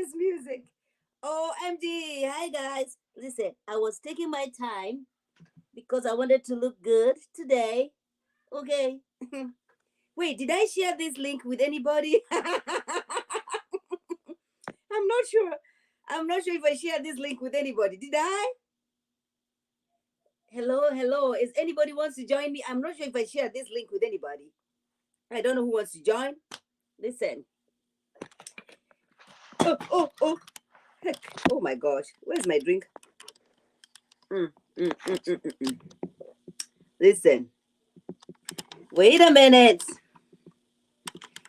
this music. OMG. Hi, guys. Listen, I was taking my time because I wanted to look good today. Okay. Wait, did I share this link with anybody? I'm not sure. I'm not sure if I shared this link with anybody. Did I? Hello, hello. Is anybody wants to join me? I'm not sure if I shared this link with anybody. I don't know who wants to join. Listen. Oh. Heck. Oh my gosh. Where's my drink? Mm, mm, mm, mm, mm, mm. Listen. Wait a minute.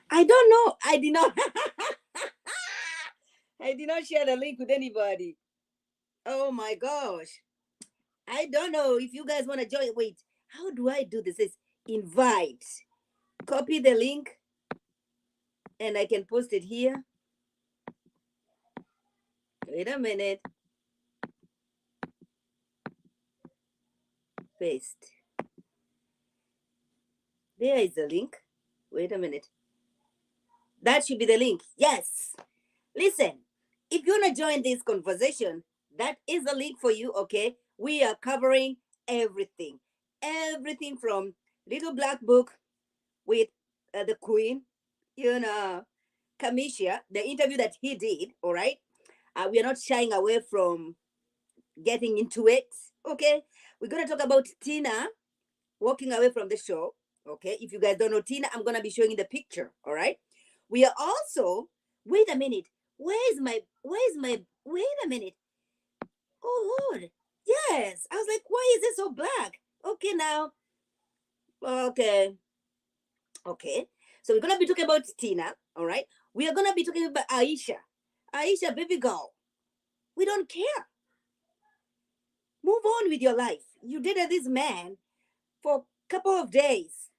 I don't know. I did not. I did not share the link with anybody. Oh my gosh. I don't know if you guys want to join. Wait, how do I do this? It's invite. Copy the link and I can post it here. Wait a minute. Paste. There is the link. Wait a minute. That should be the link. Yes. Listen, if you want to join this conversation, that is the link for you, okay? We are covering everything. Everything from Little Black Book with the Queen, Cameshia, the interview that he did, all right? We are not shying away from getting into it, okay? We're going to talk about Tina walking away from the show, okay? If you guys don't know Tina, I'm going to be showing you the picture, all right? We are also, wait a minute, wait a minute. Oh, Lord. Yes. I was like, why is it so black? Okay, now. Okay. Okay. So we're going to be talking about Tina, all right? We are going to be talking about Aisha. Aisha, baby girl. We don't care. Move on with your life. You dated this man for a couple of days,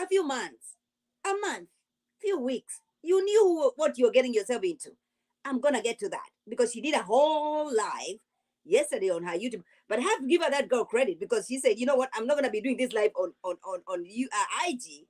a few months, a month, few weeks. You knew what you were getting yourself into. I'm going to get to that because she did a whole live yesterday on her YouTube. But I have to give her that girl credit because she said, you know what, I'm not going to be doing this live on IG.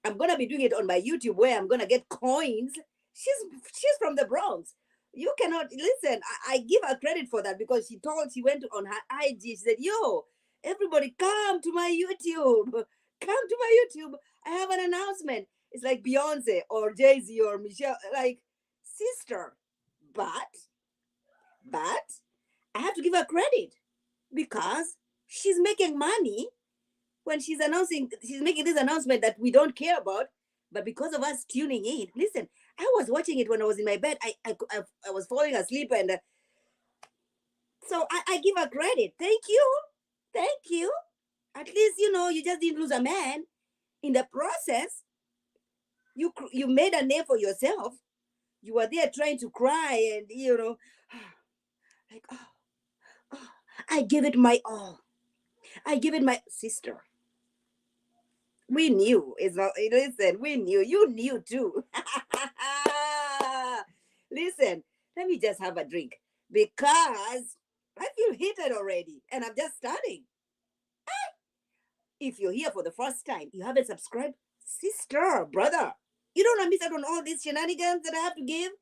I'm going to be doing it on my YouTube where I'm going to get coins. She's from the Bronx. You cannot listen. I give her credit for that because she went on her IG. She said, yo, everybody come to my YouTube. Come to my YouTube. I have an announcement. It's like Beyonce or Jay-Z or Michelle, like sister. But I have to give her credit because she's making money when she's making this announcement that we don't care about. But because of us tuning in, listen, I was watching it when I was in my bed. I was falling asleep. And so I give her credit. Thank you. Thank you. At least, you just didn't lose a man. In the process, you made a name for yourself. You were there trying to cry and, like, oh, I give it my all. I give it my sister. We knew. It's not, listen, we knew. You knew too. Listen, let me just have a drink because I feel heated already and I'm just starting. If you're here for the first time, you haven't subscribed, sister, brother, you don't want to miss out on all these shenanigans that I have to give.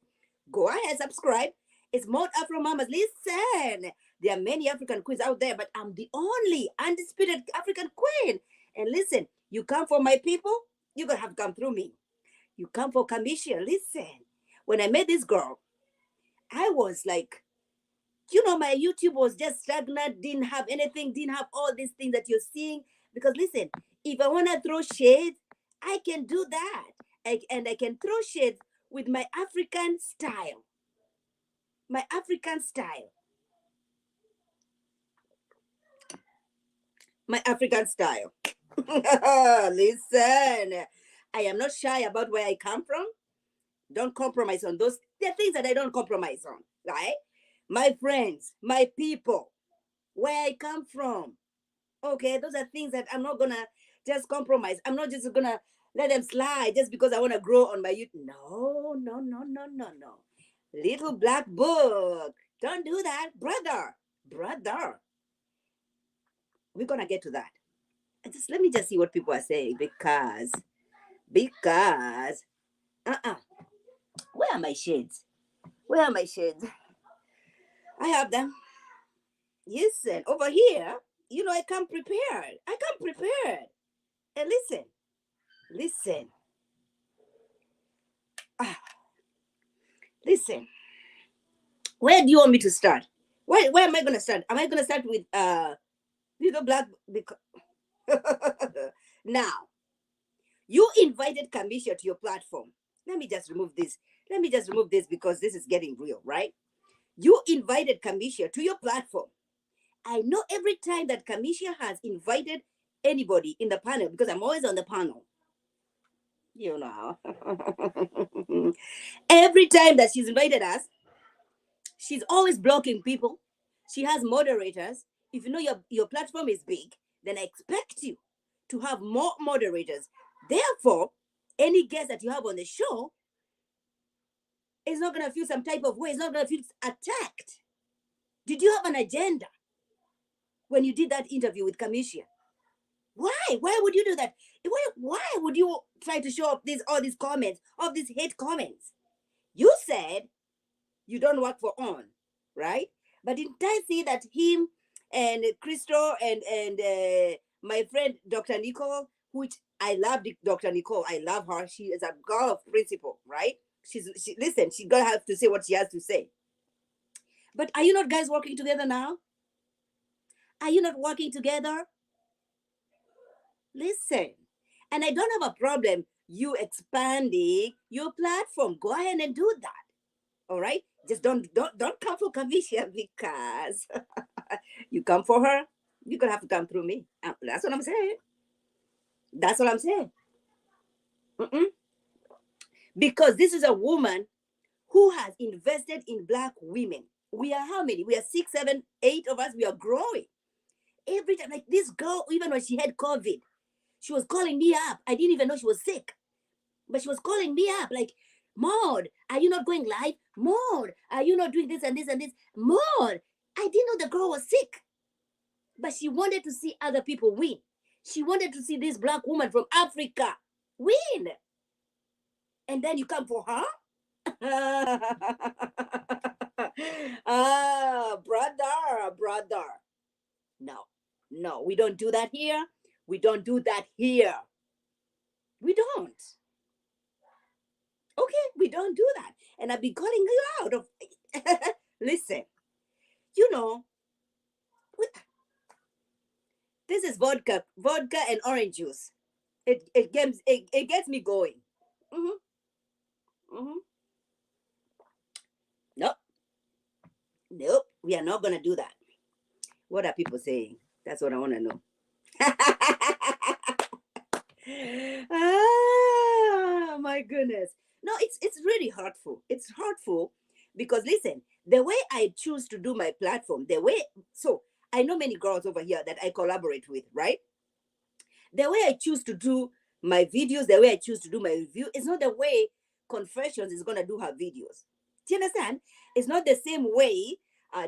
Go ahead, subscribe. It's Mount Afro Mamas. Listen, there are many African queens out there, but I'm the only undisputed African queen. And listen, you come for my people, you're going to have to come through me. You come for Cameshia. Listen, when I met this girl, I was like, my YouTube was just stagnant, didn't have anything, didn't have all these things that you're seeing. Because listen, if I want to throw shade, I can do that. And I can throw shade with my African style. My African style. My African style. Listen, I am not shy about where I come from. Don't compromise on those. There are things that I don't compromise on, right? My friends, my people, where I come from. Okay, those are things that I'm not gonna just compromise. I'm not just gonna let them slide just because I want to grow on my youth. No. Little Black Book. Don't do that, brother. We're gonna get to that. Let me just see what people are saying because where are my shades? Where are my shades? I have them. Listen, over here, I come prepared. I come prepared. And listen, ah, listen. Where do you want me to start? Where am I going to start? Am I going to start with little black? Because now, you invited Cameshia to your platform. Let me just remove this. Let me just remove this because this is getting real, right? You invited Cameshia to your platform. I know every time that Cameshia has invited anybody in the panel, because I'm always on the panel, you know. Every time that she's invited us, she's always blocking people. She has moderators. If you know your platform is big, then I expect you to have more moderators. Therefore, any guest that you have on the show is not going to feel some type of way. It's not going to feel attacked. Did you have an agenda when you did that interview with Cameshia? Why? Why would you do that? Why would you try to show up all these comments, all these hate comments? You said you don't work for On, right? But didn't I see that him and Crystal and my friend Dr. Nicole, which I love Dr. Nicole, I love her. She is a girl of principle, right? Listen, she's gonna have to say what she has to say. But are you not guys working together now? Are you not working together? Listen, and I don't have a problem you expanding your platform. Go ahead and do that. All right? Just don't come for Cameshia because you come for her, you're gonna have to come through me. That's what I'm saying. That's what I'm saying. Because this is a woman who has invested in Black women. We are how many? We are 6, 7, 8 of us. We are growing. Every time, like this girl, even when she had COVID, she was calling me up. I didn't even know she was sick. But she was calling me up like, Maud, are you not going live? Maud, are you not doing this and this and this? Maud, I didn't know the girl was sick. But she wanted to see other people win. She wanted to see this Black woman from Africa win. And then you come for her? Brother. No, we don't do that here. We don't do that here. We don't. Okay, we don't do that. And I've been calling you out of listen, this is vodka and orange juice. It gets me going. Nope, we are not gonna do that. What are people saying? That's what I want to know. Ah, my goodness. No, it's really hurtful. It's hurtful because listen, the way I choose to do my platform, so I know many girls over here that I collaborate with, right? The way I choose to do my videos, the way I choose to do my review, is not the way Confessions is gonna do her videos. Do you understand? It's not the same way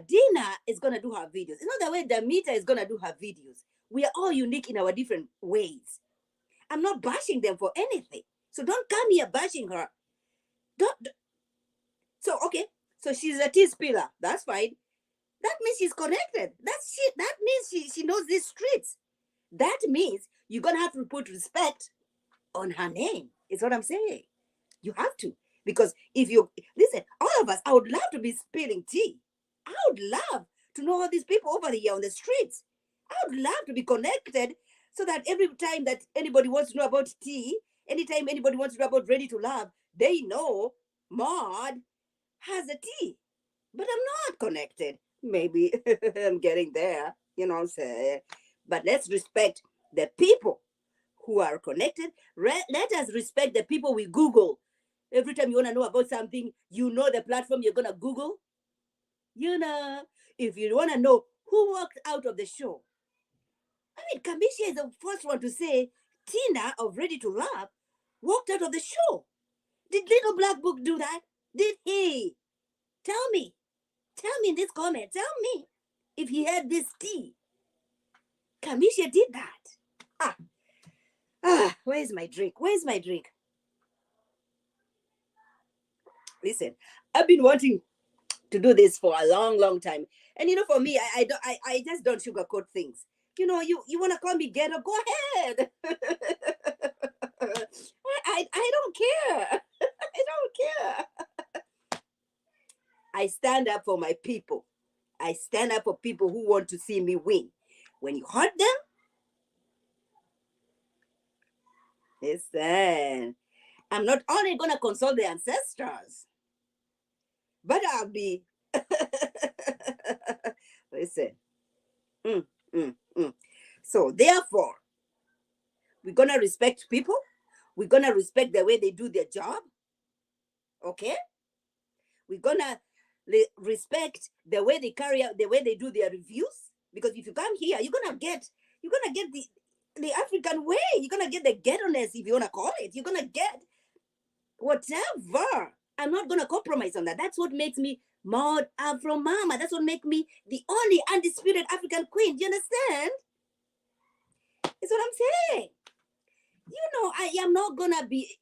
Dina is gonna do her videos. It's not the way Damita is gonna do her videos. We are all unique in our different ways. I'm not bashing them for anything. So don't come here bashing her. Don't. So, okay. So she's a tea spiller. That's fine. That means she's connected. That means she knows these streets. That means you're going to have to put respect on her name. Is what I'm saying. You have to. Because if you, listen, all of us, I would love to be spilling tea. I would love to know all these people over here on the streets. I would love to be connected so that every time that anybody wants to know about tea, anytime anybody wants to know about Ready to Love, they know Maud has a tea. But I'm not connected. Maybe I'm getting there, you know what I'm saying? But let's respect the people who are connected. Let us respect the people we Google. Every time you want to know about something, you know the platform you're going to Google. You know, if you want to know who walked out of the show, I mean, Cameshia is the first one to say Tina of Ready to Love walked out of the show. Did Little Black Book do that? Did he? Tell me in this comment. Tell me if he had this tea. Cameshia did that. Where's my drink? Listen, I've been wanting to do this for a long, long time. And for me, I just don't sugarcoat things. You want to call me ghetto? Go ahead. I don't care. I don't care. I stand up for my people. I stand up for people who want to see me win. When you hurt them, listen, I'm not only going to consult the ancestors, but I'll be, listen. Mm, mm, mm. So therefore, we're going to respect people. We're going to respect the way they do their job. Okay? We're going to respect the way they carry out, the way they do their reviews. Because if you come here, you're going to get the African way. You're going to get the ghetto-ness, if you want to call it. You're going to get whatever. I'm not going to compromise on that. That's what makes me Maud Afro Mama. That's what makes me the only undisputed African queen. Do you understand? That's what I'm saying. I am not going to be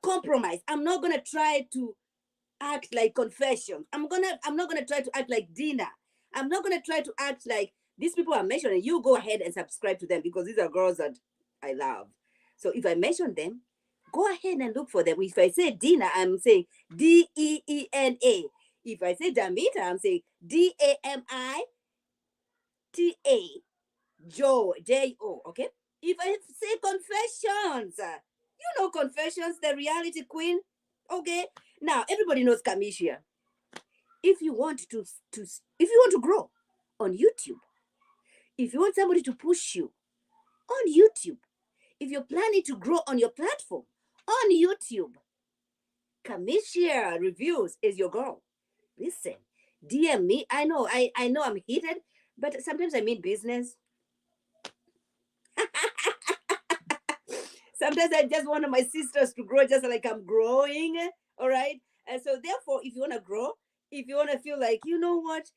compromised. I'm not going to try to act like Confessions. I'm not going to try to act like Dina. I'm not going to try to act like these people are mentioning. You go ahead and subscribe to them because these are girls that I love. So if I mention them, go ahead and look for them. If I say Dina, I'm saying Deena. If I say Damita, I'm saying Damita Jo. Okay. If I say Confessions, Confessions, the reality queen. Okay. Now everybody knows Cameshia. If you want to grow on YouTube, if you want somebody to push you on YouTube, if you're planning to grow on your platform on YouTube, Cameshia Reviews is your girl. Listen, DM me. I know I'm heated, but sometimes I mean business. Sometimes I just want my sisters to grow just like I'm growing. All right. And so therefore, if you want to grow, if you want to feel like, you want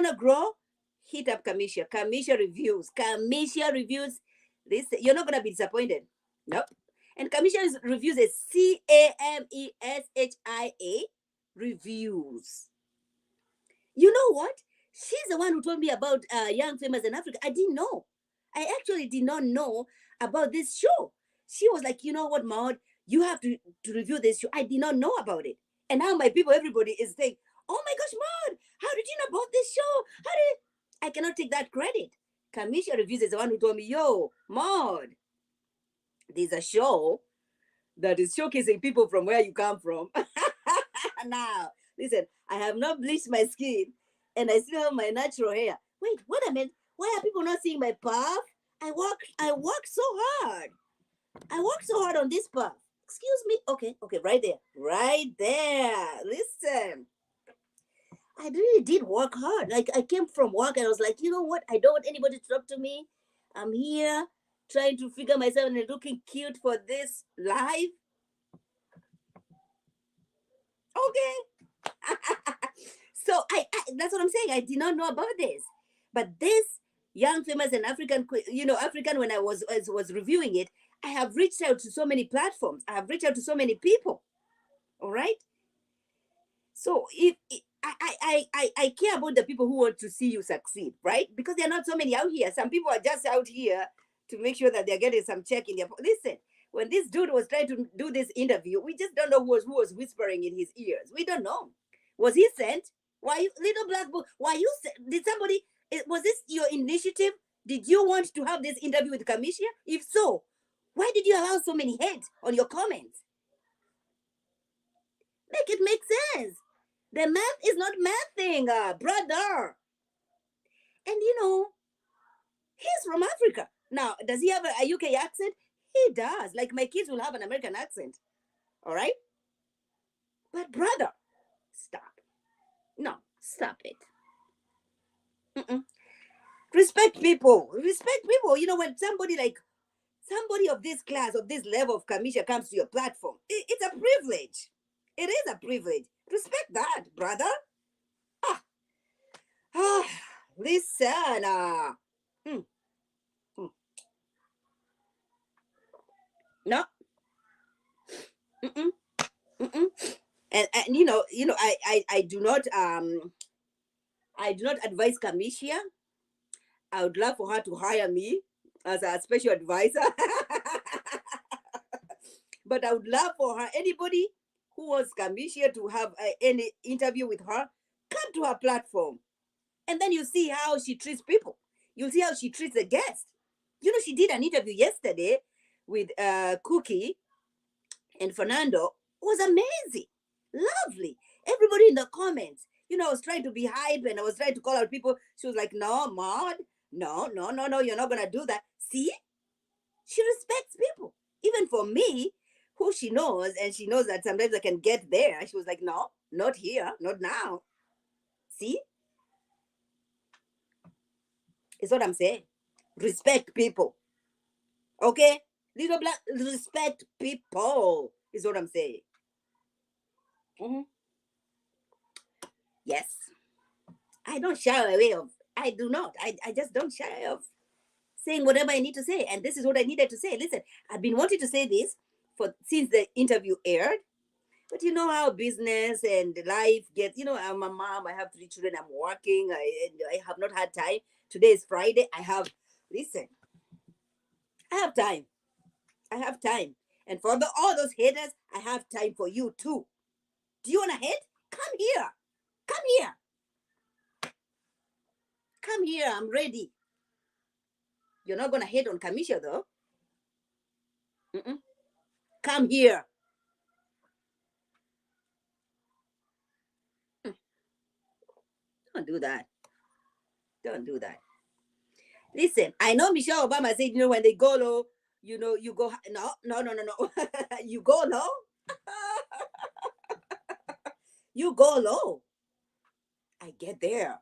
to grow, hit up Cameshia. Cameshia Reviews. Cameshia Reviews. Listen, you're not going to be disappointed. Nope. And Cameshia Reviews is Cameshia Reviews. You know what? She's the one who told me about Young Famous in Africa. I didn't know. I actually did not know about this show. She was like, you know what, Maud? You have to review this show. I did not know about it. And now my people, everybody is saying, oh my gosh, Maud, how did you know about this show? I cannot take that credit. Cameshia Reviews is the one who told me, yo, Maud, there's a show that is showcasing people from where you come from. Now, listen, I have not bleached my skin and I still have my natural hair. Wait a minute. Why are people not seeing my path? I work so hard. I work so hard on this path. Excuse me. Okay, right there. Listen, I really did work hard. Like I came from work and I was like, you know what? I don't want anybody to talk to me. I'm here trying to figure myself and looking cute for this live. Okay. So I that's what I'm saying. I did not know about this. But this Young Famous and African, African, when I was reviewing it, I have reached out to so many platforms. I have reached out to so many people. All right. So if I care about the people who want to see you succeed, right? Because there are not so many out here. Some people are just out here to make sure that they're getting some check in their. Listen, when this dude was trying to do this interview, we just don't know who was whispering in his ears. We don't know. Was he sent? Why you little black book? Why you did somebody? Was this your initiative? Did you want to have this interview with Cameshia? If so, why did you allow so many hate on your comments? Make it make sense. The math is not mathing, brother. And he's from Africa. Now, does he have a UK accent? He does. Like my kids will have an American accent. All right? But brother, stop. No, stop it. Mm-mm. Respect people. Respect people. When somebody of this class, of this level of Cameshia comes to your platform, it's a privilege. It is a privilege. Respect that, brother. Listen. Mm, mm. No. Mm-mm. Mm-mm. And I do not advise Cameshia. I would love for her to hire me as a special advisor. But I would love for her, anybody who wants Cameshia to have any interview with her, come to her platform. And then you see how she treats people. You'll see how she treats a guest. She did an interview yesterday with Cookie and Fernando. It was amazing. Lovely. Everybody in the comments. I was trying to be hype and I was trying to call out people. She was like, no, Maud. No, no, no, no, you're not going to do that. See? She respects people. Even for me, who she knows, and she knows that sometimes I can get there. She was like, no, not here, not now. See? It's what I'm saying. Respect people. Okay? Little black, respect people is what I'm saying. Mm-hmm. Yes. I don't shy away of, I do not. I just don't shy of saying whatever I need to say. And this is what I needed to say. Listen, I've been wanting to say this since the interview aired. But you know how business and life gets, I'm a mom, I have 3 children, I'm working, I have not had time. Today is Friday. Listen, I have time. I have time. And for all those haters, I have time for you too. Do you want to hate? Come here. Come here. Come here. I'm ready. You're not going to hate on Cameshia though. Mm-mm. Come here. Don't do that. Don't do that. Listen, I know Michelle Obama said, when they go low, you go, no, no, no, no, no. You go low. You go low. I get there.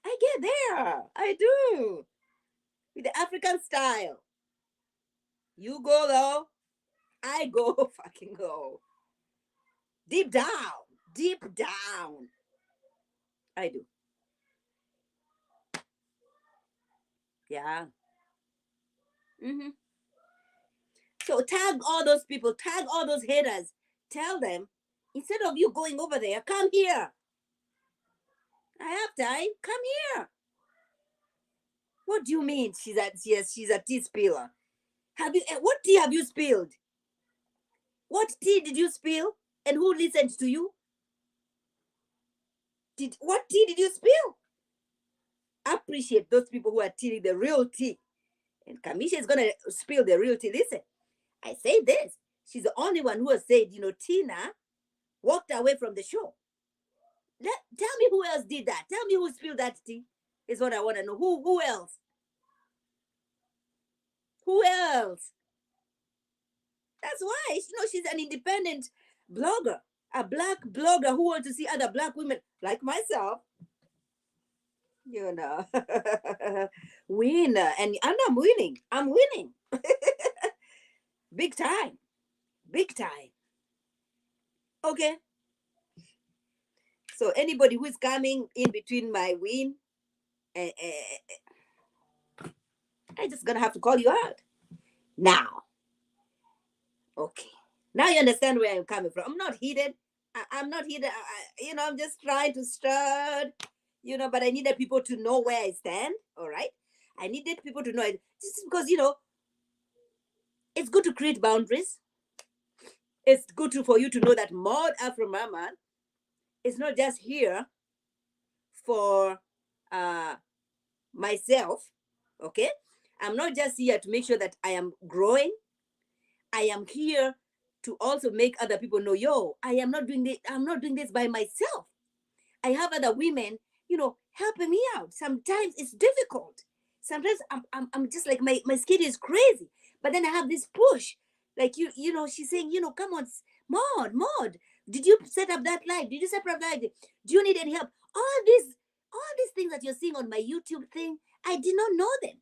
I get there. I do. With the African style. You go low. I go fucking low. Deep down. Deep down. I do. Yeah. Mm-hmm. So tag all those people. Tag all those haters. Tell them, instead of you going over there, come here. I have time. Come here. What do you mean? She's a tea spiller. What tea have you spilled? What tea did you spill? And who listened to you? What tea did you spill? Appreciate those people who are teaching the real tea. And Cameshia is gonna spill the real tea. Listen, I say this. She's the only one who has said, Tina walked away from the show. Tell me who else did that. Tell me who spilled that tea. Is what I want to know. Who else? Who else? That's why, she's an independent blogger, a black blogger who wants to see other black women like myself, win. And I'm winning. I'm winning. Big time. Big time. Okay. So anybody who is coming in between my win, I just gonna have to call you out now. Okay. Now you understand where I'm coming from. I'm not heated. I'm not heated. I'm just trying to stir. But I needed people to know where I stand. All right. I needed people to know it. Just because it's good to create boundaries. It's good for you to know that Maud Afro Mama is not just here for myself. Okay. I'm not just here to make sure that I am growing. I am here to also make other people know, I am not doing this. I'm not doing this by myself. I have other women, helping me out. Sometimes it's difficult. Sometimes I'm just like my schedule is crazy. But then I have this push. Like she's saying, come on, Maud, did you set up that live? Did you set up that? Do you need any help? All these things that you're seeing on my YouTube thing, I did not know them.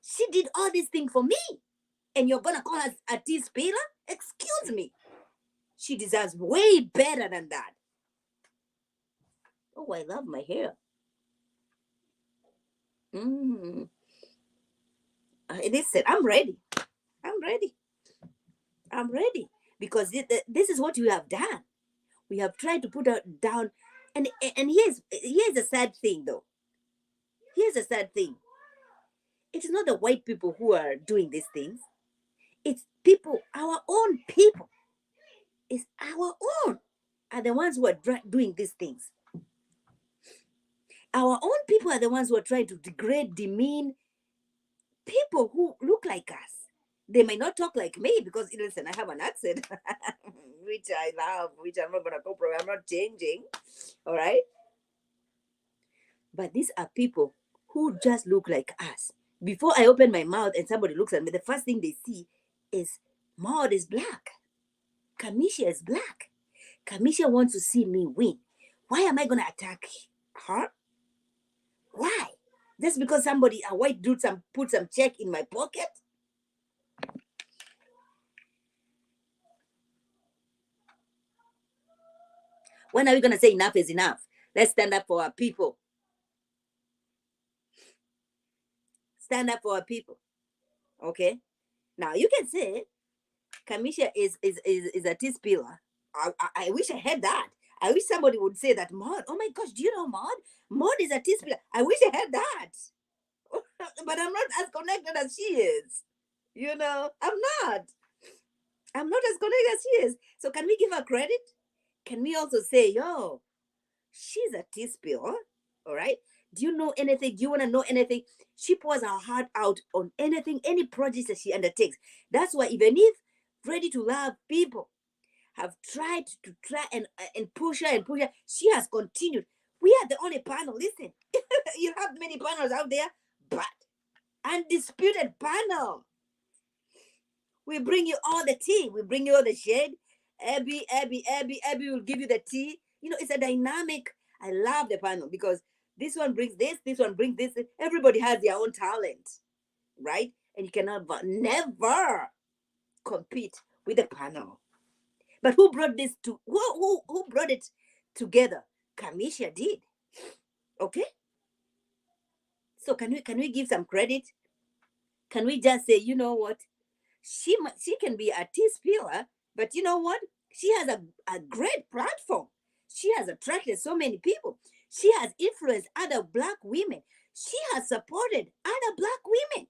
She did all these things for me. And you're gonna call her a tea spiller? Excuse me. She deserves way better than that. Oh, I love my hair. Listen, I'm ready. I'm ready. because this is what we have done. We have tried to put down, and here's a sad thing though. Here's a sad thing. It's not the white people who are doing these things. It's people, our own people. It's our own are the ones who are doing these things. Our own people are the ones who are trying to degrade, demean people who look like us. They may not talk like me because, listen, I have an accent, which I love, which I'm not going to compromise. I'm not changing. All right. But these are people who just look like us. Before I open my mouth and somebody looks at me, the first thing they see is Maud is black. Cameshia is black. Cameshia wants to see me win. Why am I going to attack her? Why? Just because somebody, a white dude, put some check in my pocket? When are we going to say enough is enough? Let's stand up for our people. Stand up for our people. Okay? Now, you can say Cameshia is a T-spiller. I wish I had that. I wish somebody would say that, Maud. Oh my gosh, do you know Maud? Maud is a T-spiller. I wish I had that. But I'm not as connected as she is. You know, I'm not as connected as she is. So can we give her credit? Can we also say, yo, she's a T-spiller, all right? Do you know anything? Do you want to know anything? She pours her heart out on anything, any project that she undertakes. That's why even if Ready to Love people have tried to and push her, she has continued. We are the only panel. Listen, you have many panels out there, but undisputed panel. We bring you all the tea. We bring you all the shade. Abby will give you the tea. You know, it's a dynamic. I love the panel because this one brings this one brings this. Everybody has their own talent, right? And you cannot never compete with the panel. But who brought this to who brought it together? Cameshia did. Okay. So can we give some credit? Can we just say, you know what? She can be a T-spiller, but you know what? She has a great platform. She has attracted so many people. She has influenced other black women. She has supported other black women.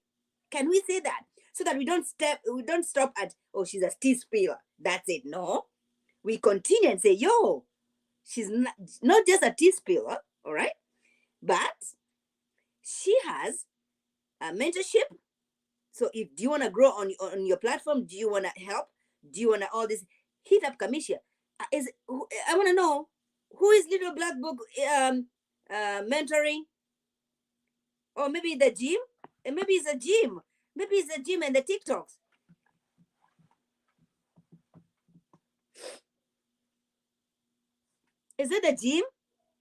Can we say that? So that we don't stop at, oh, she's a T-spiller. That's it. No. We continue and say, yo, she's not just a T-spiller, all right? But she has a mentorship. So if do you want to grow on your platform, do you want to help? Do you want to all this? Hit up Cameshia. I want to know who is Little Black Book mentoring, or maybe the gym, and maybe it's a gym, and the TikToks. Is it the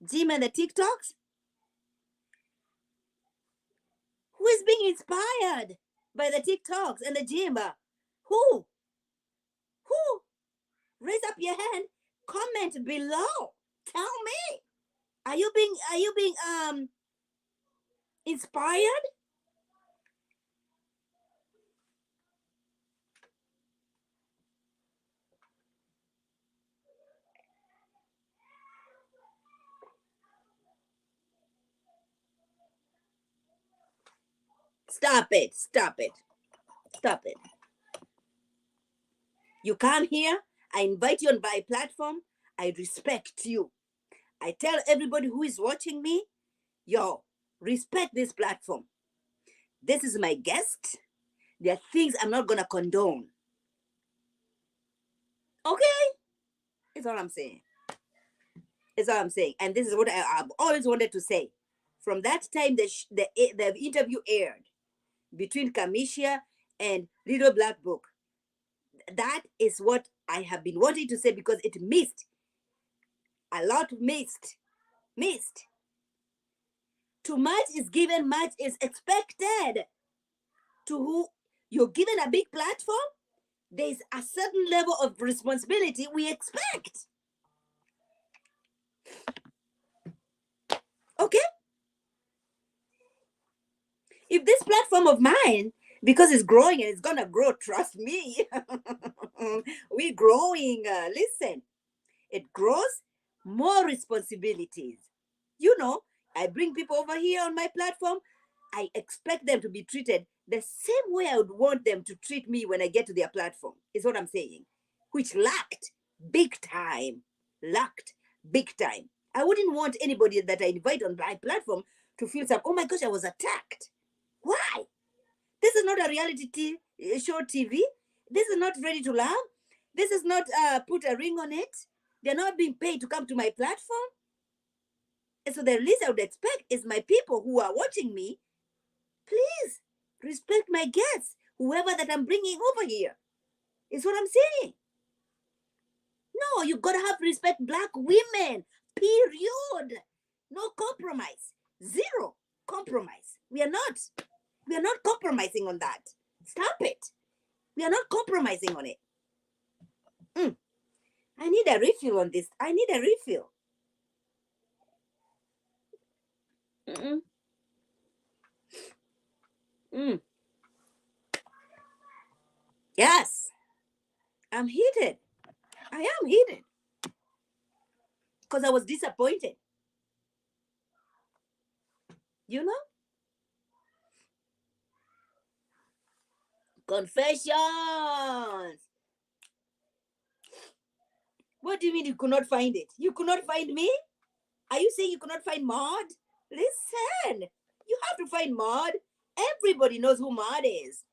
gym and the TikToks? Who is being inspired by the TikToks and the gym? Who? Raise up your hand. Comment below. Tell me. Are you being inspired? Stop it. You come here, I invite you on my platform, I respect you. I tell everybody who is watching me, yo, respect this platform. This is my guest. There are things I'm not gonna condone. Okay? It's all I'm saying. And this is what I've always wanted to say. From that time the interview aired between Cameshia and Little Black Book, that is what I have been wanting to say because it missed. A lot missed. Too much is given, much is expected. To who you're given a big platform, there's a certain level of responsibility we expect. Okay? If this platform of mine, because it's growing and it's gonna grow, trust me, We're growing. Listen, it grows more responsibilities. You know, I bring people over here on my platform. I expect them to be treated the same way I would want them to treat me when I get to their platform, is what I'm saying, which lacked big time. Lacked big time. I wouldn't want anybody that I invite on my platform to feel some, oh my gosh, I was attacked. Why? This is not a reality show TV. This is not Ready to Love. This is not put a ring on it. They're not being paid to come to my platform. And so the least I would expect is my people who are watching me, please respect my guests, whoever that I'm bringing over here. Is what I'm saying. No, you gotta have respect Black women. Period. No compromise. Zero compromise. We are not compromising on that. Stop it. We are not compromising on it. I need a refill on this. I need a refill. Yes. I'm heated. I am heated. Because I was disappointed. You know? Confessions. What do you mean you could not find it? You could not find me? Are you saying you could not find Maud? Listen, you have to find Maud. Everybody knows who Maud is.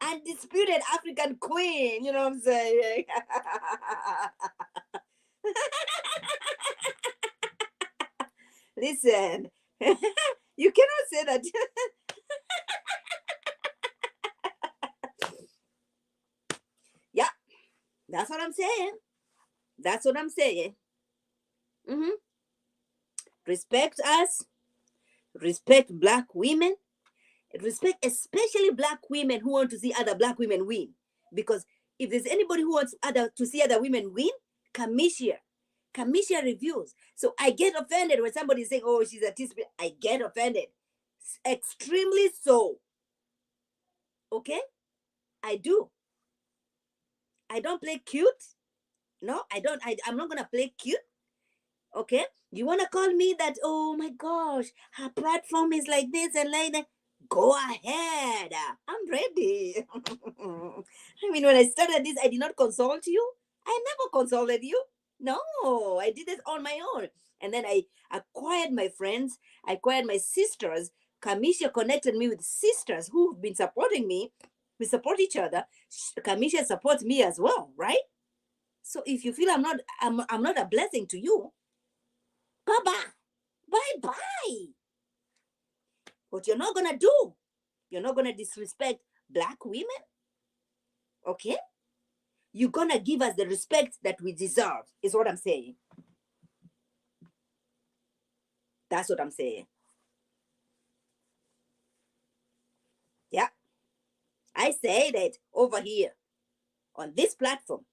Undisputed African queen, you know what I'm saying? Listen, you cannot say that. Yeah, that's what I'm saying. That's what I'm saying. Respect us. Respect Black women. Respect especially Black women who want to see other Black women win. Because if there's anybody who wants to see other women win, Cameshia reviews. So I get offended when somebody is saying, oh, she's a teaspoon. I get offended. Extremely so. Okay? I do. I don't play cute. No, I don't. I'm not going to play cute. Okay? You want to call me that, oh my gosh, her platform is like this and like that. Go ahead. I'm ready. I mean, when I started this, I did not consult you. I never consulted you. No, I did this on my own. And then I acquired my friends. I acquired my sisters. Cameshia connected me with sisters who've been supporting me. We support each other. Cameshia supports me as well, right? So if you feel I'm not a blessing to you, bye-bye. Bye-bye. What you're not going to do, you're not going to disrespect Black women, okay? You're going to give us the respect that we deserve, is what I'm saying. That's what I'm saying. Yeah. I said it over here on this platform.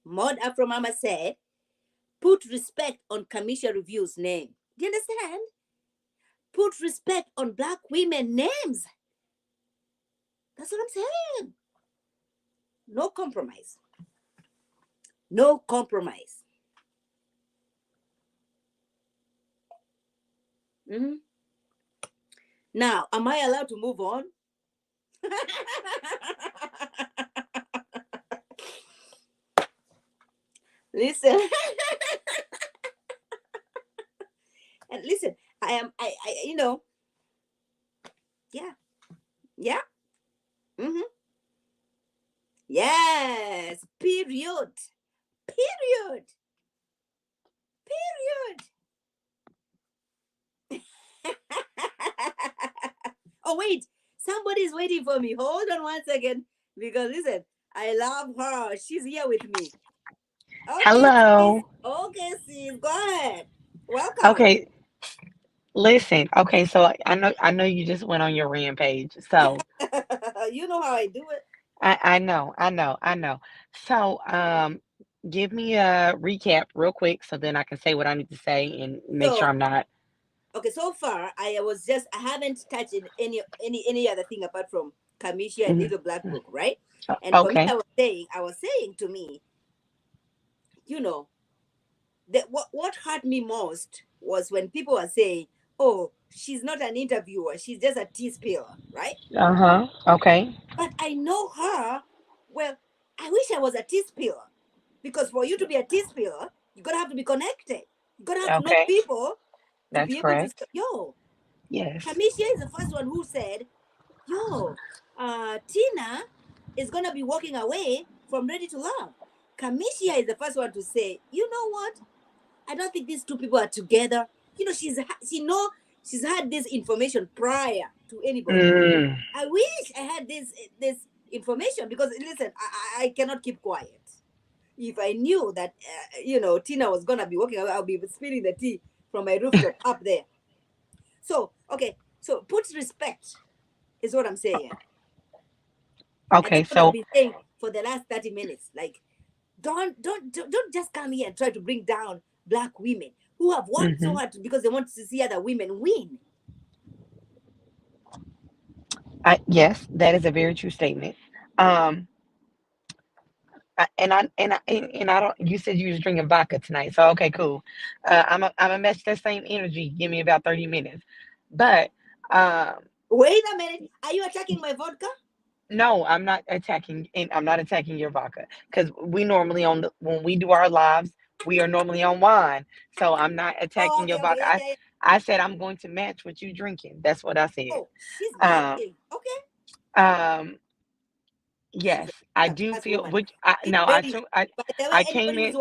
Maud Afro Mama said, put respect on Cameshia Review's name. Do you understand? Put respect on Black women names. That's what I'm saying. No compromise. No compromise. Now, am I allowed to move on? Listen. And listen, I you know, yeah. Yes, period. Oh, wait, somebody's waiting for me. Hold on one second, because listen, I love her. She's here with me. Okay, Hello. sis. Okay, sis. Go ahead. Welcome. Okay, listen. Okay, so I know you just went on your rampage. So You know how I do it. I know. So give me a recap real quick so then I can say what I need to say and make sure So, I'm not. okay, so far I haven't touched any other thing apart from Cameshia and Mhm. Little Black Book, right? And for me, Okay. I was saying to me, you know, that what hurt me most was when people were saying, "Oh, she's not an interviewer; she's just a tea spiller," right? Uh-huh. Okay. But I know her. Well, I wish I was a tea spiller, because for you to be a tea spiller, you're gonna have to be connected. You're gonna have to know Okay. people to That's be able to correct. say, yo, Yes. Cameshia is the first one who said, yo, Tina is gonna be walking away from Ready to Love. Cameshia is the first one to say, you know what? I don't think these two people are together. You know, she's had this information prior to anybody. Mm. I wish I had this information, because listen, I cannot keep quiet. If I knew that Tina was gonna be walking away, I'll be spilling the tea from my rooftop up there. So okay, so put respect is what I'm saying, and Okay. that's what I've So, been saying for the last 30 minutes. Like, don't just come here and try to bring down black women who have worked so mhm. hard because they want to see other women win. Yes, that is a very true statement. Um, and I don't. You said you was drinking vodka tonight, so okay, cool. I'm a match that same energy. Give me about 30 minutes, but um, Wait a minute, are you attacking my vodka? no, I'm not attacking, and I'm not attacking your vodka because we normally when we do our lives, we are normally on wine. So I'm not Oh, attacking your okay, okay, vodka. yeah, yeah, yeah. I said I'm going to match what you drinking. That's what I said. Oh, she's Um, matching. Okay. um, She's yes, I a do class feel. woman. Which She's no, very, by the way, I came in.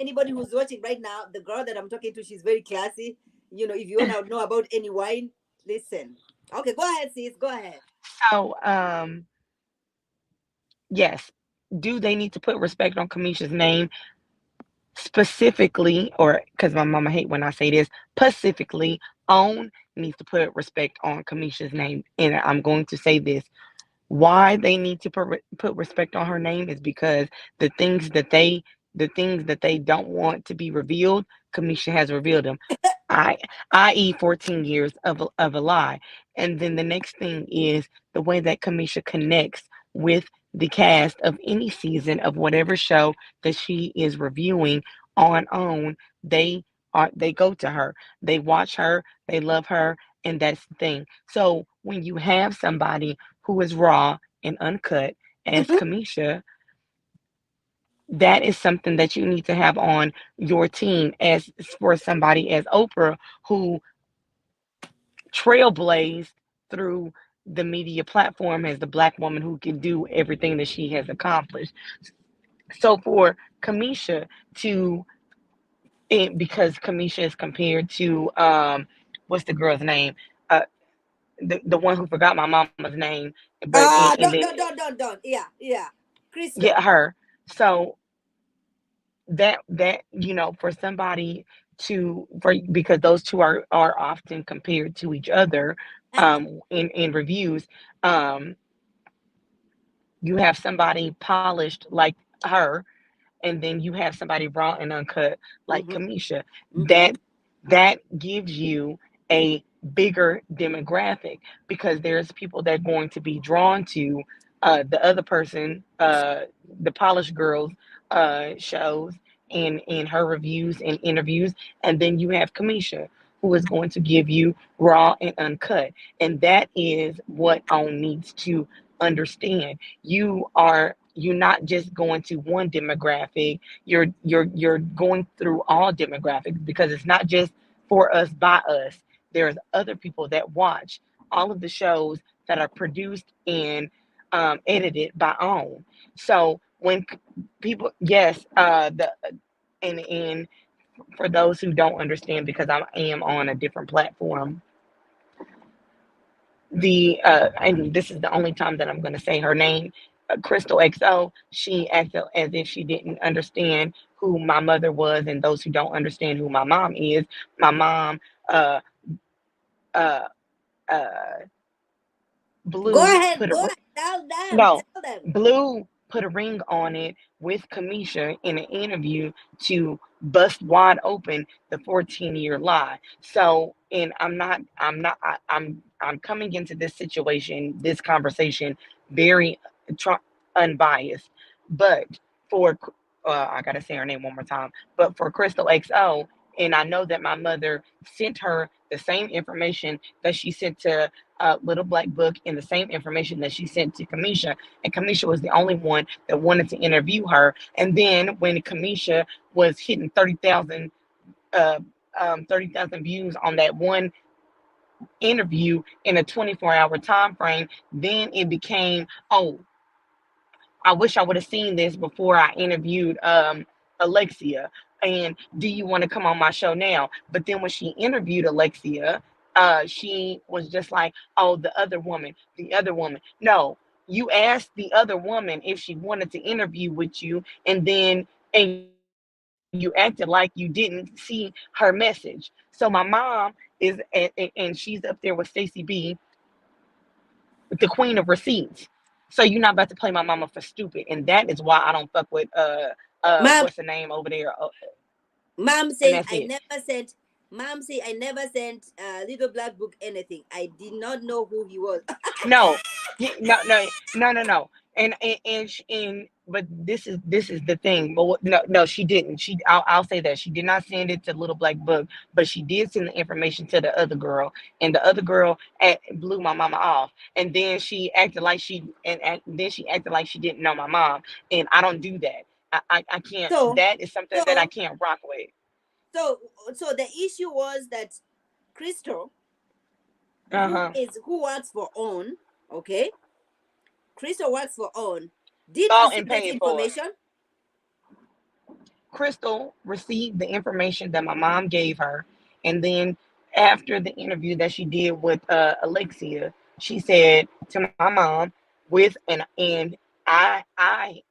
anybody who's watching right now, the girl that I'm talking to, she's very classy. You know, if you want to know about any wine, listen. Okay, go ahead, sis. Go ahead. So yes, do they need to put respect on Kamisha's name specifically, or because my mama hate when I say this, specifically, own needs to put respect on Kamisha's name. And I'm going to say this. Why they need to put respect on her name is because the things that they the things that they don't want to be revealed, Kamisha has revealed them. I i.e. 14 years of a lie. And then the next thing is the way that Kamisha connects with the cast of any season of whatever show that she is reviewing on. They go to her. They watch her, they love her, and that's the thing. So when you have somebody who is raw and uncut as Mhm. Kamisha, that is something that you need to have on your team as for somebody as Oprah who trailblazed through the media platform as the black woman who can do everything that she has accomplished. So for Kamisha to because Kamisha is compared to what's the girl's name? Uh the one who forgot my mama's name, but and then Don't. Yeah, yeah. yeah, Crystal. her. So that for somebody for because those two are often compared to each other in reviews. um you have somebody polished like her, and then you have somebody raw and uncut like Mm-hmm. Kamisha. Mm-hmm. That gives you a bigger demographic because there's people that are going to be drawn to the other person, the polished girls shows and her reviews and interviews, and then you have Kamisha who is going to give you raw and uncut, and that is what on needs to understand. You're not just going to one demographic. You're going through all demographics because it's not just for us by us. There's other people that watch all of the shows that are produced and edited by own. So when people, yes, the and for those who don't understand, because I am on a different platform, the and this is the only time that I'm going to say her name, Crystal XO. She acted as if she didn't understand who my mother was, and those who don't understand who my mom is, my mom, uh, uh, uh, Go Blue ahead. put Go a ahead. Tell them. no, Tell them. Blue put a ring on it with Kamisha in an interview to bust wide open the 14-year lie. So, and I'm coming into this situation, this conversation very unbiased. But for I gotta say her name one more time. But for Crystal XO, and I know that my mother sent her the same information that she sent to Little Black Book and the same information that she sent to Cameshia. And Cameshia was the only one that wanted to interview her. And then when Cameshia was hitting uh, 30,000 views on that one interview in a 24-hour time frame, then it became, oh, I wish I would have seen this before I interviewed Alexia. And do you want to come on my show now? But then when she interviewed Alexia, she was just like, oh, the other woman, the other woman. No, you asked the other woman if she wanted to interview with you, and you acted like you didn't see her message. So my mom is, and she's up there with Stacey B, the queen of receipts. So you're not about to play my mama for stupid, and that is why I don't fuck with Mom, what's the name over there, mom and said that's I it. never sent. Mom said I never sent Little Black Book anything. I did not know who he was. No, no. And but this is the thing. But no, she didn't. I'll say that she did not send it to Little Black Book, but she did send the information to the other girl, and the other girl blew my mama off, and then she acted like then she acted like she didn't know my mom, and I don't do that. I can't. So, That is something that I so, can't rock with. so, so the issue was that Crystal, Uh huh. who works for OWN, okay? Crystal works for OWN, did Oh, receive and that paid for it. information. Crystal received the information that my mom gave her, and then after the interview that she did with Alexia, she said to my mom, with and I,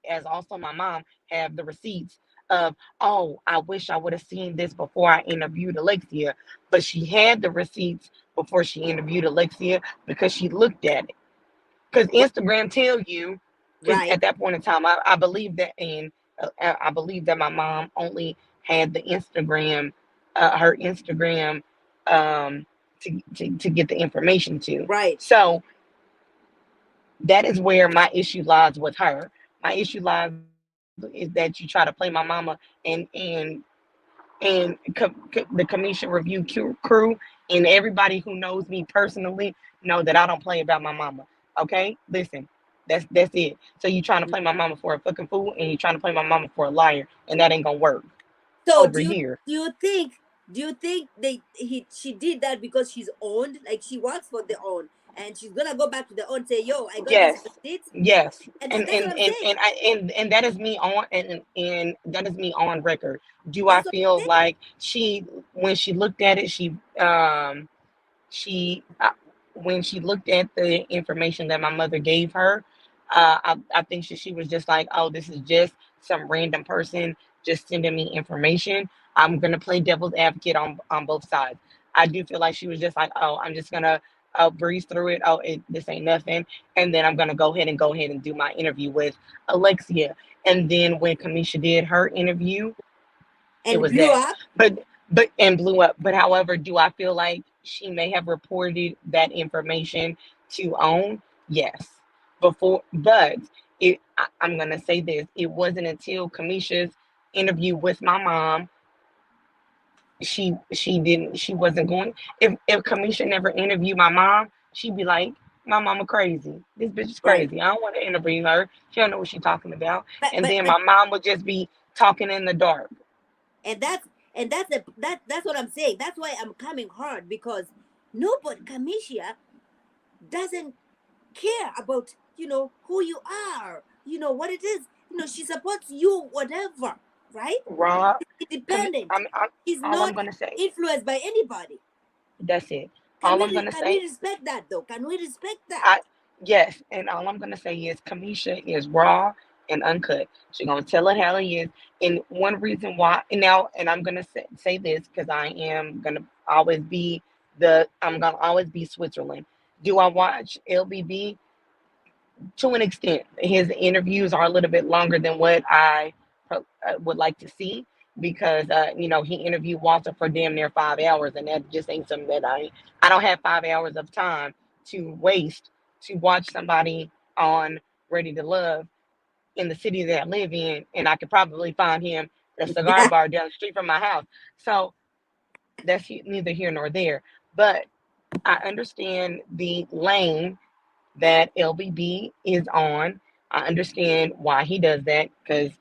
as also my mom, have the receipts of, oh, I wish I would have seen this before I interviewed Alexia, but she had the receipts before she interviewed Alexia because she looked at it, because What? Instagram tell you, because Right, at that point in time, I believe that, and I believe that my mom only had the Instagram, her Instagram, um, to get the information to. right. So that is where my issue lies with her. My issue lies is that you try to play my mama, and the Commission Review crew and everybody who knows me personally know that I don't play about my mama. Okay, listen, that's it. So you trying to play my mama for a fucking fool, and you trying to play my mama for a liar, and that ain't gonna work So over here. do you think she did that because she's owned, like she works for the own, and she's gonna go back to the own, say, yo, I got this Yes, receipt, yes, and and that's and what I'm and saying. and I and that is me on, and that is me on record. Do I That's what feel I'm saying. like she, when she looked at it, she when she looked at the information that my mother gave her, I think she was just like, oh, this is just some random person just sending me information. I'm gonna play devil's advocate on both sides. I do feel like she was just like, oh, I'm just gonna breeze through it. Oh, this ain't nothing, and then I'm gonna go ahead and do my interview with Alexia. And then when Kamisha did her interview, it And was blew that. up. But and blew up. But however, do I feel like she may have reported that information to own? Yes. Before, but I'm gonna say this. It wasn't until Kamisha's interview with my mom, she wasn't going. If Kamisha never interviewed my mom, she'd be like, my mama crazy. This bitch is Right. crazy. I don't want to interview her. She don't know what she's talking about. But And but then but my mom would just be talking in the dark. and that's what I'm saying. That's why I'm coming hard, because nobody, Cameshia, doesn't care about, who you are, what it is. She supports you, whatever, right? Raw. Independent. She's All I'm not gonna say. influenced by anybody. That's it. Can All we I'm gonna can we say. respect that, though? Can we respect that? I Yes, and all I'm gonna say is Kamisha is raw and uncut. She's gonna tell it how it is. And one reason why, and now, and I'm gonna say this because I'm gonna always be Switzerland. Do I watch LBB? To an extent? His interviews are a little bit longer than what I would like to see, because he interviewed Walter for damn near 5 hours, and that just ain't something that I don't have 5 hours of time to waste to watch somebody on ready to love in the city that I live in, and I could probably find him at a cigar bar down the street from my house. So that's neither here nor there. But I understand the lane that LBB is on. I understand why he does that, because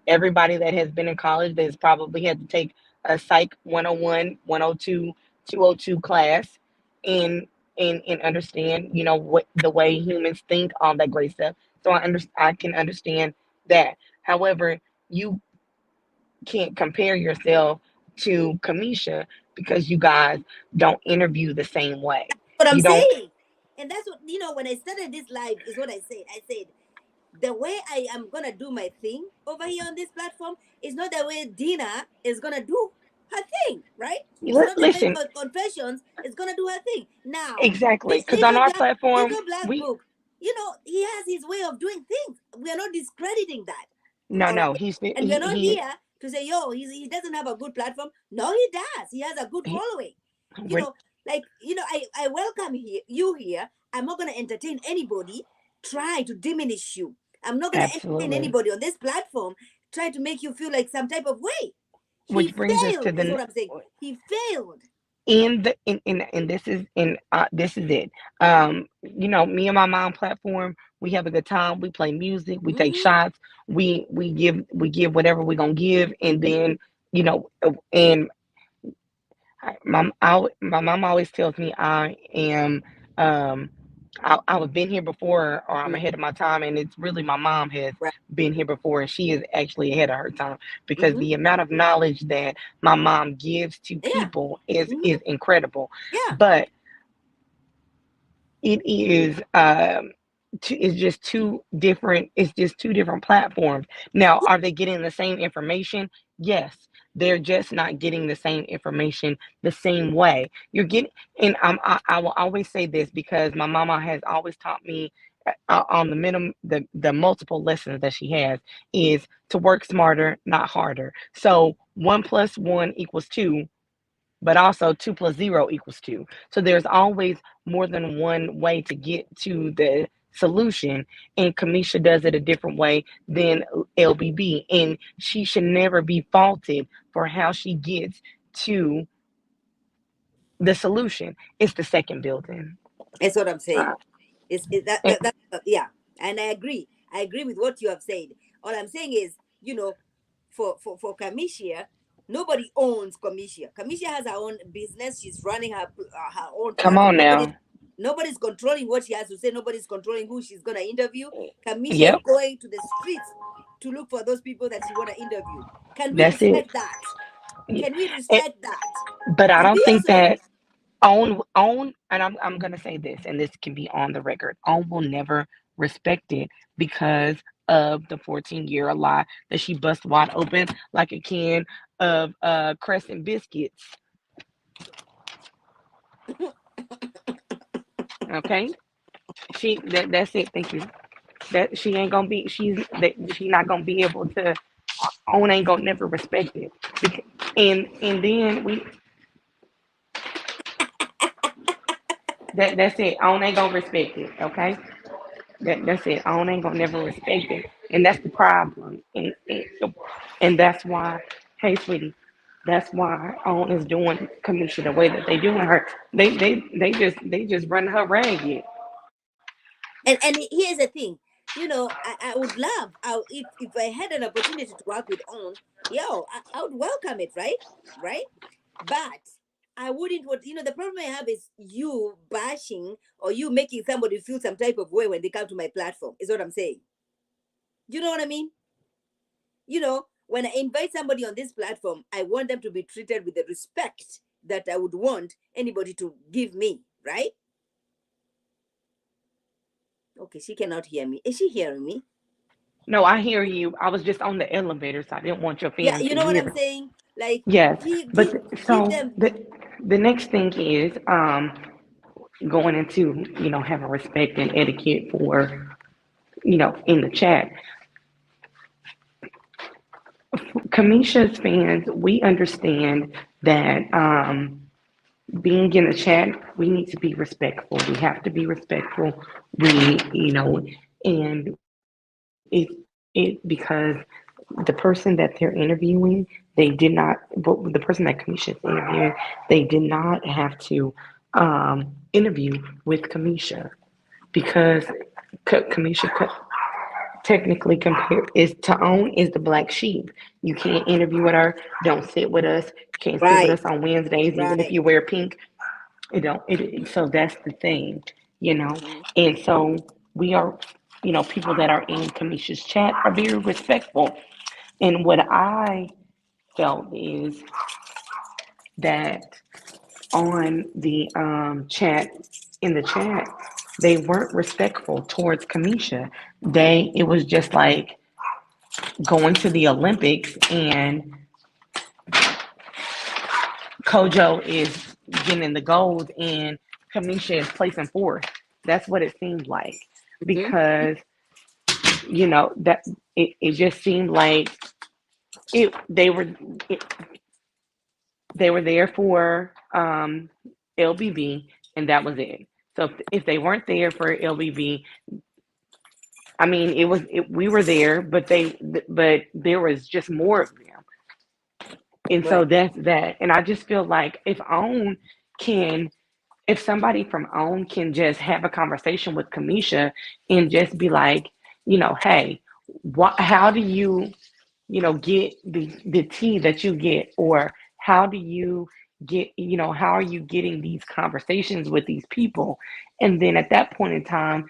everybody that has been in college that has probably had to take a psych 101, 102, 202 class and and understand, what the way humans think, all that great stuff. So I can understand that. However, you can't compare yourself to Cameshia because you guys don't interview the same way. What I'm You don't. saying. And that's what, when I started this live, is what I said. I said, the way I am gonna do my thing over here on this platform is not the way Dina is gonna do her thing, right? It's not the way Listen, Confessions is gonna do her thing. Now, exactly, this because on our platform, little black we book, he has his way of doing things. We are not discrediting that. no, All no, right. he's And we are not he here to say, yo, he doesn't have a good platform. No, he does. He has a good he, following. You we're, know, I welcome you here. I'm not gonna entertain anybody try to diminish you. I'm not gonna entertain absolutely. anybody on this platform try to make you feel like some type of way. He Which brings us to failed, is the what I'm saying. He failed. in the in this is it. Me and my mom platform, we have a good time, we play music, we take Hmm. shots, we give whatever we're gonna give, and then and my mom always tells me I am I've been here before, or I'm ahead of my time, and it's really my mom has Right. been here before, and she is actually ahead of her time, because Hmm. the amount of knowledge that my mom gives to Yeah. people is Hmm. is incredible. Yeah. But it is it's just two different platforms. Now, are they getting the same information? Yes. They're just not getting the same information the same way you're getting. And I will always say this, because my mama has always taught me, on the minimum, the multiple lessons that she has, is to work smarter, not harder. So 1 plus 1 equals 2, but also 2 plus 0 equals 2. So there's always more than one way to get to the solution. And Cameshia does it a different way than LBB. And she should never be faulted for how she gets to the solution. It's the second building. That's what I'm saying. Uh, It's that, and yeah. And I agree. I agree with what you have said. All I'm saying is, for Cameshia, nobody owns Cameshia. Cameshia has her own business. She's running her own come platform. on now. Nobody's controlling what she has to say. Nobody's controlling who she's gonna interview. Cameshia is Yep, going to the streets to look for those people that she wanna interview. Can we that's it. respect that? Yeah. Can we And, respect that? but I And don't we think also, that own, and I'm gonna say this, and this can be on the record. Own will never respect it because of the 14-year lie that she bust wide open like a can of Crescent biscuits. Okay, that's it. Thank you. That she ain't gonna be. She not gonna be able to. Own ain't gonna never respect it. And then that's it. Own ain't gonna respect it. Okay. That's it. Own ain't gonna never respect it, and that's the problem. And that's why, hey, sweetie, that's why Own is doing Cameshia the way that they doing her. They just run her ragged. and here's the thing, I would love, if I had an opportunity to work with On, I would welcome it, right? Right? But I wouldn't want, the problem I have is you bashing or you making somebody feel some type of way when they come to my platform, is what I'm saying. You know what I mean? When I invite somebody on this platform, I want them to be treated with the respect that I would want anybody to give me, right? Okay, she cannot hear me. Is she hearing me? No, I hear you. I was just on the elevator, so I didn't want your Yeah, fam you to know what I'm hear. saying? Like, Yes, give but give give so them. the next thing is going into having respect and etiquette for in the chat. Cameshia's fans, we understand that being in the chat, we need to be respectful. We have to be respectful. We, and it because the person that they're interviewing, they did not. The person that Kamisha is interviewing, they did not have to interview with Kamisha because Kamisha technically compare is to own is the black sheep. You can't interview with her. Don't sit with us. Can't sit with Right, us on Wednesdays, even if right. you wear pink. It don't. So that's the thing, you know. Mhm. And so we are, people that are in Kamisha's chat are very respectful. And what I felt is that on the chat, in the chat, they weren't respectful towards Kamisha. It was just like going to the Olympics and Kojo is getting the gold and Kamisha is placing fourth. That's what it seemed like Mhm. because that it just seemed like it it, they were there for LBB and that was it. So if they weren't there for LBB, I mean we were there, but there was just more of them. And Well, so that's that. And I just feel like can if somebody from OWN can just have a conversation with Kamisha and just be like, hey, how do you, get the tea that you get, or how do you get, how are you getting these conversations with these people? And then at that point in time,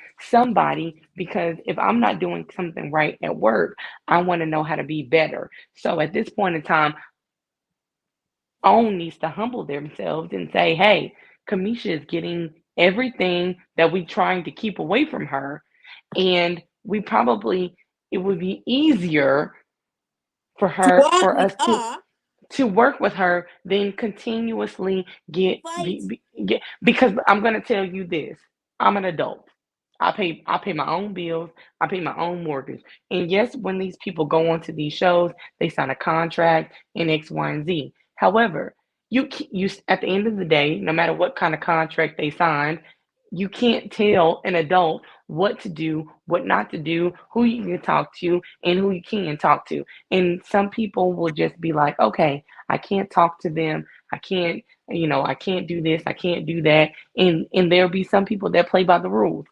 because if I'm not doing something right at work, I want to know how to be better. So at this point in time, OWN needs to humble themselves and say, hey, Kamisha is getting everything that we're trying to keep away from her. And it would be easier to work for with us her, to work with her than continuously fight. get, because I'm going to tell you this. I'm an adult. I pay my own bills. I pay my own mortgage. And yes, when these people go onto these shows, they sign a contract in X, Y, and Z. However, you at the end of the day, no matter what kind of contract they signed, you can't tell an adult what to do, what not to do, who you can talk to, and who you can't talk to. And some people will just be like, okay, I can't talk to them. I can't, I can't do this. I can't do that. And there'll be some people that play by the rules.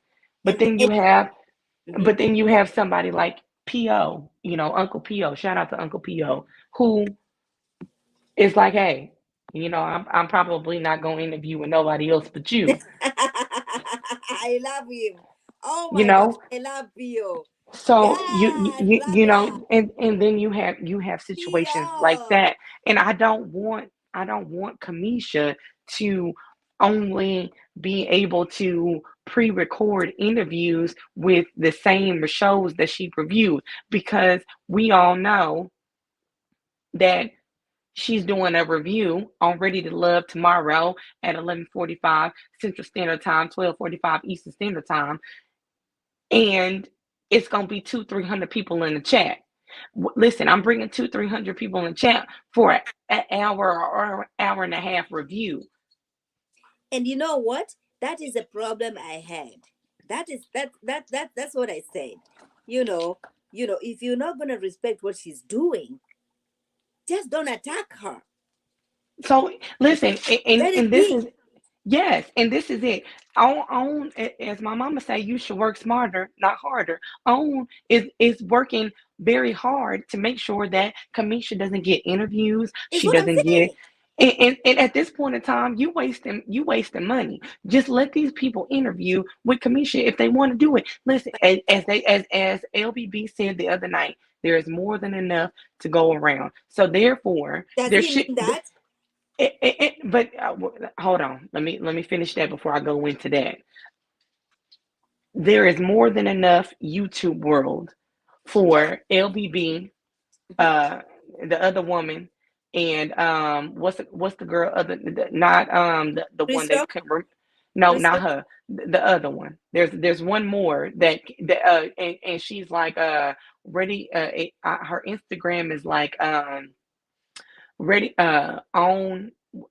But And, then you and have, mhm. somebody like P.O., Uncle P.O., shout out to Uncle P.O., who is like, hey, I'm probably not going to interview with nobody else but you, I love him. Oh you my God, know? I love you. So Yes, brother. and then you have situations like Theo. that, and I don't want Kamisha to only be able to pre-record interviews with the same shows that she reviewed, because we all know that she's doing a review on Ready to Love tomorrow at 11:45 Central Standard Time, 12:45 Eastern Standard Time, and it's gonna be 200-300 people in the chat. Listen, I'm bringing 200-300 people in the chat for an hour or hour and a half review. And you know what? That is a problem I had. That is that's what I said. You know, if you're not gonna respect what she's doing, just don't attack her. So listen, and, Let it and this be. is yes, and this is it. As my mama say, you should work smarter, not harder. On is working very hard to make sure that Kamisha doesn't get interviews. Is She what I'm doesn't get. saying. And at this point in time, you wasting money. Just let these people interview with Kamisha if they want to do it. Listen, as LBB said the other night, there is more than enough to go around. So therefore, Does there he should. mean that? But hold on. Let me finish that before I go into that. There is more than enough YouTube world for LBB, uh, the other woman, and what's the girl other not the one Crystal? that no, not Crystal? her, the other one. There's one more and she's like ready her Instagram is like ready Uh,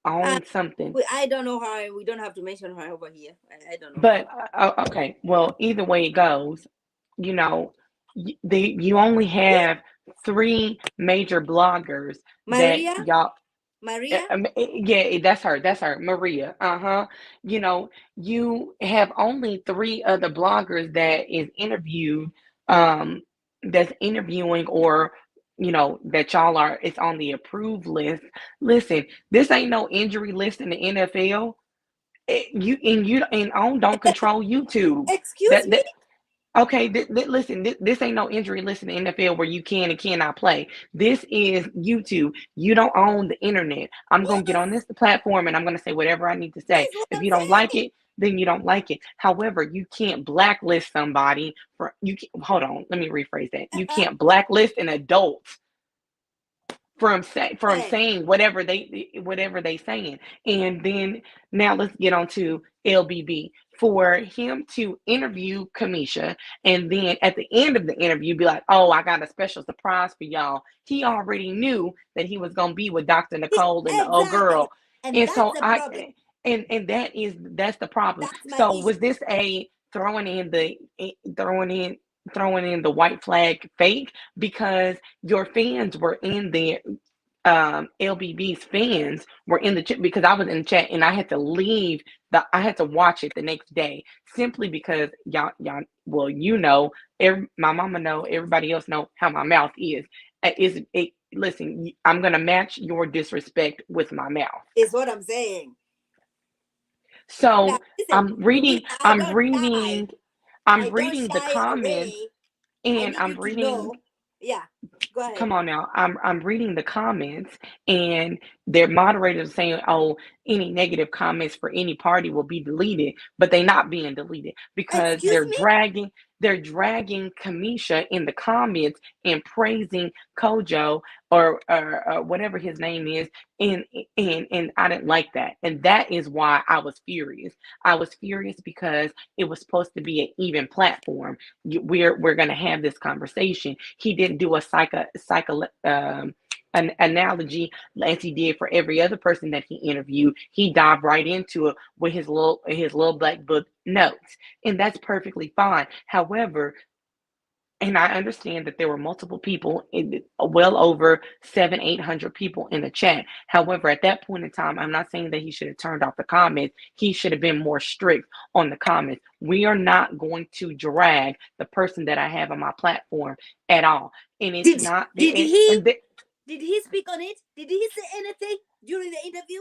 on something. I don't know her. We don't have to mention her over here. I don't know her. But okay, well, either way it goes, you know, you only Yeah. have three major bloggers that Maria, y'all. Maria. Yeah, that's her, Maria. Uh-huh. You know, you have only three other bloggers um, that's interviewing, or that y'all are, it's on the approved list. Listen, this ain't no injury list in the NFL. You and on don't control YouTube. Excuse That me. that Okay, listen, this ain't no injury list in the NFL where you can and cannot play. This is YouTube. You don't own the internet. I'm going to get Yes, on this platform and I'm going to say whatever I need to say. that's what If I'm you don't like saying. it, then you don't like it. However, you can't blacklist somebody for hold on, let me rephrase that. You can't blacklist an adult from Hey, saying whatever they saying. And then now let's get on to LBB. For him to interview Cameshia, and then at the end of the interview be like, "Oh, I got a special surprise for y'all." He already knew that he was gonna be with Dr. Nicole and the old exactly. girl. And And that's so the I problem. and that's the problem. That's my So was issue. this a throwing in throwing in the white flag fake, because your fans were in there, LBB's fans were in the chat, because I was in the chat and I had to leave I had to watch it the next day, simply because y'all well, my mama know, everybody else know how my mouth is. Listen, I'm gonna match your disrespect with my mouth. Is what I'm saying. Now So listen, I'm reading, I I'm don't shy. reading, I'm I don't reading the shy comments, away. I and need I'm you to reading. know. Yeah, go ahead. Come on now. I'm reading the comments, and their moderators saying, "Oh, any negative comments for any party will be deleted," but they're not being deleted because Excuse me. they're dragging Cameshia in the comments and praising Kojo, or whatever his name is, and and I didn't like that, and that is why I was furious. I was furious because it was supposed to be an even platform. We're going to have this conversation. He didn't do a an analogy as he did for every other person that he interviewed. He dived right into it with his little black book notes, and that's perfectly fine. However, and I understand that there were multiple people, well over 800 people in the chat. However, at that point in time, I'm not saying that he should have turned off the comments. He should have been more strict on the comments. We are not going to drag the person that I have on my platform at all. And it's Did not, did and, he and the, did he speak on it? Did he say anything during the interview?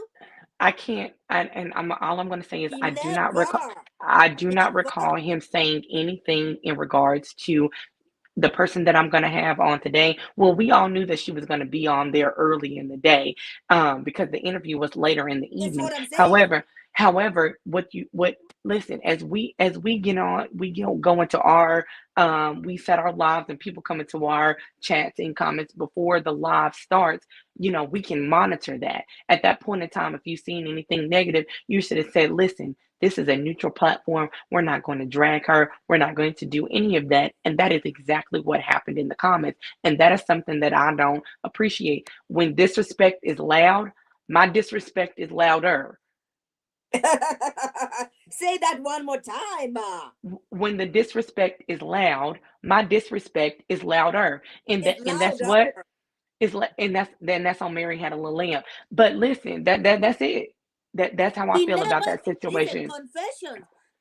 I can't, and all I'm going to say is He I do not recall. never, I do not never. recall him saying anything in regards to the person that I'm going to have on today. Well, we all knew that she was going to be on there early in the day, because the interview was later in the That's evening. what I'm saying. However, listen, as we get on, go into our, we set our lives, and people come into our chats and comments before the live starts. We can monitor that. At that point in time, if you've seen anything negative, you should have said, "Listen, this is a neutral platform. We're not going to drag her. We're not going to do any of that." And that is exactly what happened in the comments. And that is something that I don't appreciate. When disrespect is loud, my disrespect is louder. Say that one more time. When the disrespect is loud, my disrespect is louder. And It's that's louder. what is, and that's on Mary Had a Little Lamb. But listen, that's it. That's how I He feel about never that listen. situation.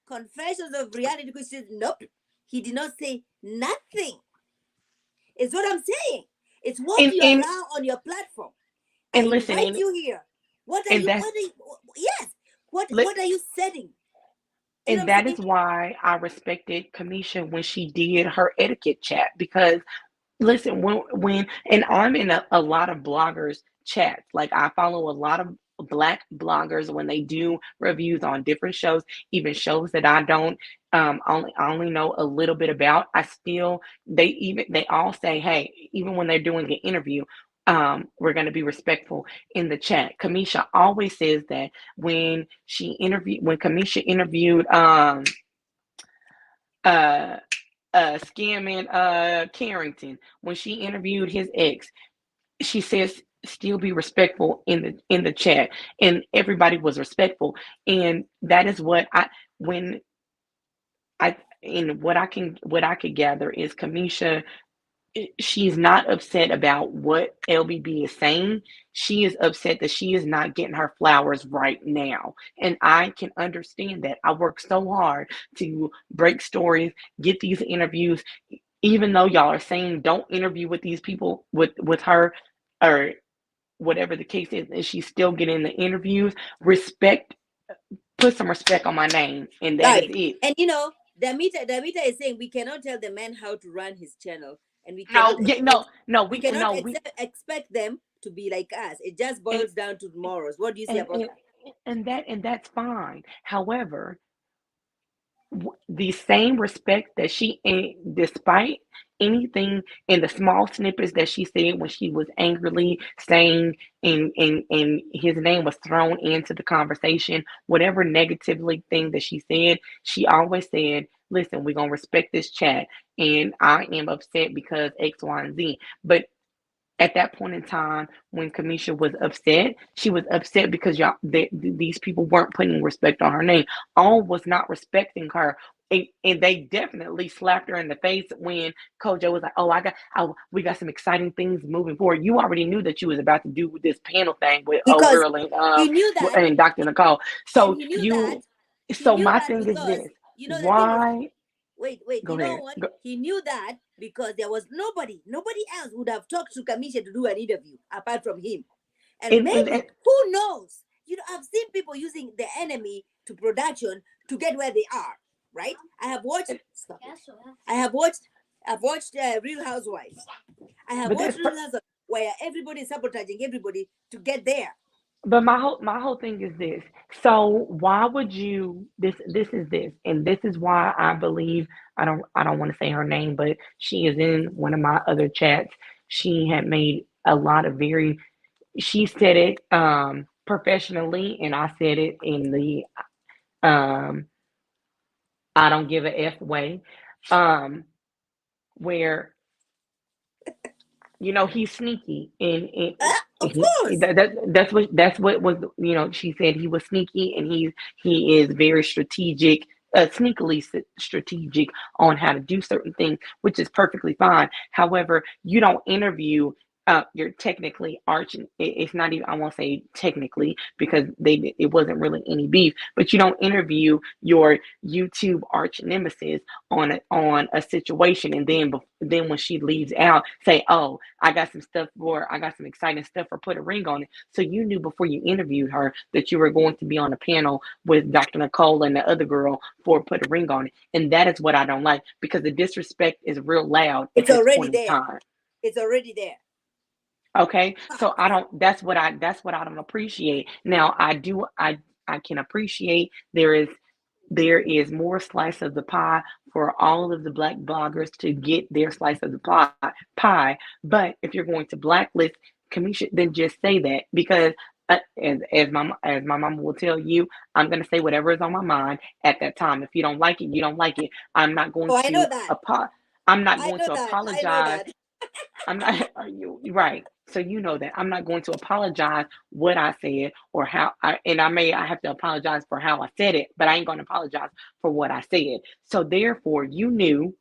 Confessions of reality. Which says nope. He did not say nothing. It's what I'm saying. It's what And you and allow on your platform. I and listen, invite you here. What are and you? that's What are you? Yes. What are you setting? Do you know And what I'm that is saying? why I respected Cameshia when she did her etiquette chat. Because listen, and I'm in a lot of bloggers chats. Like, I follow a lot of black bloggers when they do reviews on different shows, even shows that I don't, I only know a little bit about. I still, they all say, hey, even when they're doing an interview, we're going to be respectful in the chat. Cameshia always says that when Cameshia interviewed uh scamming Carrington, when she interviewed his ex, she says still be respectful in the chat, and everybody was respectful. And that is what I when I and what I could gather is Cameshia, she's not upset about what LBB is saying. She is upset that she is not getting her flowers right now. And I can understand that. I work so hard to break stories, get these interviews, even though y'all are saying don't interview with these people with her or whatever the case is, and she's still getting the interviews. Respect, put some respect on my name, and that is Right. it. And you know, the meter is saying we cannot tell the man how to run his channel, and we cannot No, yeah, expect we we cannot no we expect them to be like us. It just and boils down to morals. What do you say and about and, that? and that's fine. However, the same respect that despite anything in the small snippets that she said when she was angrily saying and his name was thrown into the conversation, whatever negatively thing that she always said, listen, we're gonna respect this chat, and I am upset because X, Y, and Z. But at that point in time, when Cameshia was upset, she was upset because these people weren't putting respect on her name. All was not respecting her. And they definitely slapped her in the face when Kojo was like, we got some exciting things moving forward. You already knew that you was about to do this panel thing with old Because girl he knew that, and Dr. Nicole. and So he knew that he so knew my that thing is because this: you know the thing is, why? wait, Go you know ahead. what? He knew that because there was nobody else would have talked to Kamisha to do an interview apart from him. And And maybe, who knows? You know, I've seen people using the enemy to production to get where they are, right? I have watched, stop it. I've watched Real Housewives. I have but watched that's Real Housewives where everybody is sabotaging everybody to get there. But my whole thing is this. So why would you this is this, and this is why I believe I don't want to say her name, but she is in one of my other chats. She had made a lot of very she said it professionally, and I said it in the um I don't give a F way. Um where he's sneaky, and Of course. that's what was, she said he was sneaky, and he is very strategic, sneakily strategic on how to do certain things, which is perfectly fine. However, you don't interview, you're technically it's not even, I won't say technically, because it wasn't really any beef, but you don't interview your YouTube arch nemesis on a situation, and then when she leaves out, say, oh, I got some exciting stuff for put a ring on it. So you knew before you interviewed her that you were going to be on a panel with Dr. Nicole and the other girl for put a ring on it. And that is what I don't like, because the disrespect is real loud at It's this already point in there. time. It's already there. Okay. So that's what I don't appreciate. Now I can appreciate there is more slice of the pie for all of the black bloggers to get their slice of the pie. But if you're going to blacklist Cameshia, then just say that, because as my mama will tell you, I'm gonna say whatever is on my mind at that time. If you don't like it, you don't like it. I'm not going Oh, I know to that. I'm not I going know to that. I know apologize. that. I'm not. Are you right? So you know that I'm not going to apologize what I said, or I have to apologize for how I said it, but I ain't going to apologize for what I said. So therefore, you knew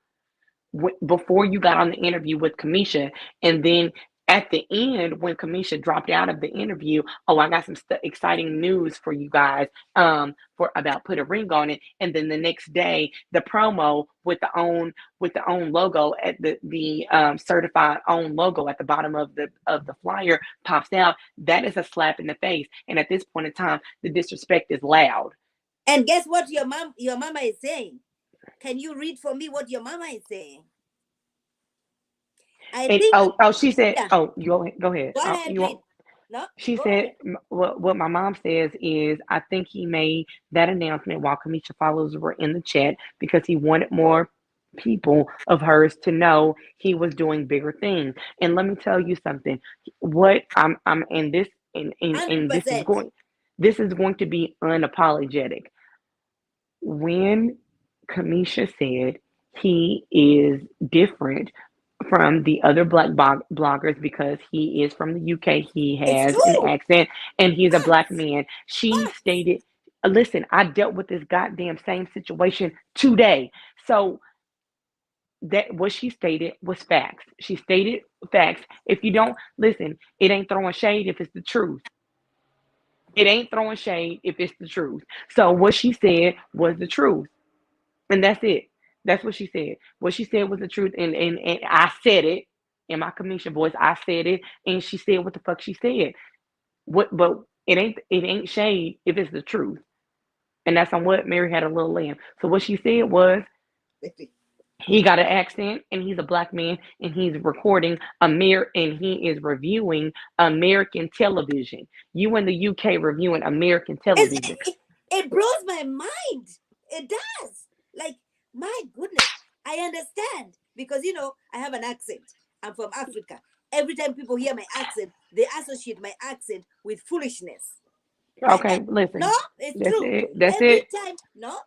before you got on the interview with Cameshia, and then at the end when Cameshia dropped out of the interview, oh, I got some exciting news for you guys, for about put a ring on it, and then the next day the promo with the own logo at the certified own logo at the bottom of the flyer pops out. That is a slap in the face, and at this point in time, the disrespect is loud. And guess what your mama is saying? Can you read for me what your mama is saying? I And think, she said, yeah. oh, you go ahead. Go ahead, You read. want No, She go said, ahead. what my mom says is, I think he made that announcement while Cameshia followers were in the chat because he wanted more people of hers to know he was doing bigger things. And let me tell you something. What I'm in this, and 100%. this is going to be unapologetic. When Cameshia said he is different from the other black bloggers because he is from the UK, he It's has an true. accent, and he's a black Facts. man. She Facts. stated, listen, I dealt with this goddamn same situation today. So that what she stated was facts. She stated facts. If you don't listen, it ain't throwing shade if it's the truth. It ain't throwing shade if it's the truth. So what she said was the truth. And that's it. That's what she said. What she said was the truth. And I said it in my commission voice. I said it. And she said what the fuck she said. What but it ain't shade if it's the truth. And that's on what Mary had a little lamb. So what she said was he got an accent and he's a black man and he's recording and he is reviewing American television. You in the UK reviewing American television. It blows my mind. It does. Like, my goodness. I understand because, I have an accent. I'm from Africa. Every time people hear my accent, they associate my accent with foolishness. Okay, listen. No, it's That's true. it. That's Every it. time, no,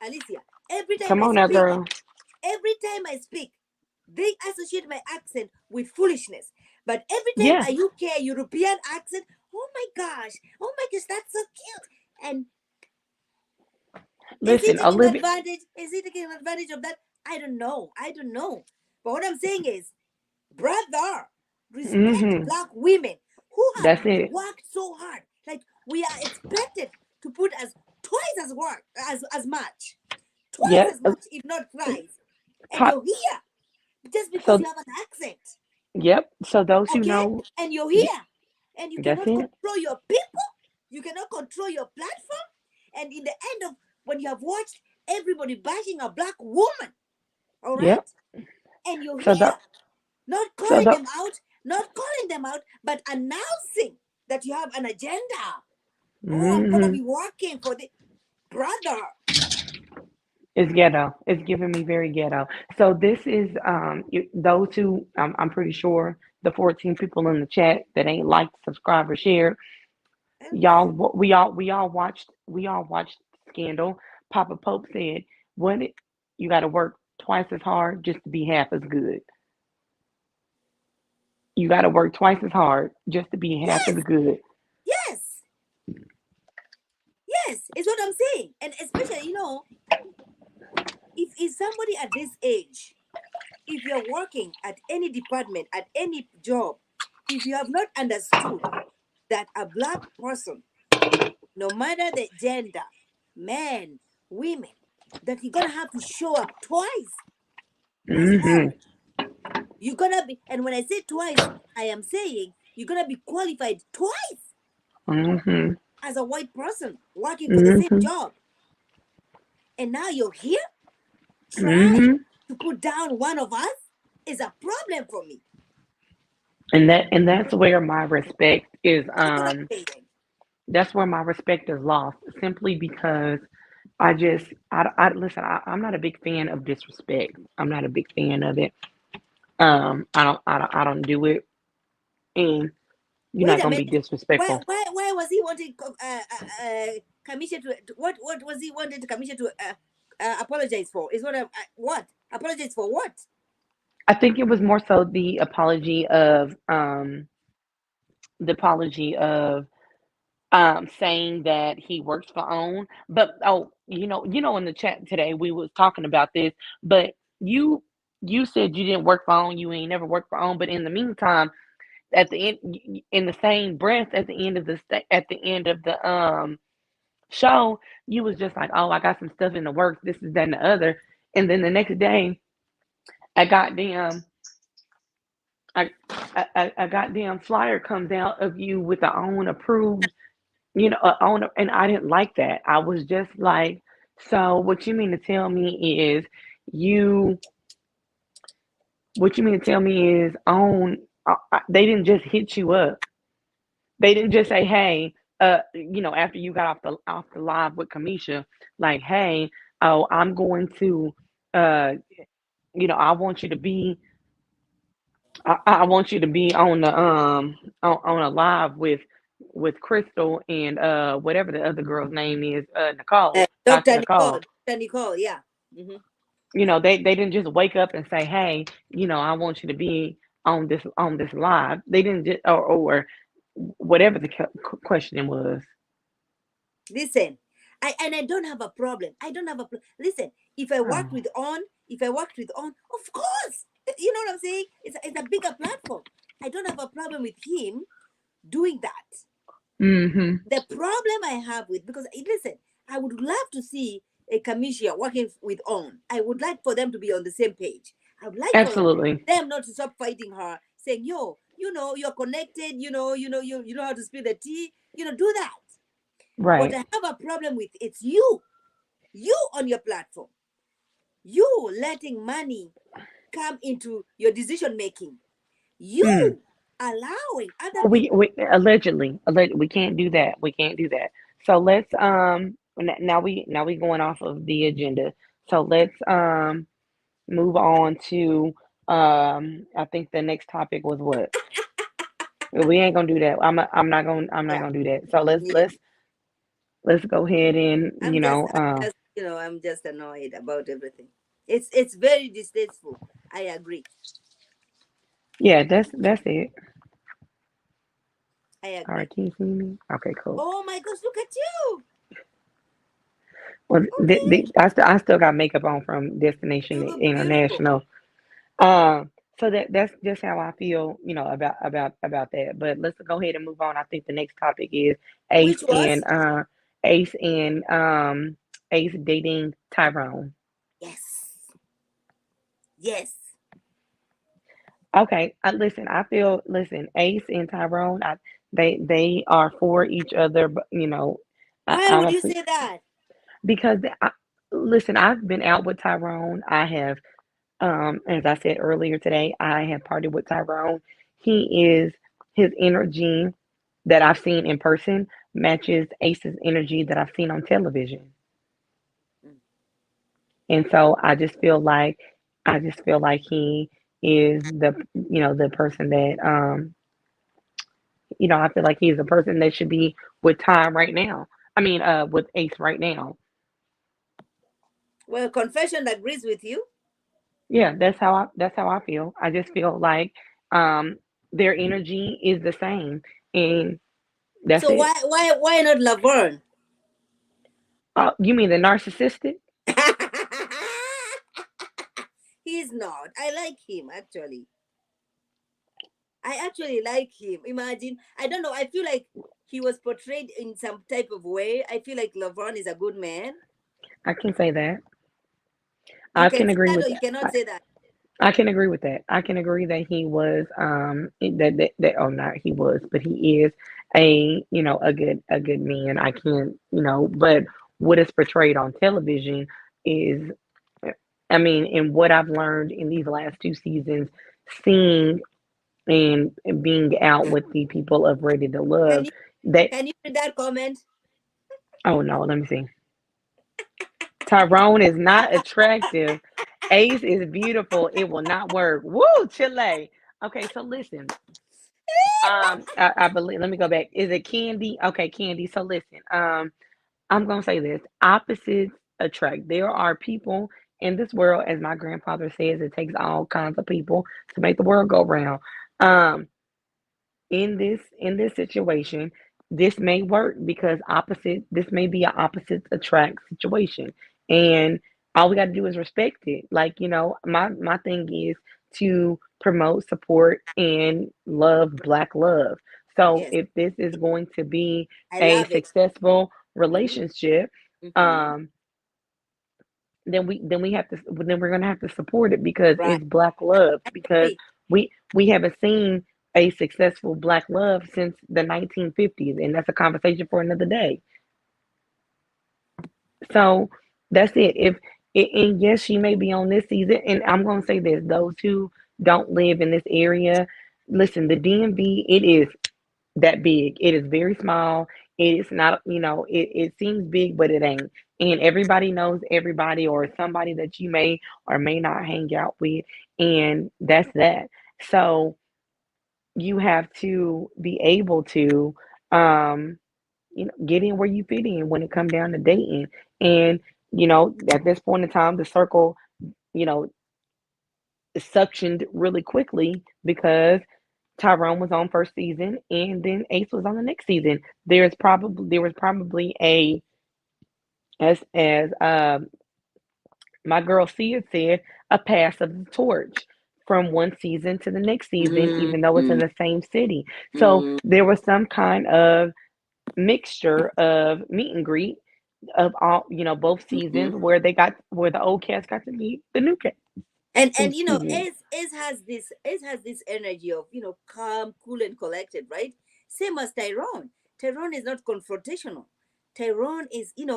Alicia, every time Come I on now, speak, girl. they associate my accent with foolishness. But every time Yeah. a UK European accent, oh my gosh, that's so cute. And Listen, Olivia. Is he taking advantage of that? I don't know. But what I'm saying is, brother, respect Mm-hmm. black women who have That's it. worked so hard. Like, we are expected to put as twice as work as much, twice Yep. as much, if not thrice. And Top. you're here just because So you have an accent, yep. So those who okay? know, And you're here, and you that's cannot it. control your people. You cannot control your platform. And in the end of when you have watched everybody bashing a black woman, all right, Yep. and you're So the here, not so calling the them out, but announcing that you have an agenda. Oh, I'm gonna mm-hmm. be working for the brother. It's ghetto. It's giving me very ghetto. So this is those who I'm pretty sure the 14 people in the chat that ain't liked, subscribe, or share. Y'all, we all watched Scandal. Papa Pope said, "What you got to work twice as hard just to be half as good. You got to work twice as hard just to be half as Yes, good." yes, yes, is what I'm saying. And especially, if somebody at this age, if you're working at any department, at any job, if you have not understood that a black person, no matter the gender, men, women, that you're gonna have to show up twice as Mm-hmm. hard. You're gonna be, and when I say twice, I am saying you're gonna be qualified twice Mm-hmm. as a white person working for the same Mm-hmm. job. And now you're here trying Mm-hmm. to put down one of us is a problem for me. And that's where my respect is. That's what I'm saying. That's where my respect is lost simply because I listen. I'm not a big fan of disrespect. I'm not a big fan of it. I don't do it, and you're Wait not a gonna be minute. disrespectful. Why was he wanting Cameshia what was he wanting to Cameshia to apologize for? Is what apologize for what? I think it was more so the apology of saying that he works for OWN. But oh, in the chat today we was talking about this, but you said you didn't work for OWN, you ain't never worked for OWN, but in the meantime, at the end, in the same breath, at the end of the show, you was just like, oh, I got some stuff in the works, this is that and the other, and then the next day, I goddamn a goddamn flyer comes out of you with the OWN approved, owner, and I didn't like that. I was just like, so what you mean to tell me is you what you mean to tell me is OWN, they didn't just hit you up. They didn't just say, hey, after you got off the live with Cameshia, like, hey, oh, I'm going to, uh, I want you to be, I want you to be on the on a live with Crystal and whatever the other girl's name is, Nicole, Dr. Nicole. Dr. Nicole, yeah. Mm-hmm. They didn't just wake up and say, hey, I want you to be on this live. They didn't just or whatever the question was. Listen, I don't have a problem. I don't have a listen. If I worked Oh. with on, if I worked with on, of course, you know what I'm saying. It's a bigger platform. I don't have a problem with him doing that. Mm-hmm. The problem I have with because listen, I would love to see a Cameshia working with on. I would like for them to be on the same page. I would like for Absolutely. them not to stop fighting her, saying, "Yo, you're connected. You know how to spill the tea. Do that." What Right. I have a problem with it's you on your platform, you letting money come into your decision making, Mm. you allowing other Well, people. we we can't do that. We can't do that. So let's now we going off of the agenda. So let's move on to I think the next topic was what? We ain't gonna do that. I'm not Yeah, gonna do that. So let's yeah. let's go ahead and I'm just annoyed about everything. It's very distasteful. I agree. yeah, that's it. I All right, agree. can you see me? Okay, cool. Oh my gosh, look at you. Well, Okay, I still got makeup on from you Destination look beautiful. International. So that's just how I feel, about that. But let's go ahead and move on. I think the next topic is Ace Which and was? Ace and Ace dating Tyrone. Yes. Yes. Okay, listen, Ace and Tyrone, they are for each other, but Why I would don't you see say that? because listen, I've been out with Tyrone. I have as I said earlier today, I have partied with Tyrone. He is his energy that I've seen in person matches Ace's energy that I've seen on television. Mm. And so I just feel like he is the person that I feel like he's the person that should be with Time right now. I mean with Ace right now. Well, confession agrees with you. Yeah, that's how I feel. I just feel like um their energy is the same, and that's So it. why not Laverne? You mean the narcissistic? He's not. I like him actually. I actually like him. Imagine. I don't know. I feel like he was portrayed in some type of way. I feel like Laverne is a good man. I can say that. You I can can say agree that with or you that. cannot say that. I can agree with that. I can agree that he was that oh not he was, but he is a good man. I can't but what is portrayed on television is I mean, and what I've learned in these last two seasons, seeing and being out with the people of Ready to Can Love, you they can you read that comment? oh no, let me see. Tyrone is not attractive. Ace is beautiful. It will not work. Woo, Chile. Okay, so listen. I believe. Let me go back. Is it Candy? Okay, Candy. So listen. I'm gonna say this: opposites attract. There are people in this world, as my grandfather says, it takes all kinds of people to make the world go round. Um, in this situation, this may work because this may be an opposite attract situation, and all we got to do is respect it. Like my thing is to promote, support, and love Black love. So Yes, if this is going to be I a love it. successful Hmm. relationship, Hmm. um, then we're gonna have to support it because Right. it's Black love. I Because agree. we haven't seen a successful Black love since the 1950s, and that's a conversation for another day. So that's it. And yes, she may be on this season, and I'm gonna say this: those who don't live in this area, listen, the DMV, it is that big. It is very small. It is not, it seems big, but it ain't. And everybody knows everybody or somebody that you may or may not hang out with. And that's that. So you have to be able to, um, get in where you fit in when it come down to dating. And, at this point in time, the circle, you know, suctioned really quickly because Tyrone was on first season, and then Ace was on the next season. There was probably a As my girl Sia said, a pass of the torch from one season to the next season, Mm, even though it's in mm, the same city. So mm, there was some kind of mixture of meet and greet of all, both seasons mm. where the old cast got to meet the new cast. And Excuse me. Ace has this energy of calm, cool, and collected, right? Same as Tyrone. Tyrone is not confrontational. Tyrone is he's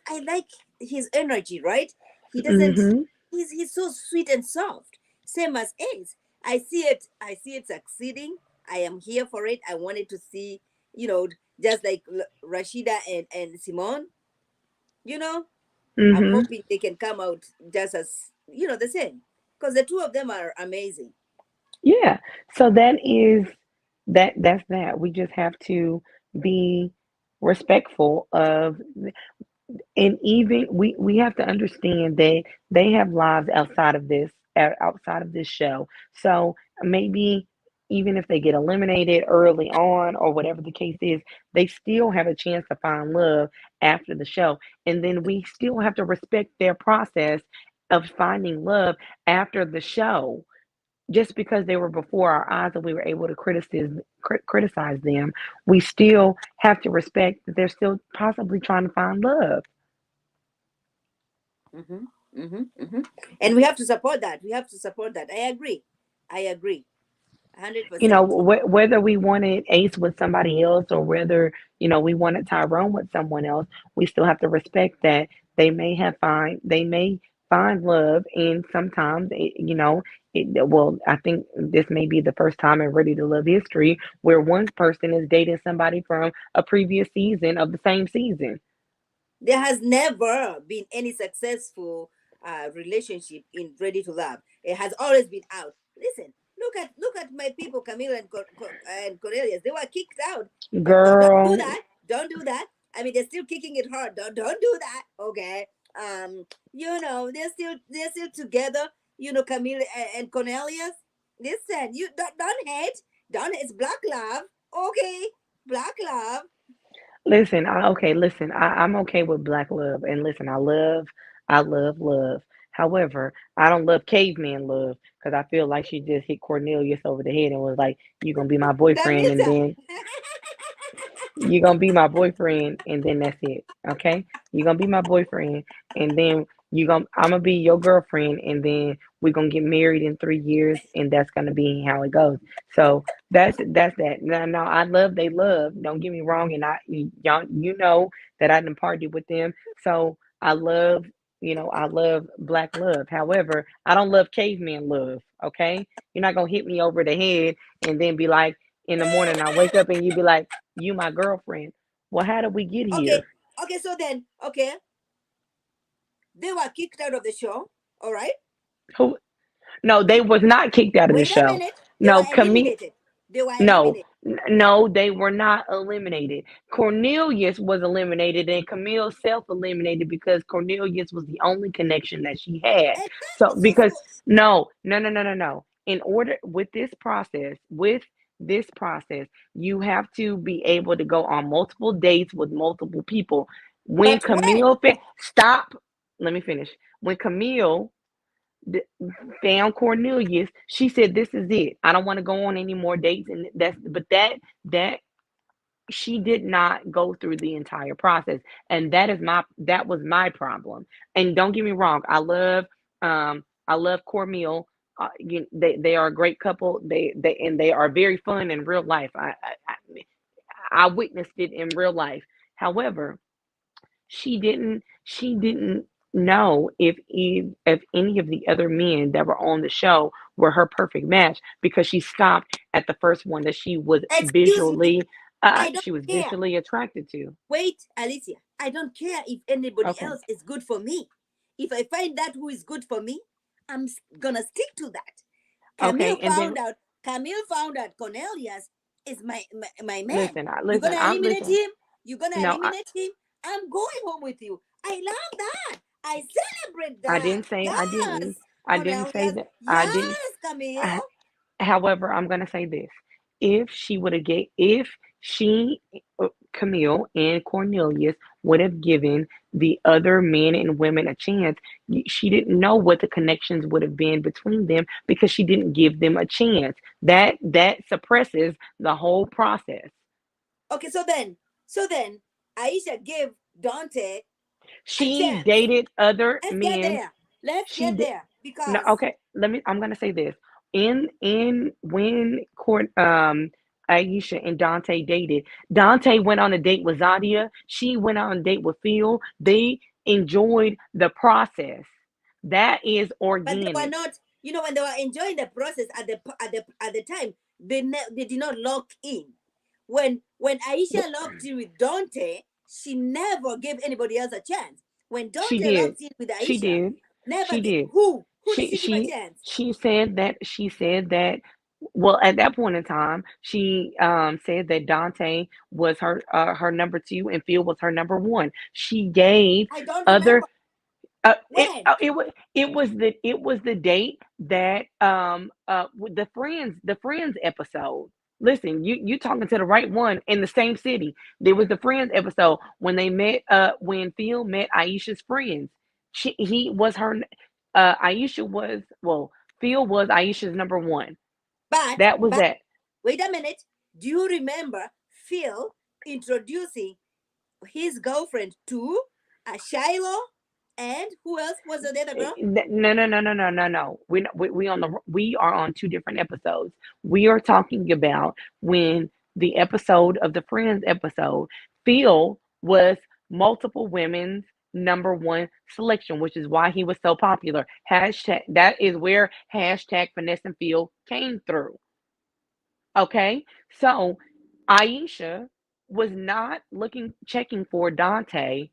I like his energy, right? He doesn't. Mm-hmm. He's so sweet and soft. Same as Ace. I see it succeeding. I am here for it. I wanted to see you know just like Rashida and Simone. You know, I'm Mm-hmm. hoping they can come out just as the same, because the two of them are amazing. Yeah. So that's that. We just have to be respectful of, and even we have to understand that they have lives outside of this show. So maybe even if they get eliminated early on or whatever the case is, they still have a chance to find love after the show. And then we still have to respect their process of finding love after the show. Just because they were before our eyes and we were able to criticize them, we still have to respect that they're still possibly trying to find love. Mm-hmm, mm-hmm, mm-hmm. And we have to support that. We have to support that. I agree 100%. Whether we wanted Ace with somebody else or whether, we wanted Tyrone with someone else, we still have to respect that they may find love, and sometimes, well, I think this may be the first time in Ready to Love history where one person is dating somebody from a previous season of the same season. There has never been any successful relationship in Ready to Love. It has always been out. Listen, look at my people, Camila and Cornelius. They were kicked out. Don't do Girl, that. Don't do that. I mean, they're still kicking it hard. Don't do that. Okay. They're still together. Camila and Cornelius. Listen, you don't hate. Don't. It's black love. Okay, black love. listen, I'm okay with black love, and listen, I love love. However, I don't love caveman love because I feel like she just hit Cornelius over the head and was like, "You gonna be my boyfriend," and Damita. then you're gonna be my boyfriend, and then that's it. Okay? You're gonna be my boyfriend, and then I'm gonna be your girlfriend, and then we're gonna get married in 3 years, and that's gonna be how it goes. So that's that. Now I love they love. Don't get me wrong, and y'all that I didn't party with them. So I love black love. However, I don't love caveman love. Okay? You're not gonna hit me over the head and then be like, in the morning I wake up and you be like, you my girlfriend. Well, how did we get Okay, here? okay. So then, okay, they were kicked out of the show. All right. Who? No, they was not kicked out of the Wait a show. minute. They were No, eliminated. They were no, eliminated. no, they were not eliminated. Cornelius was eliminated and Camille self-eliminated because Cornelius was the only connection that she had. So Exactly. because no, no, no, no, no, no. In order with this process, you have to be able to go on multiple dates with multiple people. When But when? Camille stop, let me finish. When Camille d- found Cornelius, she said, "This is it. I don't want to go on any more dates." And that she did not go through the entire process, and that was my problem. And don't get me wrong, I love Cornel. They are a great couple. They are very fun in real life. I witnessed it in real life. However, she didn't know if any of the other men that were on the show were her perfect match because she stopped at the first one that Excuse me. I don't she was care. visually attracted to. Wait, Alicia. I don't care if anybody Okay. else is good for me. If I find that who is good for me, gonna stick to that. Okay, Camille and then found out. Camille found out Cornelius is my man. listen, I You're listen, gonna I eliminate listen. him. You're gonna No, eliminate him. I'm going home with you. I love that. I celebrate I that. didn't say I didn't. Yes, I didn't say Cornelius. that. I didn't. Yes, Camille. However, I'm gonna say this: if she, Camille and Cornelius would have given the other men and women a chance, she didn't know what the connections would have been between them because she didn't give them a chance. That suppresses the whole process. Okay, so then Aisha gave Donte a She chance. dated other Let's get men. there. Let's She get did. there No, because okay. I'm gonna say this. In when court Aisha and Dante dated, Dante went on a date with Zadia. She went on a date with Phil. They enjoyed the process. That is but they were organic. not, when they were enjoying the process at the time, they did not lock in. When Aisha locked in with Donte, she never gave anybody else a chance. When She Donte did. locked in with She Aisha, did. never She gave did. who did She she give a she chance? she said that well at that point in time she said that Dante was her number two and Phil was her number one. She gave I don't other remember it when. it was the date that with the Friends episode. Listen, you talking to the right one in the same city. There was the Friends episode when they met when Phil met Aisha's friends. He was her Aisha was well Phil was Aisha's number one. But That was but that. wait a minute. Do you remember Phil introducing his girlfriend to Shiloh, and who else was the other girl? No, no, no, no, no, no, no. We are on two different episodes. We are talking about when the episode of the Friends episode, Phil was multiple women's number one selection, which is why he was so popular. Hashtag that is where hashtag finesse and Phil came through. Okay, so Aisha was not looking checking for Dante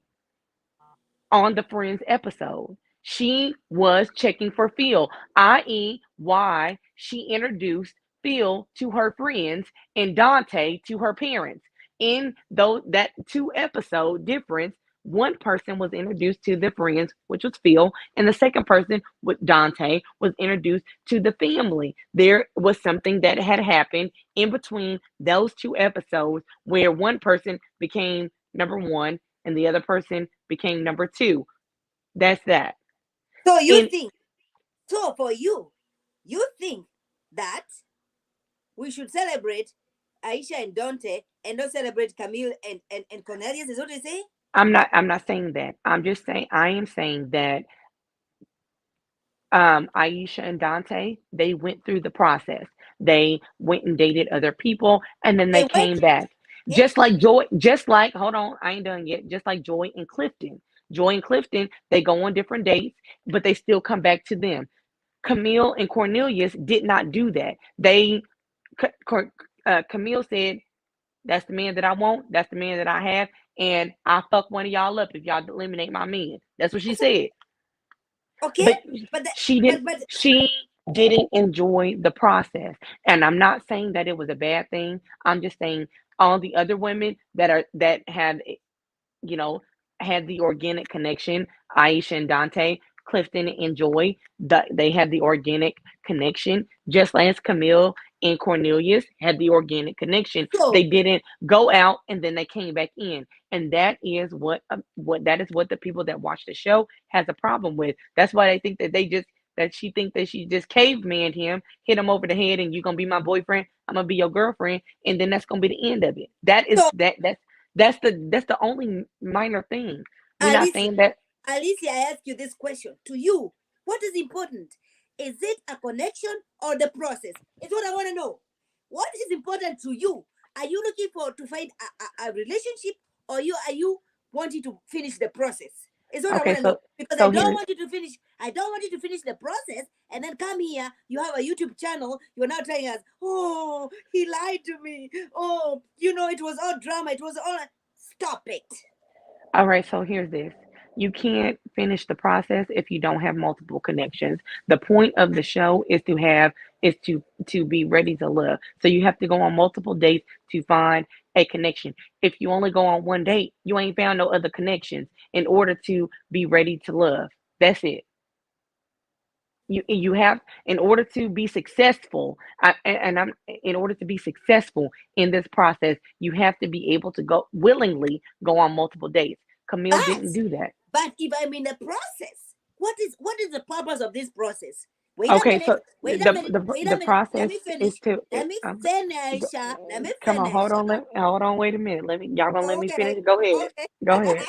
on the Friends episode. She was checking for Phil, i.e., why she introduced Phil to her friends and Dante to her parents. In though that two episode difference, one person was introduced to the friends, which was Phil, and the second person, with Dante, was introduced to the family. There was something that had happened in between those two episodes where one person became number one and the other person became number two. That's that. So you In think, so for you think that we should celebrate Aisha and Dante and not celebrate Camille and Cornelius, is what you say? I'm not saying that. I am saying that Aisha and Dante, they went through the process. They went and dated other people and then They they went, came back. okay? Just like, hold on, I ain't done yet. Just like Joy and Clifton. Joy and Clifton, they go on different dates, but they still come back to them. Camille and Cornelius did not do that. Camille said, "That's the man that I want. That's the man that I have, and I fuck one of y'all up if y'all eliminate my man." That's what she So, said. okay, But but the, she didn't. but She didn't enjoy the process, and I'm not saying that it was a bad thing. I'm just saying all the other women that had you know, had the organic connection. Aisha and Dante, Clifton and Joy, they had the organic connection, just as Camille and Cornelius had the organic connection. They so didn't go out and then they came back in, and that is what the people that watch the show has a problem with. That's why they think that she think that she just cavemaned him, hit him over the head, and you're gonna be my boyfriend. I'm gonna be your girlfriend, and then that's gonna be the end of it. That is so that's the only minor thing. We're not Alicia, saying that. Alicia, I ask you this question. To you, what is important? Is it a connection or the process? It's what I want to know. What is important to you? Are you looking for to find a relationship, or are you wanting to finish the process? Is what I Okay, want to so know. Because I so don't here, want you to finish. I don't want you to finish the process and then come here. You have a YouTube channel. You're now telling us, "Oh, he lied to me. Oh, it was all drama. It was all." Stop it. all right, so here's this. You can't finish the process if you don't have multiple connections. The point of the show is to be ready to love. So you have to go on multiple dates to find a connection. If you only go on one date, you ain't found no other connections in order to be ready to love. That's it. You have in order to be successful and I'm in order to be successful in this process, you have to be able to go willingly go on multiple dates. Camille didn't But do that. but if I'm in the process, what is the purpose of this process? Wait a Okay, minute, so wait a minute, the wait a the minute. Let process me is finish. to Let me finish. Let me come on, finish. hold on, wait a minute. Let me y'all gonna let me Okay, finish. Go ahead, okay. go ahead.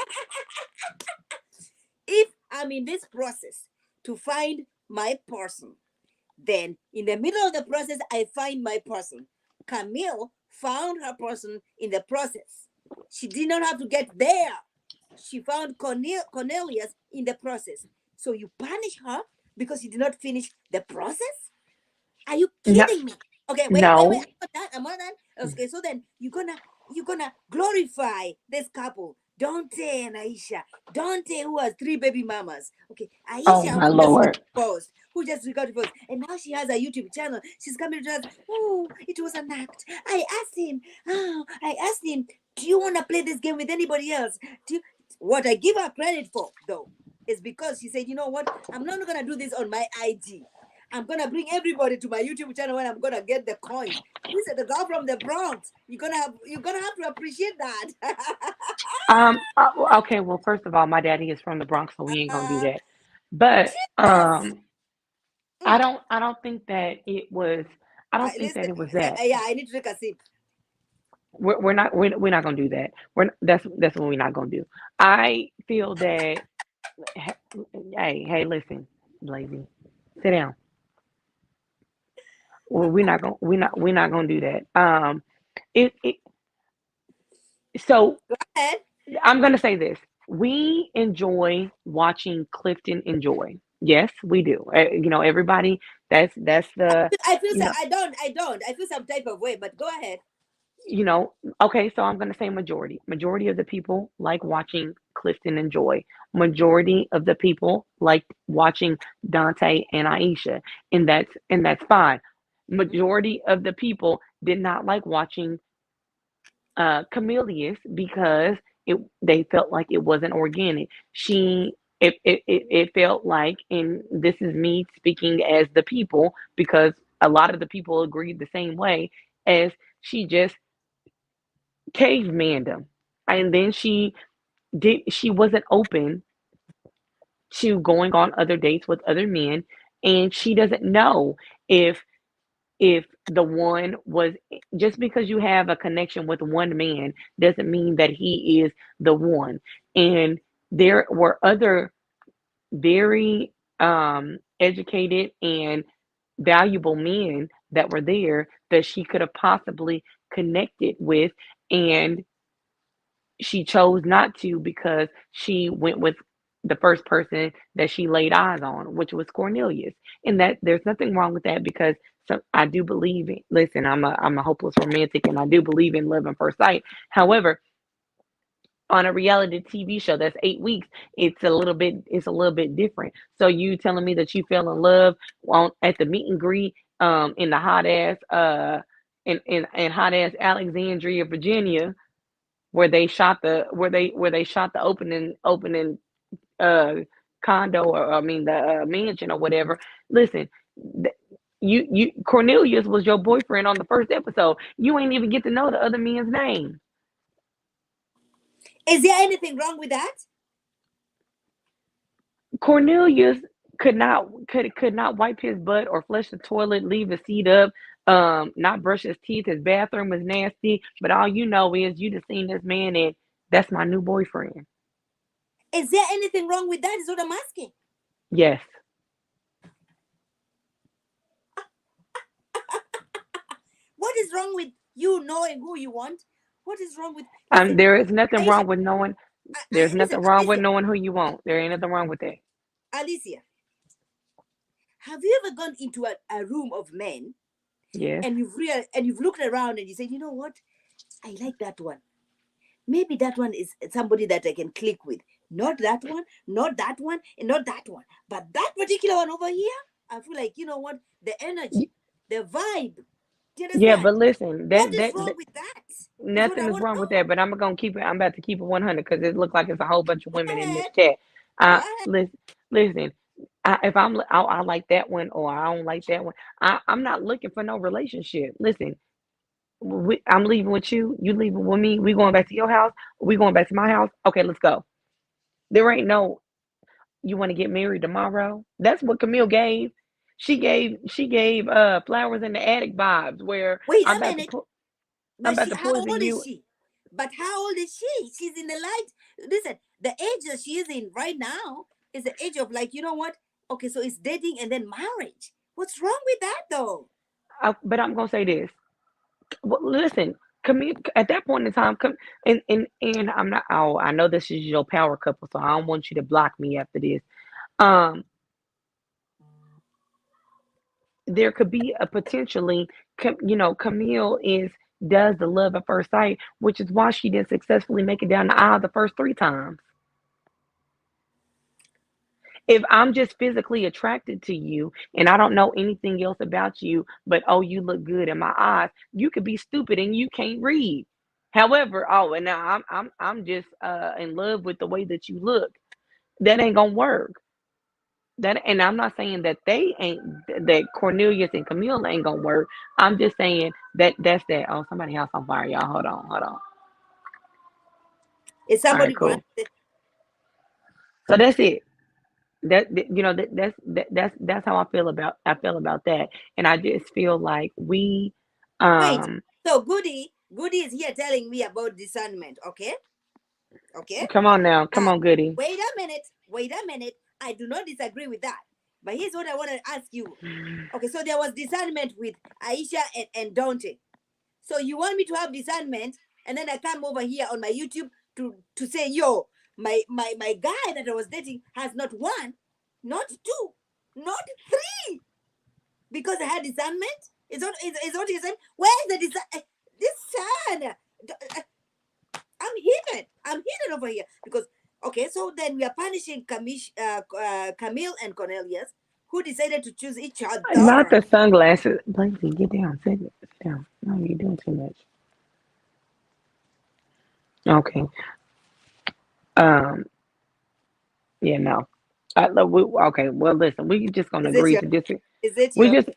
If I'm in this process to find my person, then in the middle of the process, I find my person. Camille found her person in the process. She did not have to get there. She found Cornelius in the process. So you punish her because she did not finish the process? Are you No, kidding me? Okay, wait. no. I'm not done. I'm not done. Okay, so then you're gonna glorify this couple, Donte and Aisha. Donte, who has three baby mamas. Okay, Oh Aisha, my who just got Lord. divorced, and now she has a YouTube channel. She's coming to us. Oh, it was an act. I asked him, do you want to play this game with anybody else? Do you? What I give her credit for, though, is because she said, you know what? I'm not gonna do this on my IG. I'm gonna bring everybody to my YouTube channel when I'm gonna get the coins. This is the girl from the Bronx. You're gonna have to appreciate that. Okay. Well, first of all, my daddy is from the Bronx, so we ain't gonna do uh, that. But Jesus. Mm. I don't think that it was. I don't think that Listen, it was that. yeah, I need to take a sip. We're not gonna do that. That's what we're not gonna do. I feel that. Hey, listen, Blazy, sit down. Well, we're not gonna do that. It so And I'm gonna say this. We enjoy watching Clifton enjoy. Yes, we do. Everybody. That's the I feel you so. know I don't. I feel some type of way. But go ahead. you know, okay, so I'm going to say majority. Majority of the people like watching Clifton and Joy. Majority of the people like watching Donte and Aisha, and that's fine. Majority of the people did not like watching Camelius because they felt like it wasn't organic. It felt like, and this is me speaking as the people because a lot of the people agreed the same way as she just caveman them. And then she wasn't open to going on other dates with other men, and she doesn't know if the one was, just because you have a connection with one man doesn't mean that he is the one. And there were other very educated and valuable men that were there that she could have possibly connected with, and she chose not to because she went with the first person that she laid eyes on, which was Cornelius. And that there's nothing wrong with that because I do believe in, listen, I'm a hopeless romantic and I do believe in love at first sight. However, on a reality TV show that's 8 weeks, it's a little bit different. So you telling me that you fell in love at the meet and greet in the hot ass in hot ass Alexandria, Virginia, where they shot the opening uh condo, or I mean the mansion or whatever. Listen, th- you Cornelius was your boyfriend on the first episode. You ain't even get to know the other man's name. Is there anything wrong with that? Cornelius could not wipe his butt or flush the toilet, leave the seat up, not brush his teeth. His bathroom was nasty, but all you know is you just seen this man and that's my new boyfriend. Is there anything wrong with that? Is what I'm asking. Yes. What is wrong with you knowing who you want? What is wrong with? Listen, There is nothing Aisha. wrong with knowing. There's Listen, nothing wrong with Alicia. knowing who you want. There ain't nothing wrong with that. Alicia. Have you ever gone into a room of men Yes. and you've looked around and you said, you know what? I like that one. Maybe that one is somebody that I can click with. Not that one, not that one, and not that one. But that particular one over here, I feel like, you know what? The Y- energy, the vibe. Do you Yeah, understand? but listen, What is wrong with that? Is what I nothing is want to wrong with know. that. But I'm gonna keep it. I'm about to keep it 100 because it looks like it's a whole bunch of Go women in this ahead. chat. Go I ahead. listen. If I like that one or I don't like that one. I'm not looking for no relationship. Listen, I'm leaving with you. You leaving with me. We going back to your house. We going back to my house. Okay, let's go. There ain't no you want to get married tomorrow. That's what Camille gave. She gave flowers in the attic vibes where Wait I'm a about to minute. put I'm But about she, to how poison old is you. she? But how old is she? She's in the light. Listen, the age that she is in right now is the age of, like, you know what? Okay, so it's dating and then marriage. What's wrong with that though? But I'm gonna say this. Well, listen, at that point in time, and I'm not. Oh, I know this is your power couple, so I don't want you to block me after this. Um, there could be a potentially, Camille is does the love at first sight, which is why she didn't successfully make it down the aisle the first three times. If I'm just physically attracted to you and I don't know anything else about you, but oh, you look good in my eyes, you could be stupid and you can't read. However, oh, and now I'm just in love with the way that you look. That ain't gonna work. That and I'm not saying that they ain't that Cornelius and Camille ain't gonna work. I'm just saying that's that. Oh, somebody house on fire, y'all. Hold on, hold on. Is All right, somebody what? cool. So that's it. That's how I feel about that, and I just feel like we, Wait. um, So Goody is here telling me about discernment. Okay, okay. come on now, come Uh, on, Goody. wait a minute. Wait a minute. I do not disagree with that. But here's what I want to ask you. Okay, so there was discernment with Aisha and Donte. So you want me to have discernment, and then I come over here on my YouTube to say, yo, my guy that I was dating has not one, not two, not three, because I had discernment. Is what you're saying? Where's the this son? I'm hidden over here because, okay. So then we are punishing Camille and Cornelius, who decided to choose each Not other. the sunglasses. Blakely, get down, sit down. No, you're doing too much. Okay. Um. Yeah. No. Okay. Well, listen. We just gonna Is it agree your? to disagree. Is it We your? just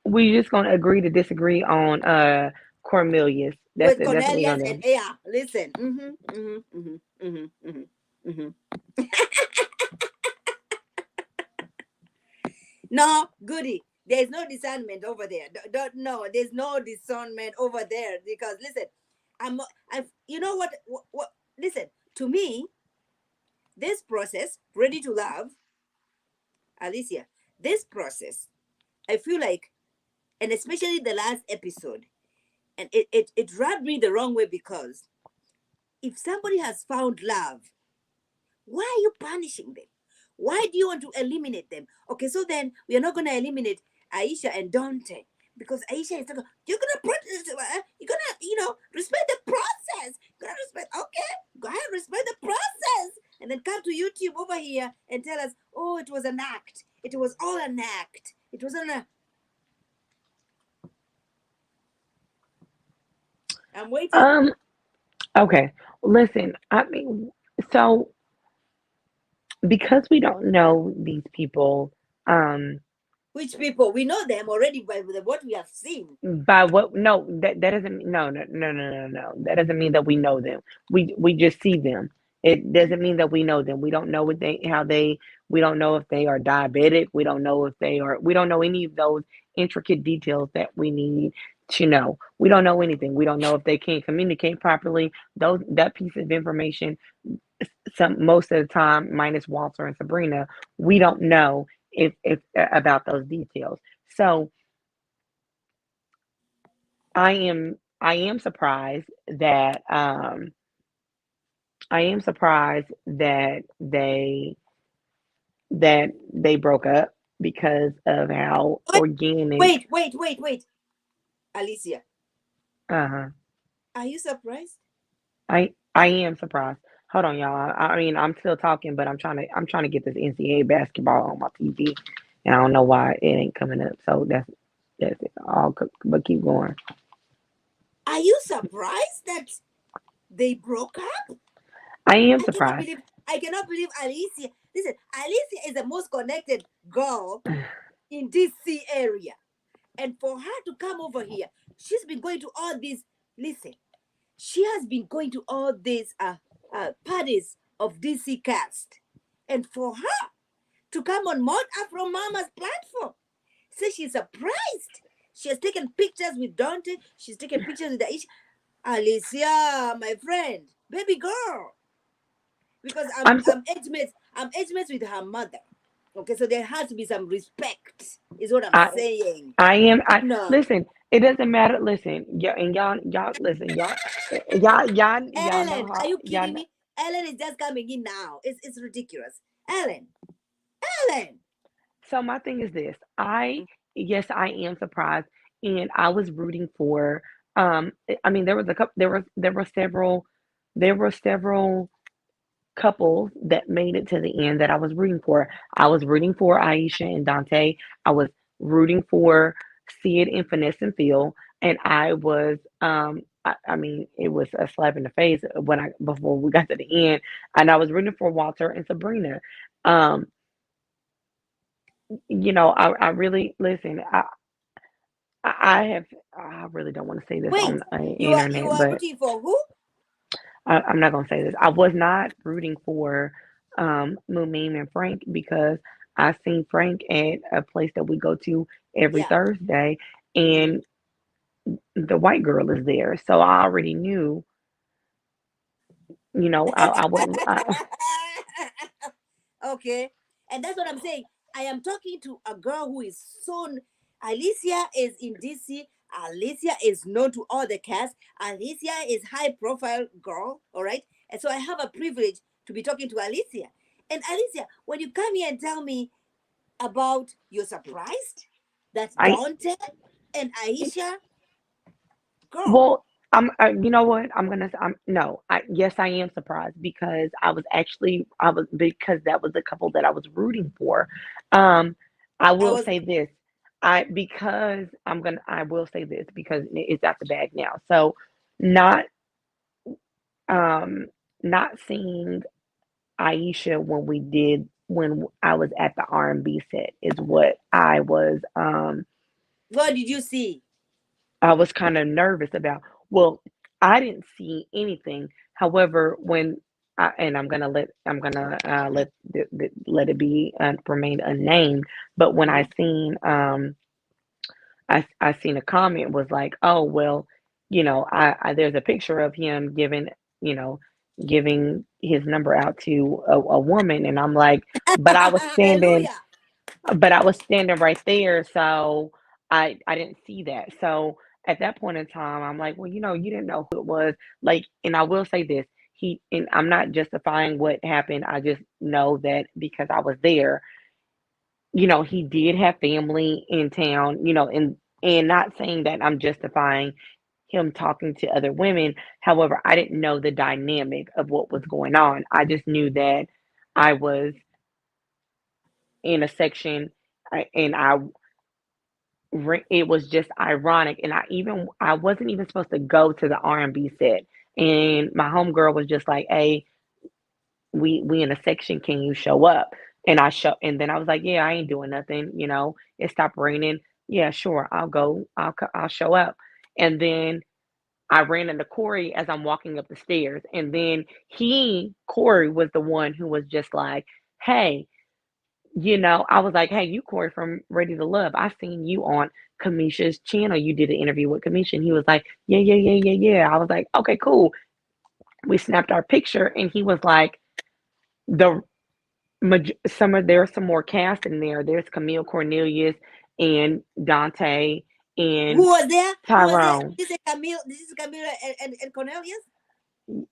we just gonna agree to disagree on Cornelius. That's With it. That's what we Cornelius gonna and do. Aya. Listen. No, Goody. There's no discernment over there. Don't no. There's no discernment over there because listen, I. You know what? What? Listen to me. This process, ready to love, Alicia. This process, I feel like, and especially the last episode, and it rubbed me the wrong way because if somebody has found love, why are you punishing them? Why do you want to eliminate them? Okay, so then we are not going to eliminate Aisha and Donte because Aisha is talking. You're gonna you're gonna respect the process. You're gonna respect. Okay, go ahead, respect the process, and then come to YouTube over here and tell us, oh, it was an act. It was all an act. It wasn't a. I'm waiting. Um. Okay. Listen. I mean, so because we don't know these people, um, Which people we know them already by what we have seen. by what? No, that doesn't. No. That doesn't mean that we know them. We just see them. It doesn't mean that we know them. We don't know what they how they. We don't know if they are diabetic. We don't know if they are. We don't know any of those intricate details that we need to know. We don't know anything. We don't know if they can't communicate properly. Those that piece of information some most of the time, minus Walter and Sabrina, we don't know if about those details. So I am surprised that I am surprised that they broke up because of how Wait, organic. wait. Alicia, Uh-huh. are you surprised? I am surprised. Hold on, y'all. I mean, I'm still talking, but I'm trying to get this NCAA basketball on my TV, and I don't know why it ain't coming up. So that's it. But keep going. Are you surprised that they broke up? I am I cannot surprised. believe I cannot believe Alicia. Listen, Alicia is the most connected girl in DC area. And for her to come over here, she's been going to all these listen, she has been going to all these parties of DC cast. And for her to come on Mod Afro Mama's platform, say she's surprised. She has taken pictures with Donte. She's taken pictures with Aisha. Alicia, my friend, baby girl, because I'm I'm so, I'm age mates. I'm age mates with her mother. Okay, so there has to be some respect, is what I'm I saying. I am I No, listen. It doesn't matter. Listen, yeah, and y'all listen, y'all know Ellen, are how you y'all kidding know. me? Ellen is just coming in now. It's ridiculous. Ellen, Ellen. So my thing is this. Yes, I am surprised, and I was rooting for. I mean, there was a couple. There were several couples that made it to the end that I was rooting for. I was rooting for Aisha and Dante. I was rooting for Sid and Finesse and Phil, and I was. I mean, it was a slap in the face when I before we got to the end, and I was rooting for Walter and Sabrina. Um, I really listen. I have. I really don't want to say this Wait, on the you internet, are but rooting for who? I'm not gonna say this. I was not rooting for Mumin and Frank because I seen Frank at a place that we go to every Yeah. Thursday, and the white girl is there. So I already knew. I wouldn't. Okay, and that's what I'm saying. I am talking to a girl who is so. Alicia is in DC. Alicia is known to all the cast. Alicia is high profile girl. All right, and so I have a privilege to be talking to Alicia. And Alicia, when you come here and tell me about you're surprised that I Dante and Aisha, girl, Well, you know what? I'm no. Yes, I am surprised because I was because that was the couple that I was rooting for. Um, I I will was. say this. I will say this because it's out the bag now. So, not um not seeing Aisha when I was at the R&B set is what What did you see? I was kind of nervous about. Well, I didn't see anything. However, and I'm gonna let it be remain unnamed. But when Mhm. I seen a comment was like, oh well, I there's a picture of him you know giving his number out to a woman, and I'm like, but I was standing Hallelujah. but I was standing right there, so I didn't see that. So at that point in time, I'm like, well, you didn't know who it was. Like, and I will say this, and I'm not justifying what happened. I just know that because I was there, he did have family in town, and not saying that I'm justifying him talking to other women. However, I didn't know the dynamic of what was going on. I just knew that I was in a section and it was just ironic, and I wasn't even supposed to go to the R&B set, and my homegirl was just like, hey, we in a section, can you show up? And then I was like, yeah, I ain't doing nothing, it stopped raining. Yeah, sure, I'll go, I'll show up. And then I ran into Corey as I'm walking up the stairs, and then Corey was the one who was just like, hey, I was like, hey, you Corey from Ready to Love. I seen you on Cameshia's channel. You did an interview with Cameshia. And he was like, yeah, yeah, yeah, yeah, yeah. I was like, okay, cool. We snapped our picture, and he was like, the there's some more cast in there. There's Camille Cornelius and Dante Who and was there? Who was there? Tyrone. This is Camille. This is Camille and Cornelius.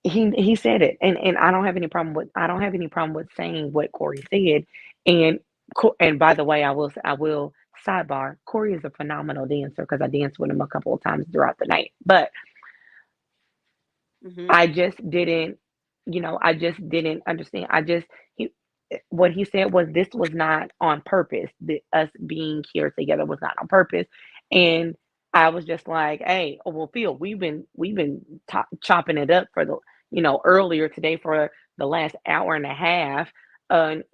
He said it, and I don't have any problem with saying what Corey said. And and by the way, I will sidebar. Corey is a phenomenal dancer because I danced with him a couple of times throughout the night. But Mm-hmm. I just didn't, I just didn't understand. He, what he said was this was not on purpose. Us being here together was not on purpose. And I was just like, hey, oh, well, Phil, we've been chopping it up for earlier today for the last hour and a half. On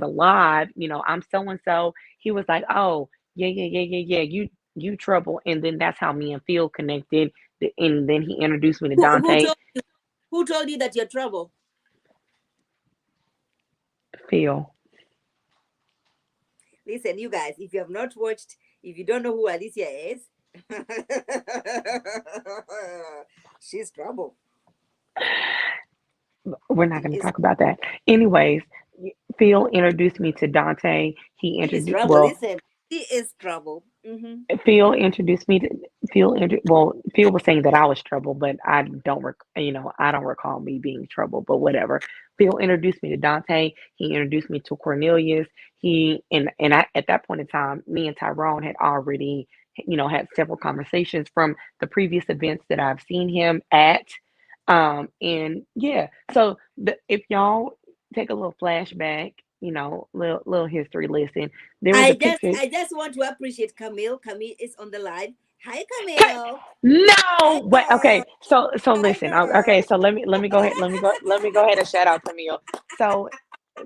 the live, I'm so and so. He was like, oh, yeah, yeah, yeah, yeah, yeah. You trouble. And then that's how me and Phil connected, and then he introduced me to Who Dante. told you? Who told you that you're trouble? Phil. Listen, you guys, if you have not watched, if you don't know who Alicia is, she's trouble. We're not She going to is. talk about that. Anyways, Phil introduced me to Donte. He She is introduced, trouble. well, Listen, she is trouble. Phil introduced me to well, Phil was saying that I was trouble, but I don't recall me being trouble, but whatever. Phil introduced me to Donte. He introduced me to Cornelius. At that point in time, me and Tyrone had already, had several conversations from the previous events that I've seen him at. And yeah, so if y'all take a little flashback, little history lesson, there was a picture. I just want to appreciate Camille. Camille is on the line. Hi, Camille. Hi, No, but girl. okay. So Hi, listen. girl. Okay, so let me go ahead. Let me go ahead and shout out Camille. So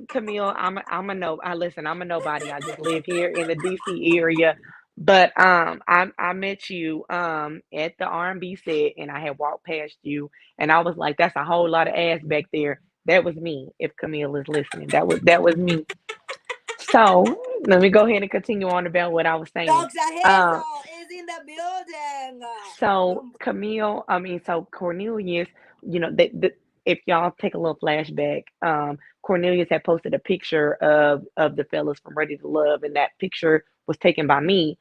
Camille, I'm a nobody. I just live here in the DC area. But I met you at the R&B set, and I had walked past you, and I was like, that's a whole lot of ass back there. That was me. If Camille is listening, that was me. So let me go ahead and continue on about what I was saying. Dr. Um, Hazel is in the building. So Boom. Cornelius, if y'all take a little flashback, Cornelius had posted a picture of the fellas from Ready to Love, and that picture was taken by me.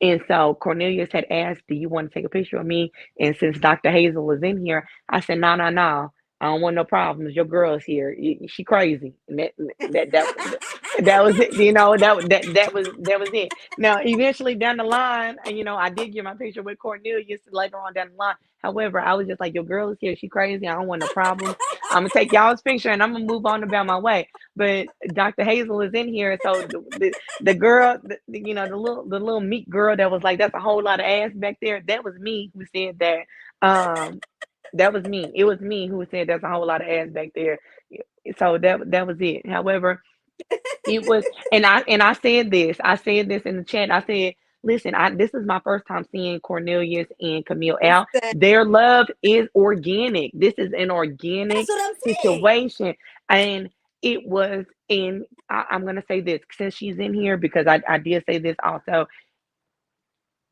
And so Cornelius had asked, "Do you want to take a picture of me?" And since Dr. Hazel was in here, I said, "No, no, no. I don't want no problems. Your girl's here. She crazy." And that was it. That was it. Now, eventually down the line, I did get my picture with Cornelius later on down the line. However, I was just like, your girl is here. She crazy. I don't want no problems. I'm gonna take y'all's picture and I'm gonna move on about my way. But Dr. Hazel is in here, so the girl, the little meek girl that was like, that's a whole lot of ass back there. That was me who said that. Um, that was me. It was me who said that's a whole lot of ass back there. So that was it. However, it was, and I said this. I said this in the chat. I said, listen, this is my first time seeing Cornelius and Camille out. Listen, Their love is organic. This is an that's organic what I'm saying. situation, and it was. And I'm gonna say this since she's in here because I did say this also.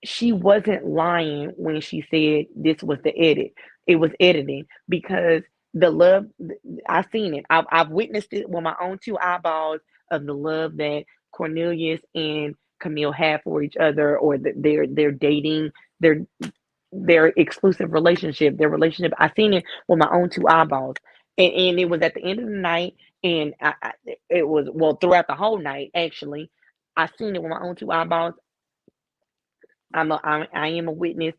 She wasn't lying when she said this was the edit. It was editing because the love, I've seen it. I've witnessed it with my own two eyeballs of the love that Cornelius and Camille have for each other, or that they're dating, their their exclusive relationship, their relationship. I seen it with my own two eyeballs, and it was at the end of the night, and it was, well, throughout the whole night actually. I seen it with my own two eyeballs. I am a witness.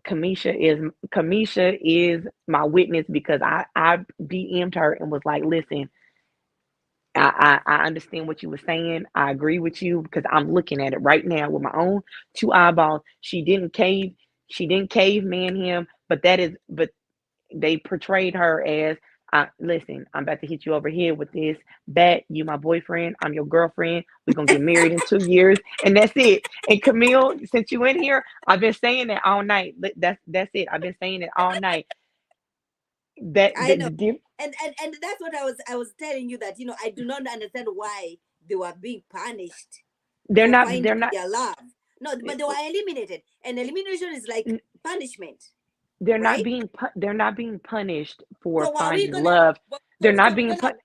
Cameshia is my witness because I DM'd her and was like, listen, I understand what you were saying. I agree with you because I'm looking at it right now with my own two eyeballs. She didn't caveman him, but they portrayed her as, listen, I'm about to hit you over here with this bat. You my boyfriend, I'm your girlfriend. We're gonna get married in 2 years, and that's it. And Camille, since you in here, I've been saying that all night. That's it. I've been saying it all night. That I know. the And that's what I was telling you that, I do not understand why they were being punished they're for not finding they're not their love. No, but they were eliminated. And elimination is like punishment, right? they're not being punished for So are we finding gonna love. They're so not we're being gonna put.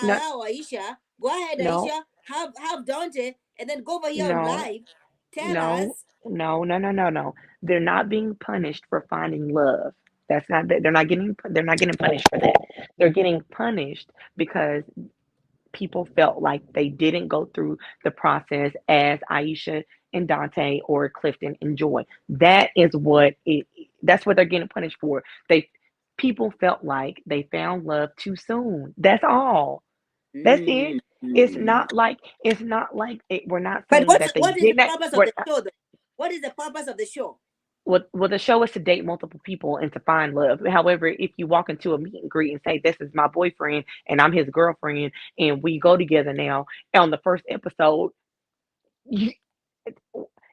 No, Aisha. Go ahead, no, Aisha. Have Donte and then go over here on no, live. Tell no, us. no, no, no, no, no. They're not being punished for finding love. They're not getting punished for that. They're getting punished because people felt like they didn't go through the process as Aisha and Donte or Clifton and Joy. That's what they're getting punished for. People felt like they found love too soon. That's all. That's it. Mm. We're not But saying that they what is the didn't. purpose of the show, though? What is the purpose of the show? Well, the show is to date multiple people and to find love. However, if you walk into a meet and greet and say, "This is my boyfriend and I'm his girlfriend and we go together now," on the first episode, you,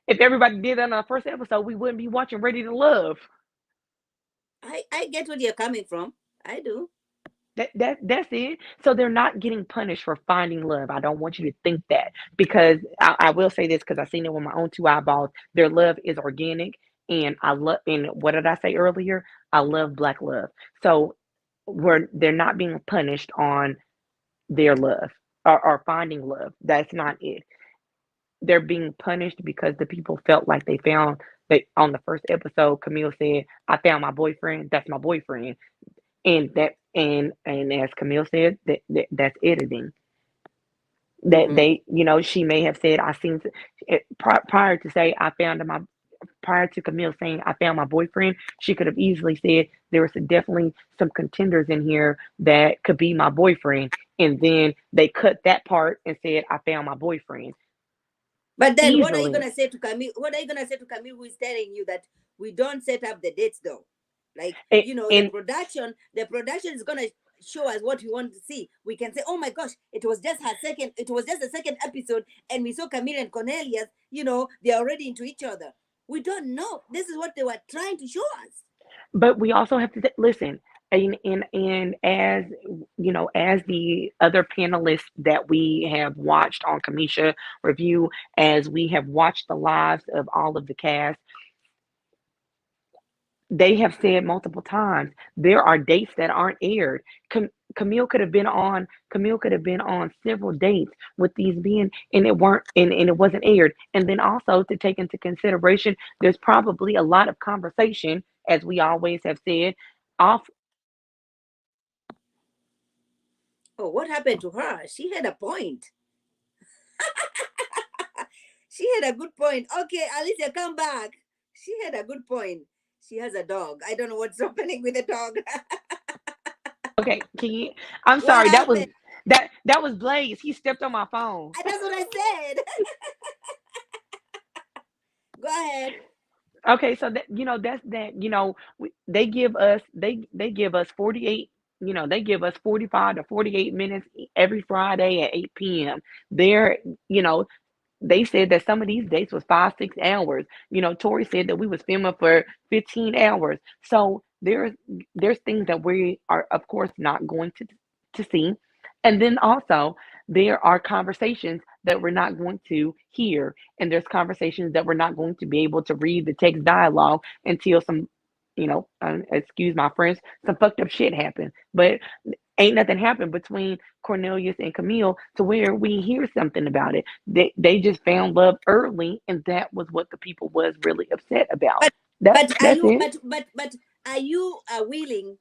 if everybody did that on the first episode, we wouldn't be watching Ready to Love. I get what you're coming from. I do. That's it. So they're not getting punished for finding love. I don't want you to think that, because I will say this because I've seen it with my own two eyeballs. Their love is organic, and I love. And what did I say earlier? I love black love. So they're not being punished on their love, or finding love. That's not it. They're being punished because the people felt like they found. They, on the first episode, Camille said, "I found my boyfriend. That's my boyfriend." And as Camille said, that's editing. That Mm-hmm. they, she may have said, I seen prior to say I found my prior to Camille saying I found my boyfriend, she could have easily said there was definitely some contenders in here that could be my boyfriend, and then they cut that part and said I found my boyfriend But then, what are you easily. gonna say to Camille? What are you gonna say to Camille, who is telling you that we don't set up the dates, though? Like, and, the and production is gonna show us what we want to see. We can say, "Oh my gosh, it was just her second. It was just the second episode, and we saw Camille and Cornelius. They're already into each other." We don't know. This is what they were trying to show us. but we also have to listen. And as as the other panelists that we have watched on Cameshia review, as we have watched the lives of all of the cast, they have said multiple times there are dates that aren't aired. Camille could have been on several dates with these men, and it wasn't aired. And then also to take into consideration, there's probably a lot of conversation, as we always have said, off. Oh, what happened to her? She had a point. She had a good point. Okay, Alicia, come back. She had a good point. She has a dog. I don't know what's happening with the dog. Okay, can you? I'm What sorry. happened? That was Blaze. He stepped on my phone. That's what I said. Go ahead. Okay, so that's that. They give us they give us 48. They give us 45 to 48 minutes every Friday at 8 p.m. They're you know they said that some of these dates was 5 6 hours. Tori said that we was filming for 15 hours. So there's things that we are of course not going to see. And then also there are conversations that we're not going to hear. And there's conversations that we're not going to be able to read the text dialogue until some, excuse my French, some fucked up shit happened. But ain't nothing happened between Cornelius and Camille to where we hear something about it. They just found love early, and that was what the people was really upset about. But That's but are that's you it. but are you willing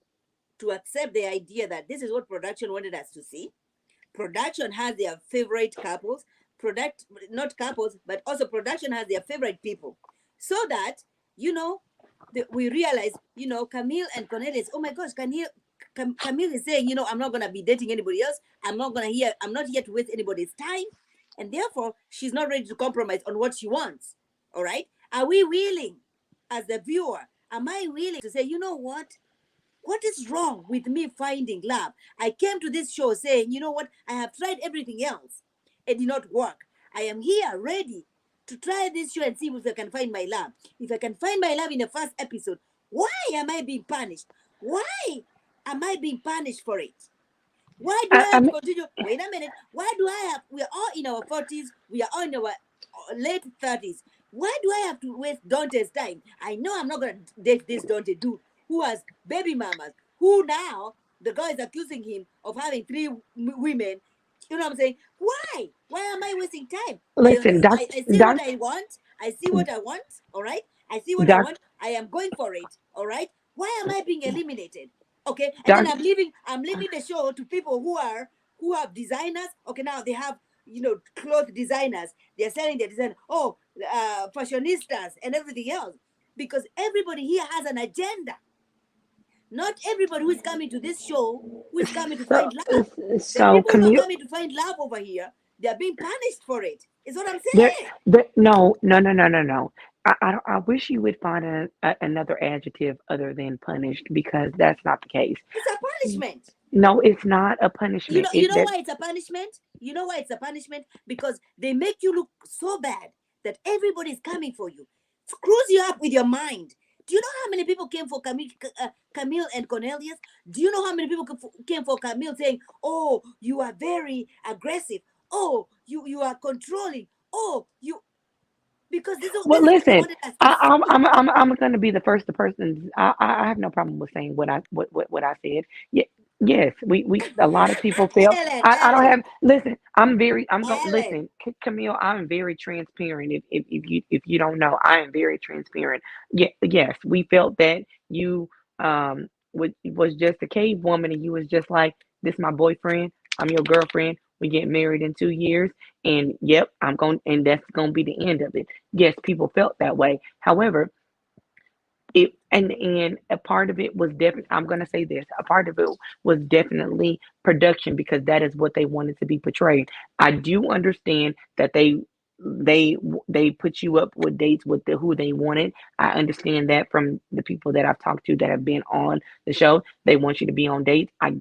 to accept the idea that this is what production wanted us to see? Production has their favorite couples. Product Not couples, but also production has their favorite people, so that you know we realize, Camille and Cornelius. Oh my gosh, Camille is saying, I'm not gonna be dating anybody else. I'm not here to waste anybody's time, and therefore she's not ready to compromise on what she wants. All right, are we willing, as the viewer? Am I willing to say, you know what is wrong with me finding love? I came to this show saying, you know what? I have tried everything else. It did not work. I am here ready to try this show and see if I can find my love. If I can find my love in the first episode, why am I being punished? Why am I being punished for it? Why do I, I I have to mean, continue? Wait a minute. Why do I have? We are all in our 40s. We are all in our late 30s. Why do I have to waste Donte's time? I know I'm not going to date this Donte dude who has baby mamas, who now the guy is accusing him of having three women. You know what I'm saying? Why? Why am I wasting time? listen, I see what I want. I see what I want. All right. I see what I doc, want. I am going for it. All right. Why am I being eliminated? Okay, and then doc, I'm leaving the show to people who have designers. Okay, now they have, cloth designers. They're selling their design. Oh, fashionistas and everything else, because everybody here has an agenda. Not everybody who is coming to this show who is coming to so find love. The so people who are Camille. coming to find love over here, they are being punished for it. Is what I'm There, saying. no, no, no, no, no, no. I wish you would find another adjective other than punished, because that's not the case. It's a punishment. No, it's not a punishment. You It know that why it's a punishment? You know why it's a punishment? Because they make you look so bad that everybody's coming for you. Screws you up with your mind. Do you know how many people came for Camille and Cornelius? Do you know how many people came for Camille saying, "Oh, you are very aggressive. Oh, you are controlling. Oh, you," because Well, this is what they listen, wanted us to I, I'm see. I'm I'm going to be the first the person. I have no problem with saying what I said. Yeah, yes, we a lot of people feel. Ellen, I don't Ellen, have. Listen, I'm going Ellen. listen, Camille. I'm very transparent. If you don't know, I am very transparent. Yeah, yes, we felt that you was just a cave woman, and you was just like, this my boyfriend. I'm your girlfriend. We get married in 2 years, and yep, I'm going, and that's going to be the end of it. Yes, people felt that way. However, it and a part of it was definitely, I'm going to say this, a part of it was definitely production, because that is what they wanted to be portrayed. I do understand that they they put you up with dates with who they wanted. I understand that from the people that I've talked to that have been on the show. They want you to be on dates. I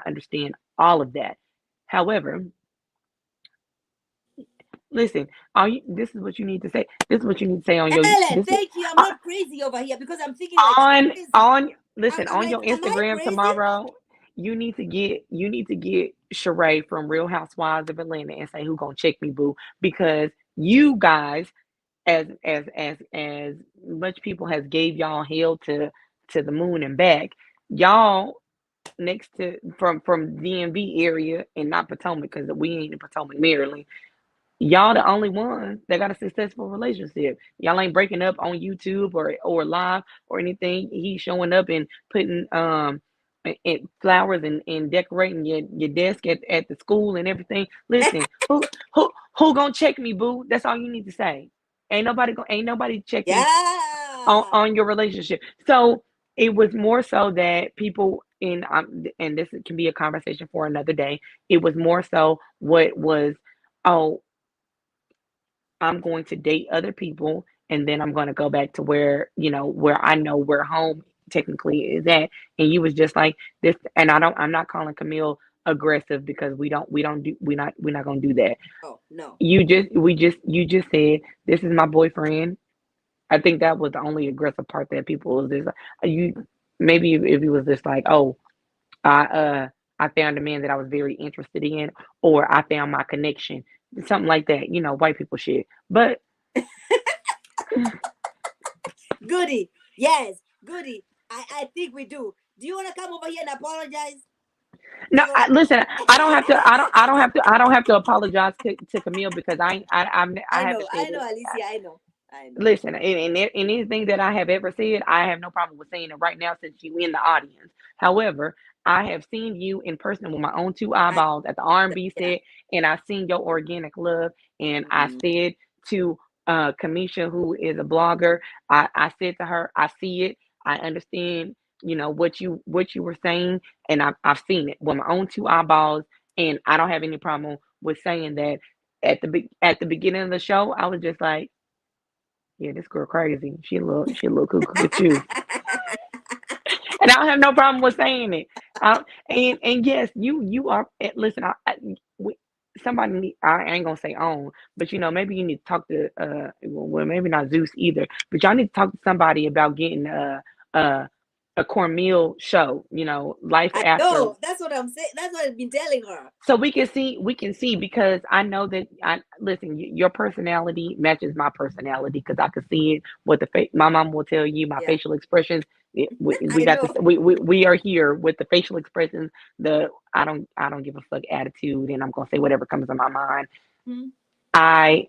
understand all of that. However, listen, this is what you need to say. This is what you need to say on your Ellen, this is thank you. I'm uh, not crazy over here because I'm thinking like crazy. on listen, I'm on like, your am I Instagram crazy? tomorrow. You need to get Sheree from Real Housewives of Atlanta and say, who gonna check me, boo? Because you guys, as much people has gave y'all hell to the moon and back, y'all next to from DMV area, and not Potomac, because we ain't in Potomac, Maryland. Y'all the only ones that got a successful relationship. Y'all ain't breaking up on YouTube or live or anything. He's showing up and putting flowers and decorating your desk at the school and everything. Listen, who gonna check me, boo? That's all you need to say. Ain't nobody checking Yeah. on your relationship. So it was more so that people and this can be a conversation for another day. It was more so what was, oh, I'm going to date other people, and then I'm going to go back to where, where I know where home technically is at. And you was just like this, and I'm not calling Camille aggressive, because we're not going to do that. Oh no. You just said, this is my boyfriend. I think that was the only aggressive part, that people was just like, you, maybe if it was just like, oh, I I found a man that I was very interested in, or I found my connection, something like that. White people shit. But Goody. Yes, goody. I think we do. Do you want to come over here and apologize no, for? listen. I don't have to. I don't have to apologize to Camille, because I haven't said I know, it. Alicia. I know. I know. Listen, and anything that I have ever said, I have no problem with saying it right now, since you in the audience. However, I have seen you in person with my own two I eyeballs at the R&B yeah. set, and I've seen your organic love. And I Mm-hmm. said to Cameshia, who is a blogger, I said to her, I see it, I understand, what you were saying, and I've seen it with my own two eyeballs, and I don't have any problem with saying that. At the beginning of the show, I was just like, yeah, this girl crazy. She a little cuckoo too, and I don't have no problem with saying it. And yes, you are. Listen, somebody I ain't gonna say own, but maybe you need to talk to well, maybe not Zeus either, but y'all need to talk to somebody about getting uh a Cornmeal show. Life I after, know. That's what I'm saying. That's what I've been telling her. so we can see, because I know that I listen. Your personality matches my personality, because I can see it. What my mom will tell you, my Yeah, facial expressions. We I got this. know. We are here with the facial expressions. The I don't give a fuck attitude, and I'm gonna say whatever comes to my mind. Hmm. I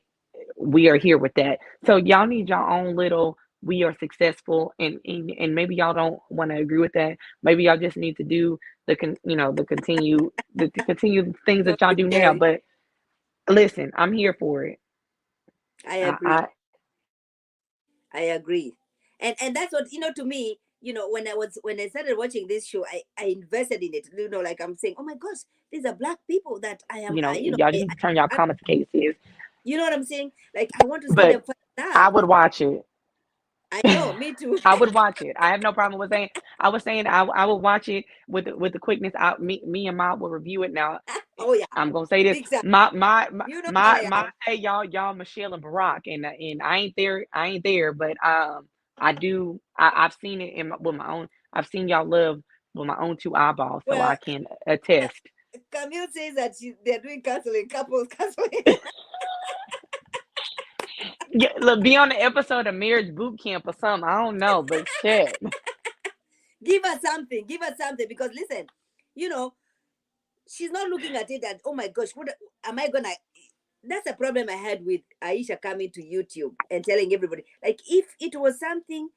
We are here with that. So y'all need your own little. We are successful, and maybe y'all don't want to agree with that. Maybe y'all just need to do the continue things Don't that y'all be do now. scary. But listen, I'm here for it. I I agree. I agree. And that's what to me. When I started watching this show, I invested in it. Like I'm saying, oh my gosh, these are black people that I am. y'all need to turn y'all comments cases, You know what I'm saying? Like I want to see them but fall in I love. would watch it. I know, me too. I would watch it. I have no problem with saying. I was saying I would watch it with the quickness. Me and Ma will review it now. Oh yeah, I'm gonna say this. big time. You know how I My am. hey, y'all Michelle and Barack, and I ain't there. But I've seen it with my own. I've seen y'all love with my own two eyeballs, so I Well, can uh, attest. Camille says that they're doing counseling, couples counseling. Yeah, look, be on the episode of Marriage Boot Camp or something. I don't know, but shit. Give her something. Give her something. Because listen, you know, she's not looking at it that, oh my gosh, what am I gonna? That's a problem I had with Aisha coming to YouTube and telling everybody. Like, if it was something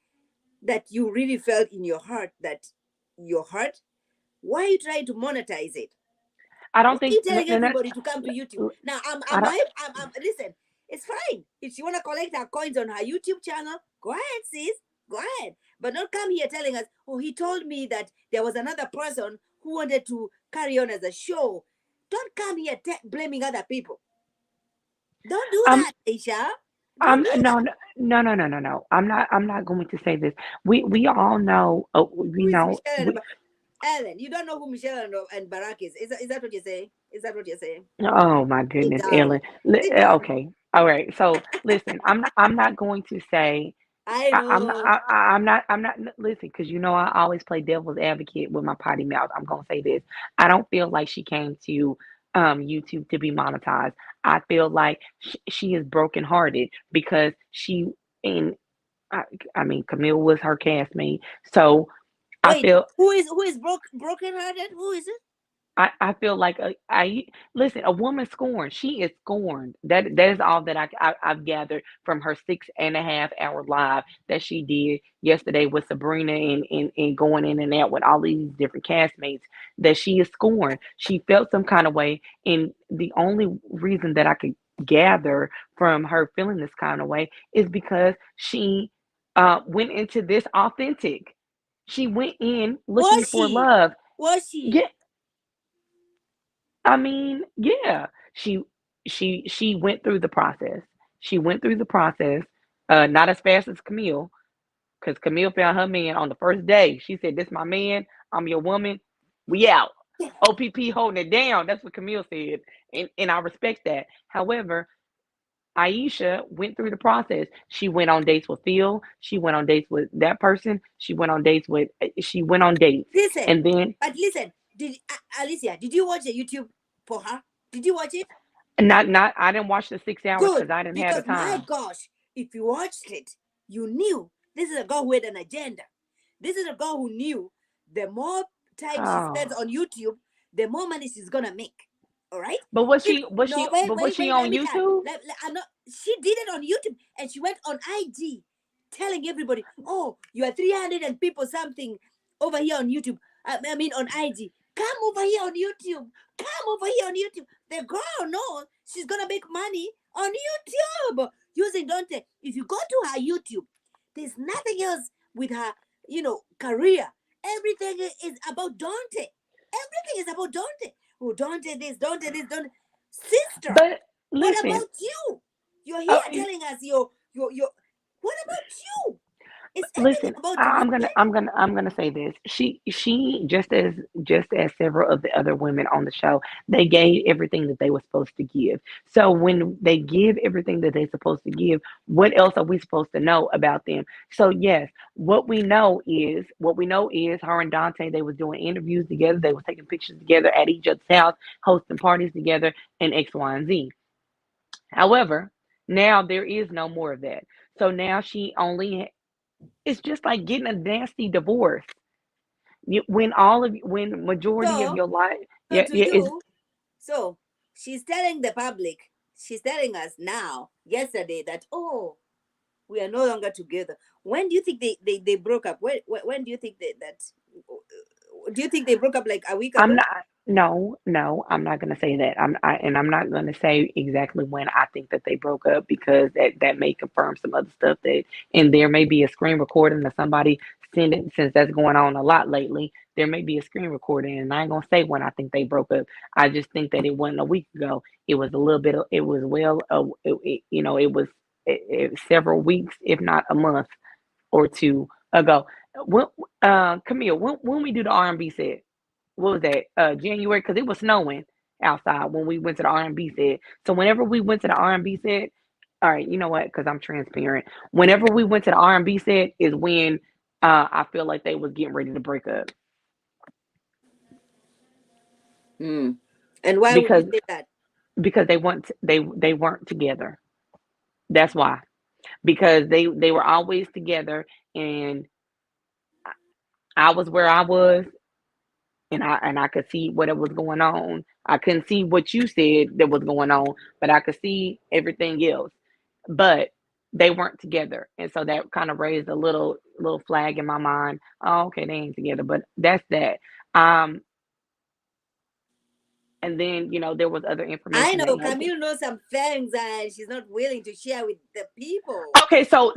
that you really felt in your heart, that your heart, why are you trying to monetize it? I Why don't are you think. telling everybody to come to YouTube? Now, I don't. listen, it's fine. If she want to collect her coins on her YouTube channel, go ahead, sis. Go ahead. But don't come here telling us, oh, he told me that there was another person who wanted to carry on as a show. Don't come here blaming other people. Don't do I'm. that, Aisha. Don't I'm do that. no, no. I'm not going to say this. We all know. We Who is know. Michelle and Ellen? You don't know who Michelle and Barack is. Is that what you're saying? Is that what you're saying? Oh my Sit goodness, down. Ellen. Sit down. Okay. All right. So listen, I'm not going to say I I'm not know. I'm not listen, because I always play devil's advocate with my potty mouth. I'm gonna say this. I don't feel like she came to YouTube to be monetized. I feel like she is brokenhearted because and I, I mean Camille was her castmate. So I Wait, feel who is broken hearted? Who is it? I feel like I listen. A woman scorned. She is scorned. That is all that I've gathered from her 6.5 hour live that she did yesterday with Sabrina and going in and out with all these different castmates. That she is scorned. She felt some kind of way, and the only reason that I could gather from her feeling this kind of way is because she went into this authentic. She went in looking Was for she? love. Was she? Yeah, I mean, yeah, she she went through the process. She went through the process, not as fast as Camille, because Camille found her man on the first day. She said, "This my man. I'm your woman. We out." OPP holding it down. That's what Camille said, and I respect that. However, Aisha went through the process. She went on dates with Phil. She went on dates with that person. She went on dates with. She went on dates, Listen, and then but listen. Did Alicia? Did you watch the YouTube for her? Did you watch it? not. I didn't watch the 6 hours Good, because I didn't have the because my time. gosh, if you watched it, you knew this is a girl who had an agenda. This is a girl who knew the more time she spends Oh. on YouTube, the more money she's gonna make. All right? But was If she was no, she wait, but was wait, she wait, on let me tell. YouTube? I'm not. She did it on YouTube, and she went on IG, telling everybody, "Oh, you are 300 and people something over here on YouTube. I mean on IG. Come over here on YouTube. Come over here on YouTube." The girl knows she's gonna make money on YouTube using Donte. If you go to her YouTube, there's nothing else with her, career. Everything is about Donte. Everything is about Donte. Oh, Donte this, Donte this, Donte. Sister, But what listen, about you? You're here uh, telling us your. What about you? It's everything listen. about I, you, I'm gonna right? I'm gonna I'm gonna say this. She just as several of the other women on the show, they gave everything that they were supposed to give. So when they give everything that they're supposed to give, what else are we supposed to know about them? So yes, what we know is her and Dante, they was doing interviews together, they was taking pictures together at each other's house, hosting parties together, and X, Y, and Z. However, now there is no more of that. So now she only it's just like getting a nasty divorce. When majority of So, your life, so yeah, to yeah, is you, so she's telling the public, she's telling us now, yesterday, that we are no longer together. When do you think they broke up? When do you think that do you think they broke up like a week I'm ago? not. No, no, I'm not gonna say that. And I'm not gonna say exactly when I think that they broke up because that may confirm some other stuff and there may be a screen recording of somebody sending since that's going on a lot lately. There may be a screen recording, and I ain't gonna say when I think they broke up. I just think that it wasn't a week ago. It was a little bit. It was it was several weeks, if not a month or two ago. When, Camille, when we do the R&B set, what was that? January, because it was snowing outside when we went to the R&B set. So whenever we went to the R&B set, All right, you know what? Because I'm transparent. Whenever we went to the R&B set, is when I feel like they was getting ready to break up Mm. And why would you because say that? they weren't together. That's why. Because they were always together, and I was where I was, and I could see what it was going on. I couldn't see what you said that was going on, but I could see everything else. But they weren't together, and so that kind of raised a little flag in my mind. Oh, okay, they ain't together, but that's that. Um, and then there was other I information that know had. Camille knows some things and she's not willing to share with the people. Okay, so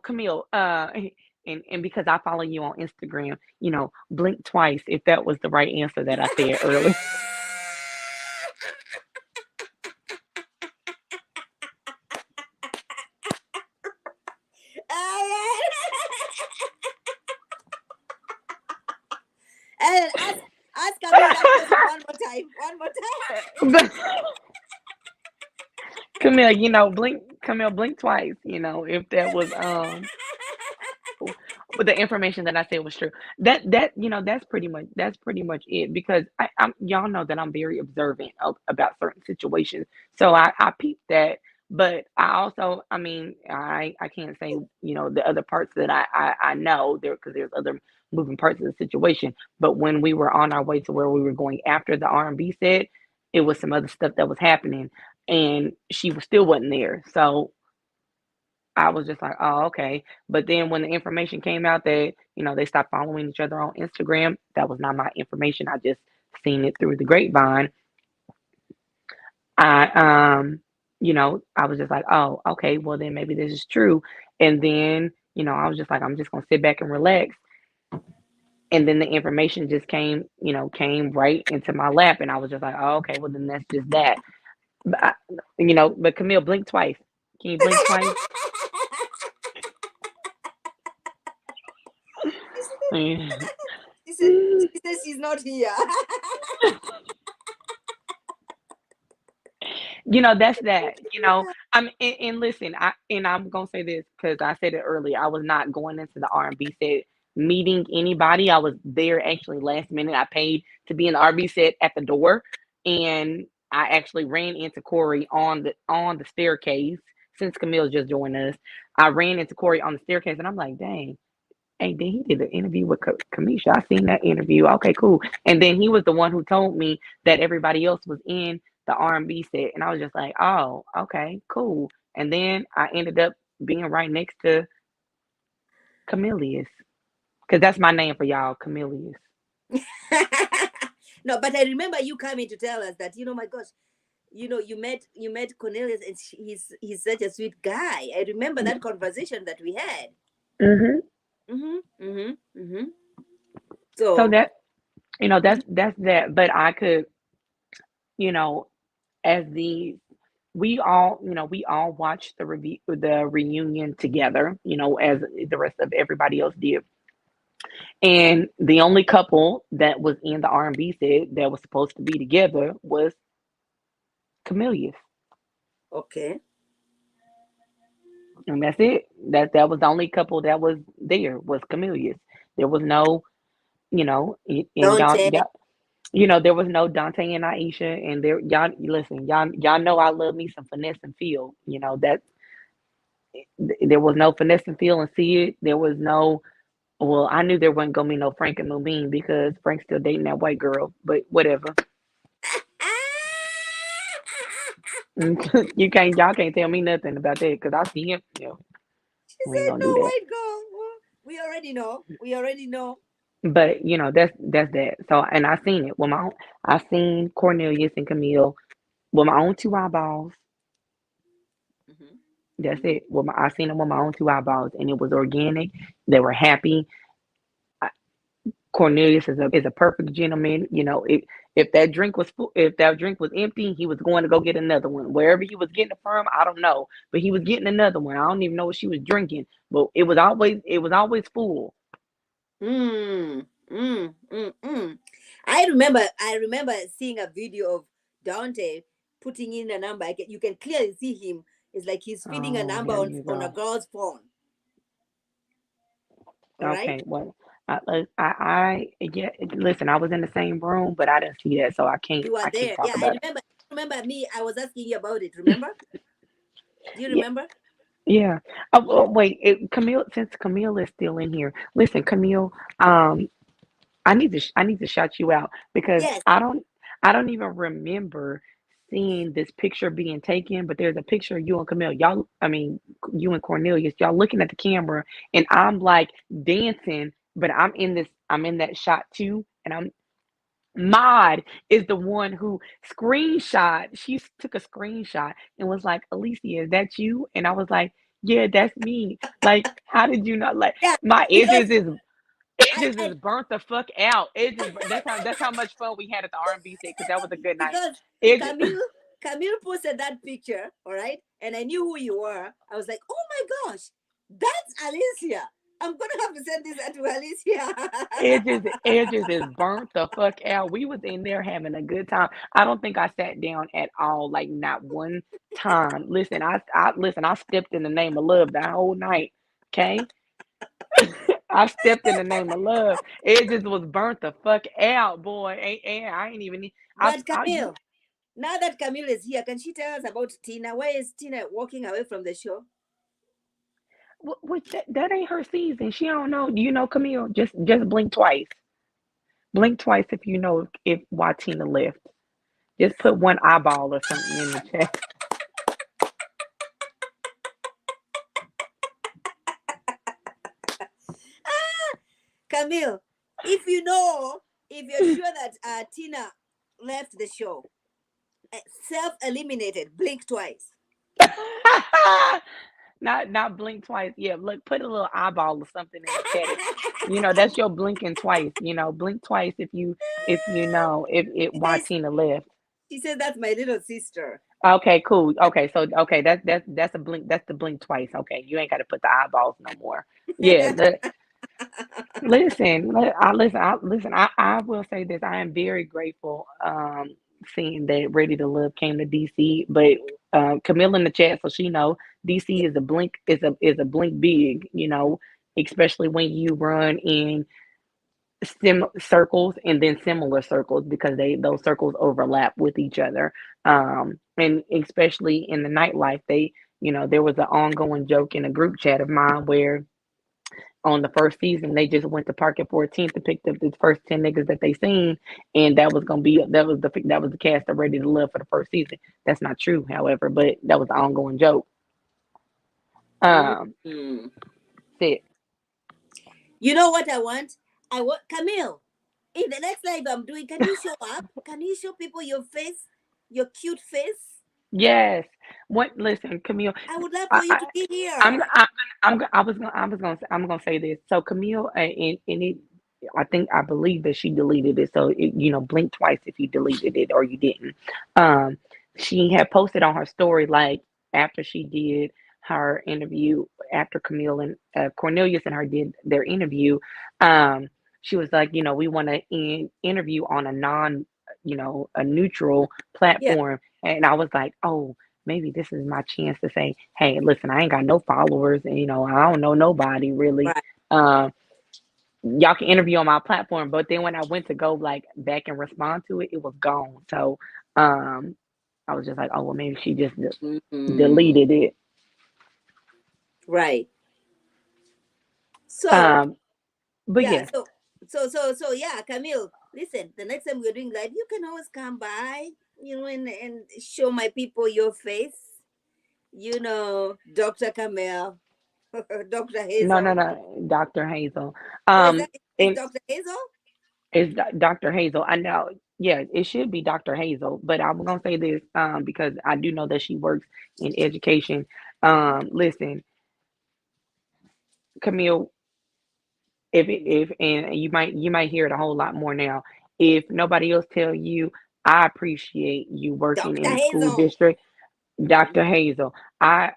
Camille, and because I follow you on Instagram, blink twice if that was the right answer that I said earlier. And ask Camille that question one more time. One more time. But Camille, Camille, blink twice, if that was but the information that I said was true. That's pretty much it because y'all know that I'm very observant about certain situations. So I peeped that, but I also, I mean, I can't say the other parts that I know there because there's other moving parts of the situation. But when we were on our way to where we were going after the R&B set, it was some other stuff that was happening, and she was still wasn't there. So I was just like, oh, okay. But then when the information came out that, they stopped following each other on Instagram, that was not my information. I just seen it through the grapevine. I was just like, oh, okay, well then maybe this is true. And then, I was just like, I'm just gonna sit back and relax. And then the information just came right into my lap, and I was just like, oh, okay, well then that's just that. But but Camille, blink twice. Can you blink twice? She said she says she's not here. That's that. And listen, I'm gonna say this because I said it earlier. I was not going into the R&B set meeting anybody. I was there actually last minute. I paid to be in the R&B set at the door, and I actually ran into Corey on the staircase. Since Camille just joined us, I ran into Corey on the staircase, and I'm like, dang. Hey, then he did an interview with Cameshia. I seen that interview. Okay, cool. And then he was the one who told me that everybody else was in the R&B set, and I was just like, oh, okay, cool. And then I ended up being right next to Camillus, because that's my name for y'all, Camillus. No, but I remember you coming to tell us that my gosh, you met Cornelius and he's such a sweet guy. I remember that conversation that we had. Hmm. Mhm. Mhm. Mhm. So So that that's that. But I could, you know, as the we all watched the reunion together, as the rest of everybody else did. And the only couple that was in the R&B set that was supposed to be together was Camillus, okay. and that's it. That was the only couple that was there was Camillus. There was no, and Donte. there was no Donte and Aisha, and there y'all listen, y'all know I love me some finesse and feel. That there was no finesse and feel and see it. There was no. Well, I knew there wasn't gonna be no Frank and Mubin because Frank's still dating that white girl, but whatever. Y'all can't tell me nothing about that because I see him. She We ain't said gonna do no that. white girl. Well, we already know. We already know. But that's that. So, and I seen it with my own. I seen Cornelius and Camille with my own two eyeballs. Mhm. That's Mhm. it. I seen them with my own two eyeballs, and it was organic. They were happy. Cornelius is a perfect gentleman. If that drink was empty, he was going to go get another one. Wherever he was getting it from, I don't know, but he was getting another one. I don't even know what she was drinking, but it was always full. Mm. Mm. Mm. Mm. I remember seeing a video of Dante. putting in a number. You can clearly see him. It's like he's feeding a Oh, number here on you a go. girl's phone. All right. Okay, well, yeah. Listen, I was in the same room, but I didn't see that, so You are I can't there. talk Yeah, I about it. remember. Remember me? I was asking you about it. Remember? Do you Yeah, remember? yeah. Wait, Camille. Since Camille is still in here, listen, Camille. I need to shout you out because Yes. I don't even remember seeing this picture being taken, but there's a picture of you and Camille. Y'all, I mean, you and Cornelius, y'all looking at the camera, and I'm like dancing, but I'm in that shot too, and I'm Mod is the one who she took a screenshot and was like, Alicia, is that you? And I was like, yeah, that's me. Like, how did you not like Yeah. my Because I, edges I is burnt the fuck out. Edges, that's how much fun we had at the R&B set because that was a good night. because Edges, Camille posted that picture, all right, and I knew who you were. I was like, oh my gosh, that's Alicia. I'm gonna have to send this to Alicia. edges is burnt the fuck out. We was in there having a good time. I don't think I sat down at all, like not one time. Listen, I stepped in the name of love that whole night. Okay, I stepped in the name of love. It just was burnt the fuck out, boy. I ain't even. But I Camille, now that Camille is here, can she tell us about Tina? Why is Tina walking away from the show? what that ain't her season. She don't know. Do you know Camille? Just blink twice. Blink twice if you know if why Tina left. Just put one eyeball or something in the chat. Camille, if you're sure that Tina left the show, self eliminated, blink twice. Not blink twice. Yeah, look, put a little eyeball or something in the chat. You know, that's your blinking twice. You know, blink twice if you know if it She why says, Tina left. she says that's my little sister. Okay, cool. Okay, so okay, that's a blink. That's the blink twice. Okay, you ain't got to put the eyeballs no more. Yeah, listen. Listen. I will say this. I am very grateful. Seeing that Ready to Love came to DC, but Camille in the chat, so she know DC Yeah, is a blink is a blink big. You know, especially when you run in circles and then similar circles because those circles overlap with each other. And especially in the nightlife, there was an ongoing joke in a group chat of mine where on the first season they just went to Park at 14th to pick up the first 10 niggas that they seen, and that was the cast of Ready to Love for the first season. That's not true, however, but that was the ongoing joke. Um, mm. Said You know what I want? I want Camille. In the next live I'm doing, can you show up? Can you show people your face, your cute face? yes. What? Listen, Camille. I would love I, for you I to be I'm here. I was gonna I'm gonna say this. So Camille and it I believe that she deleted it. So blink twice if you deleted it or you didn't. Um, she had posted on her story like after she did her interview after Camille and Cornelius and her did their interview. Um, she was like, we want to interview on a a neutral Yeah, platform, and I was like, oh, maybe this is my chance to say, hey, listen, I ain't got no followers, and I don't know nobody really. right. Um, y'all can interview on my platform, but then when I went to go like back and respond to it, it was gone. So um, I was just like, oh well, maybe she just Mm, deleted it. right. So Um, but yeah, yeah, so yeah, Camille, listen, the next time we're doing live, you can always come by, and show my people your face. Dr. Camille, Dr. no, Hazel. Dr. Hazel. Oh, is that is And Dr. Hazel? it's Dr. Hazel. I know. Yeah, it should be Dr. Hazel, but I'm gonna say this because I do know that she works in education. Listen, Camille, if and you might hear it a whole lot more now. If nobody else tell you, I appreciate you working in Dr. the school Hazel. district. Mm-hmm. Dr. Hazel, I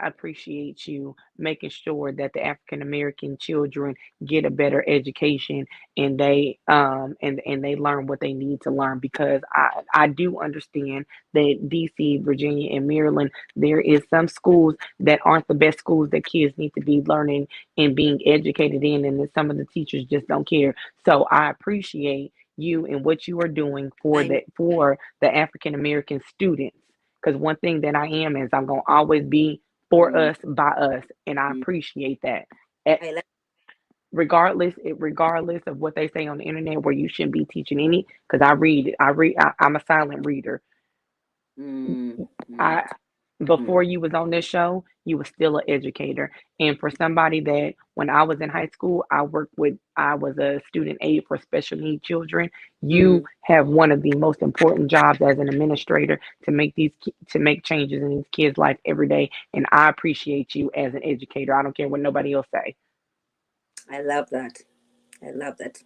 appreciate you making sure that the African American children get a better education and and they learn what they need to learn, because I do understand that DC, Virginia, and Maryland, there is some schools that aren't the best schools that kids need to be learning and being educated in, and that some of the teachers just don't care. So I appreciate you and what you are doing I know. for the African American students, because one thing that I am is I'm gonna always be for Mm-hmm. us by us, and I appreciate that. Eh, I like. regardless of what they say on the internet, where you shouldn't be teaching any. Because I read, I'm a silent reader. Mm-hmm. I Before you was on this show, you was still an educator. And for somebody that, when I was in high school, I was a student aide for special needs children. You Mm-hmm. have one of the most important jobs as an administrator to to make changes in these kids' life every day. And I appreciate you as an educator. I don't care what nobody else say. I love that. I love that.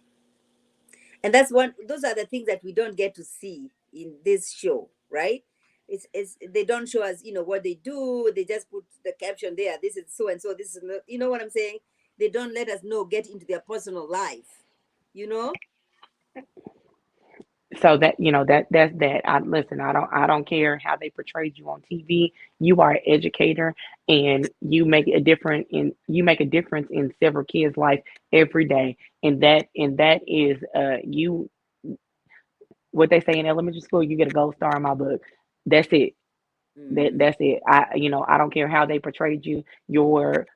And that's one. Those are the things that we don't get to see in this show, right? It's they don't show us, what they do. They just put the caption there. This is so and so. This is not, you know what I'm saying. They don't let us know, get into their personal life. You know. So that, that's that. I listen, I don't care how they portrayed you on TV. You are an educator, and you make a difference in several kids' life every day. And that is you what they say in elementary school, you get a gold star in my book. That's it. Mm, That's it. I don't care how they portrayed you. Your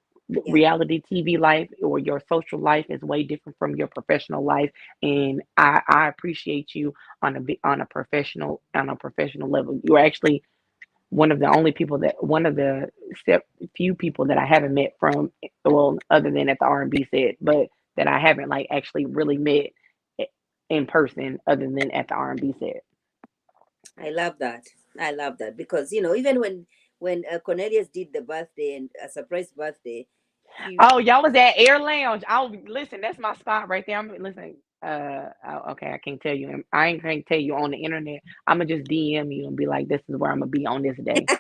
yeah, reality TV life or your social life is way different from your professional life, and I appreciate you on a professional level. You're actually one of the few people that I haven't met from, well, other than at the R&B set, but that I haven't like actually really met in person other than at the R&B set. I love that. I love that because even when Cornelius did the birthday and a surprise birthday, he Oh, y'all was at Air Lounge. Oh, listen, that's my spot right there. Listen. Okay, I can't tell you. I ain't can't tell you on the internet. I'm gonna just DM you and be like, "This is where I'm gonna be on this day."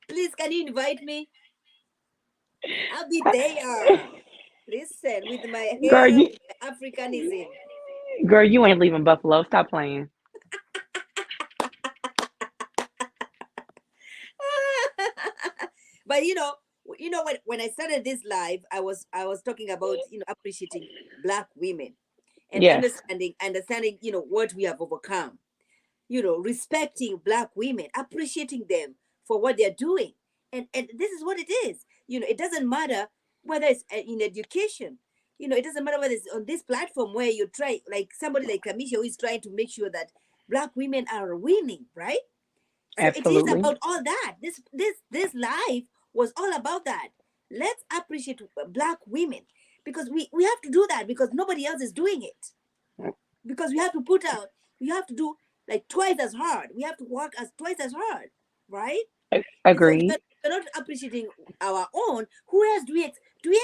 please, can you invite me? I'll be there. Listen, with my girl, hair, you, with my Africanism. girl, you ain't leaving Buffalo. Stop playing. But when I started this live, I was talking about appreciating Black women and Yes, understanding what we have overcome. Respecting Black women, appreciating them for what they're doing, and this is what it is. It doesn't matter whether it's in education. It doesn't matter whether it's on this platform where you try, like somebody like Cameshia, who is trying to make sure that Black women are winning, right? So it is absolutely. about all that. This life was all about that. Let's appreciate Black women because we have to do that because nobody else is doing it. Because we have to put out, we have to do like twice as hard. We have to work as twice as hard, right? So if Agreed. we're not appreciating our own, who else do we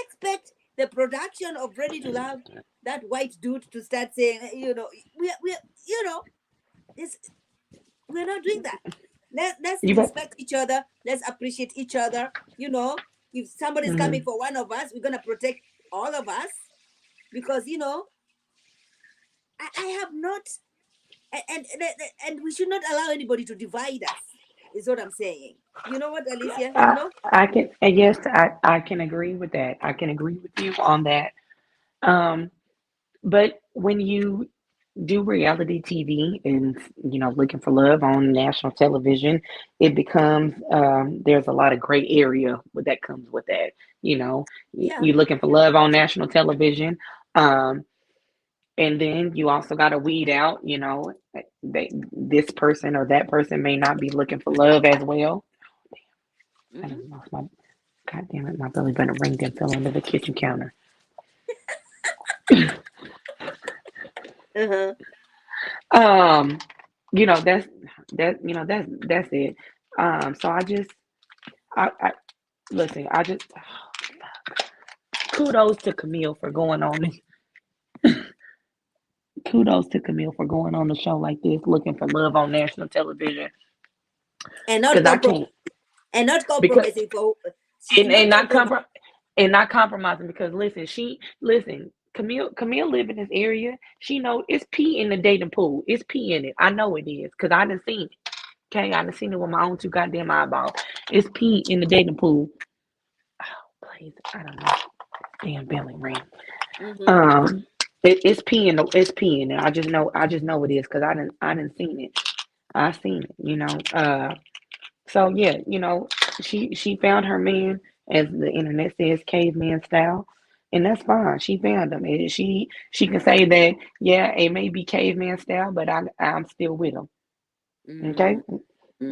expect the production of Ready to Love, that white dude, to start saying, we this we're not doing that. Let's You bet. respect each other. Let's appreciate each other. If somebody's coming Mhm. for one of us, we're gonna protect all of us because I have not, and we should not allow anybody to divide us. Is what I'm saying. You know what, Alicia? I can, yes, I can agree with that. I can agree with you on that. Um, but when you do reality TV and looking for love on national television, it becomes there's a lot of gray area that comes with that. Yeah. You're looking for love on national television, um, and then you also got to weed out. This person or that person may not be looking for love as well. I Hmm. don't know if my God damn it, my belly button ring then fell under the kitchen counter. Uh-huh. Um, that's it. So I listen. I just kudos to Camille for going on this. Kudos to Camille for going on a show like this, looking for love on national television. and not because I can't. Because compromising for. She's and, not and not compromising. comprom and not compromising because listen, Camille live in this area. She know it's pee in the dating pool. It's pee in it. I know it is because I done seen it. Okay, I done seen it with my own two goddamn eyeballs. It's pee in the dating pool. Oh, please, I don't know. Damn belly ring. Mm-hmm. Um, it's pee in the it's pee in it. I just know it is because I didn't seen it. I seen it. So yeah, she found her man, as the internet says, caveman style, and that's fine. She found him. And she can say that, yeah, it may be caveman style, but I'm still with him. Okay,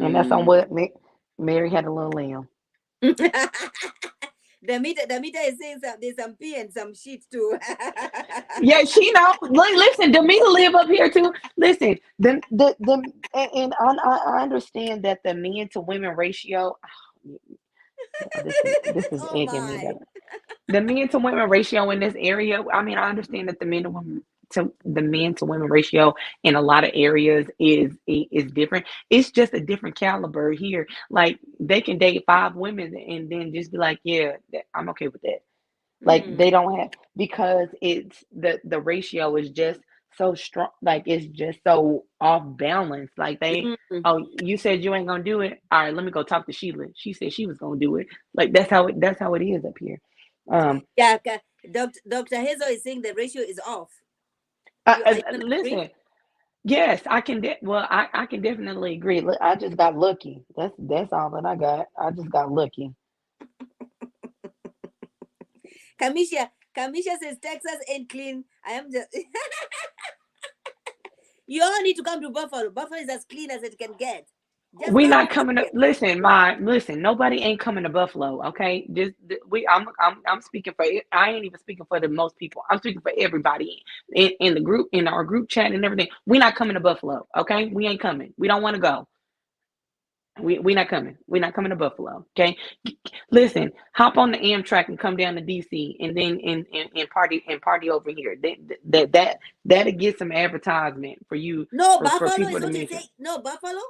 and that's on Mm-hmm. what Mary had a little lamb. The meter is saying there's some pee and some shit too. Yeah, she know. Listen, Demita live up here too. Listen, and I understand that the men to women ratio. This is Oh egging me my. up. The men to women ratio in this area. I mean, I understand that the men to women ratio in a lot of areas is different. It's just a different caliber here. Like they can date 5 women and then just be like, yeah, I'm okay with that. Like Mm, they don't have, because it's the ratio is just so strong. Like it's just so off balance. Like mm. oh, you said you ain't gonna do it. All right, let me go talk to Sheila. She said she was gonna do it. Like that's how it is up here. Um, Yeah, Dr. Hazel is saying the ratio is off. Are you gonna agree? listen, yes, I can. Well, I can definitely agree. Look, I just got lucky. That's all that I got. I just got lucky. Cameshia says Texas ain't clean. I am just you all need to come to Buffalo. Buffalo is as clean as it can get. Just We come not and coming to see listen. Nobody ain't coming to Buffalo. Okay, just we. I'm speaking for. I ain't even speaking for the most people. I'm speaking for everybody in the group, in our group chat and everything. We not coming to Buffalo. Okay, we ain't coming. We don't want to go. We not coming. We not coming to Buffalo. Okay, listen. Hop on the Amtrak and come down to DC, and then and party over here. That'll get some advertisement for you, No, for Buffalo people is to what you mention. say. No, Buffalo.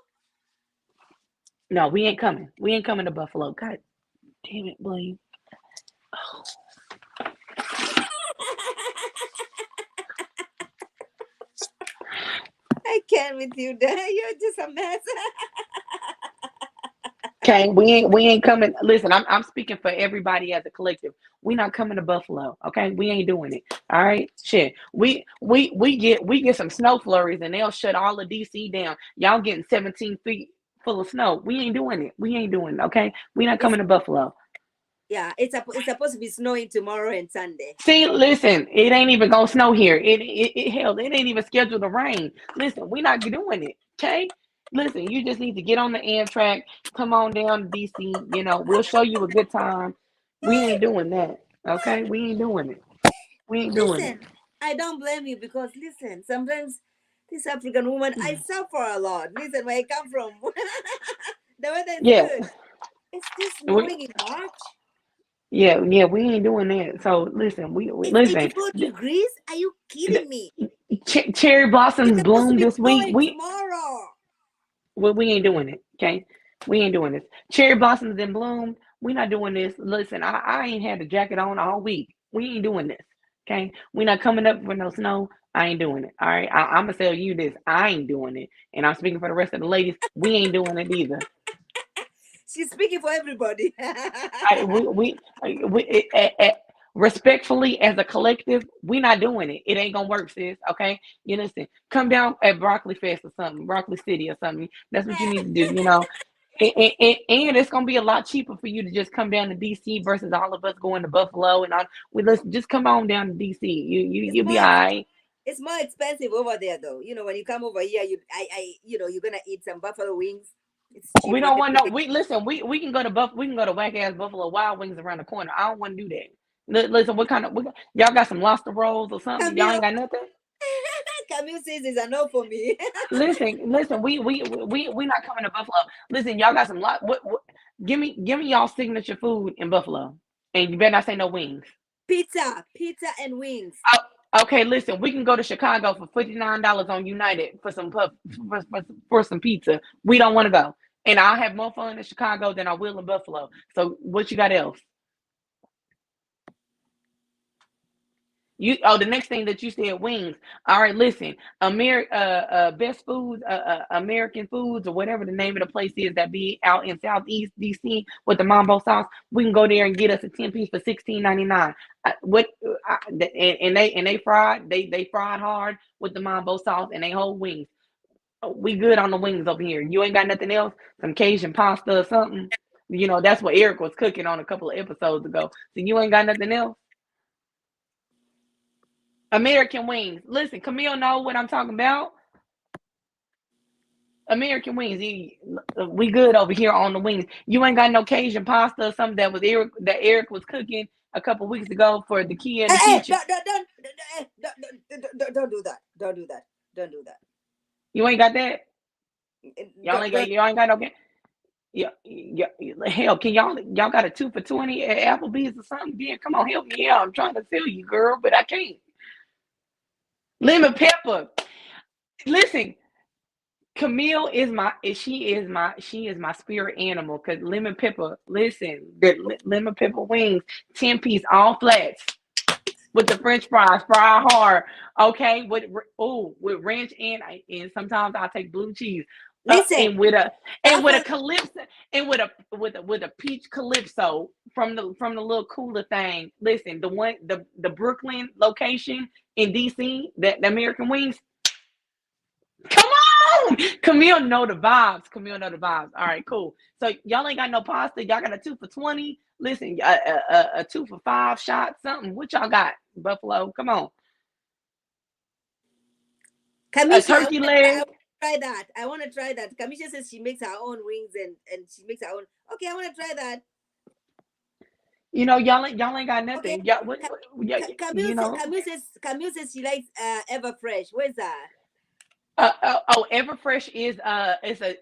No, we ain't coming. We ain't coming to Buffalo. God damn it, Blaine. I can't with you there. You're just a mess. Okay, we ain't coming. Listen, I'm speaking for everybody as a collective. We not coming to Buffalo. Okay, we ain't doing it. All right, shit. We get some snow flurries and they'll shut all of DC down. Y'all getting 17 feet full of snow. We ain't doing it. We ain't doing it. Okay, we not It's coming to Buffalo. yeah. It's supposed to be snowing tomorrow and Sunday. See, listen, it ain't even gonna snow here. Hell, it ain't even scheduled to rain. Listen, we not doing it. Okay. Listen, you just need to get on the Amtrak, come on down to DC. We'll show you a good time. We ain't doing that. Okay, we ain't doing it. We ain't doing it. Listen, I don't blame you because listen, sometimes this African woman, I suffer a lot. Listen, where I come from, the weather is Yeah, good. It's still we, snowing in March. yeah, we ain't doing that. So listen, we It's listen. 84 degrees. Are you kidding me? Cherry It's blossoms supposed to bloom be this week. snowing We tomorrow. we ain't doing it. Okay, we ain't doing this. Cherry blossoms in bloom. We not doing this. Listen, I ain't had a jacket on all week. We ain't doing this. Okay, we not coming up for no snow. I ain't doing it. All right, I'm gonna tell you this. I ain't doing it, and I'm speaking for the rest of the ladies. We ain't doing it either. She's speaking for everybody. I we respectfully as a collective, we not doing it. It ain't gonna work, sis. Okay, you listen. Come down at Broccoli Fest or something, Broccoli City or something. That's what you need to do. And it's gonna be a lot cheaper for you to just come down to DC versus all of us going to Buffalo and all. Let's just come on down to DC. it's You'll more be all right. it's more expensive over there though. When you come over here, you're gonna eat some buffalo wings. It's We cheaper don't and want no. everything. We listen. We can go to we can go to whack ass Buffalo Wild Wings around the corner. I don't want to do that. Listen, what kind of y'all got some lobster rolls or something? Y'all Camille, ain't got nothing. Camille says it's a no for me. Listen. We not coming to Buffalo. Listen, y'all got some lot. What? Give me y'all signature food in Buffalo, and you better not say no wings. Pizza and wings. Okay, listen, we can go to Chicago for $59 on United for some for some pizza. We don't want to go. And I'll have more fun in Chicago than I will in Buffalo. So what you got else? The next thing that you said, wings. All right, listen, best foods, American foods, or whatever the name of the place is that be out in Southeast DC with the mambo sauce. We can go there and get us a 10 piece for $16.99. And they fried, they fried hard with the mambo sauce and they whole wings. We good on the wings over here. You ain't got nothing else, some Cajun pasta or something. That's what Eric was cooking on a couple of episodes ago. So you ain't got nothing else. American wings. Listen, Camille know what I'm talking about. American wings. We good over here on the wings. You ain't got no Cajun pasta or something that Eric was cooking a couple weeks ago for the kid in Hey, the hey, kitchen. don't do that. Don't do that. Don't do that. You ain't got that. Don't. Y'all ain't got no. Yeah, hell, can y'all got a 2 for $20 at Applebee's or something? Yeah, come on, help me out. I'm trying to tell you, girl, but I can't. Lemon pepper. Listen, Camille is my spirit animal because lemon pepper. Listen, the lemon pepper wings, 10 piece, all flats with the French fries, fry hard. Okay, with ranch and sometimes I'll take blue cheese. Listen, And with a Buffalo. calypso and with a peach calypso from the little cooler thing. Listen, the Brooklyn location in DC, that the American Wings. Come on, Camille know the vibes. Camille know the vibes. All right, cool. So y'all ain't got no pasta. Y'all got a 2 for $20. Listen, a 2 for $5 shot, something. What y'all got? Buffalo, come on. A Cameshia, turkey leg. try that. I want to try that. Cameshia says she makes her own wings and she makes her own. Okay, I want to try that. Y'all ain't got Okay. nothing. Y'all, you know. Camille says she likes Everfresh. Where's that? Everfresh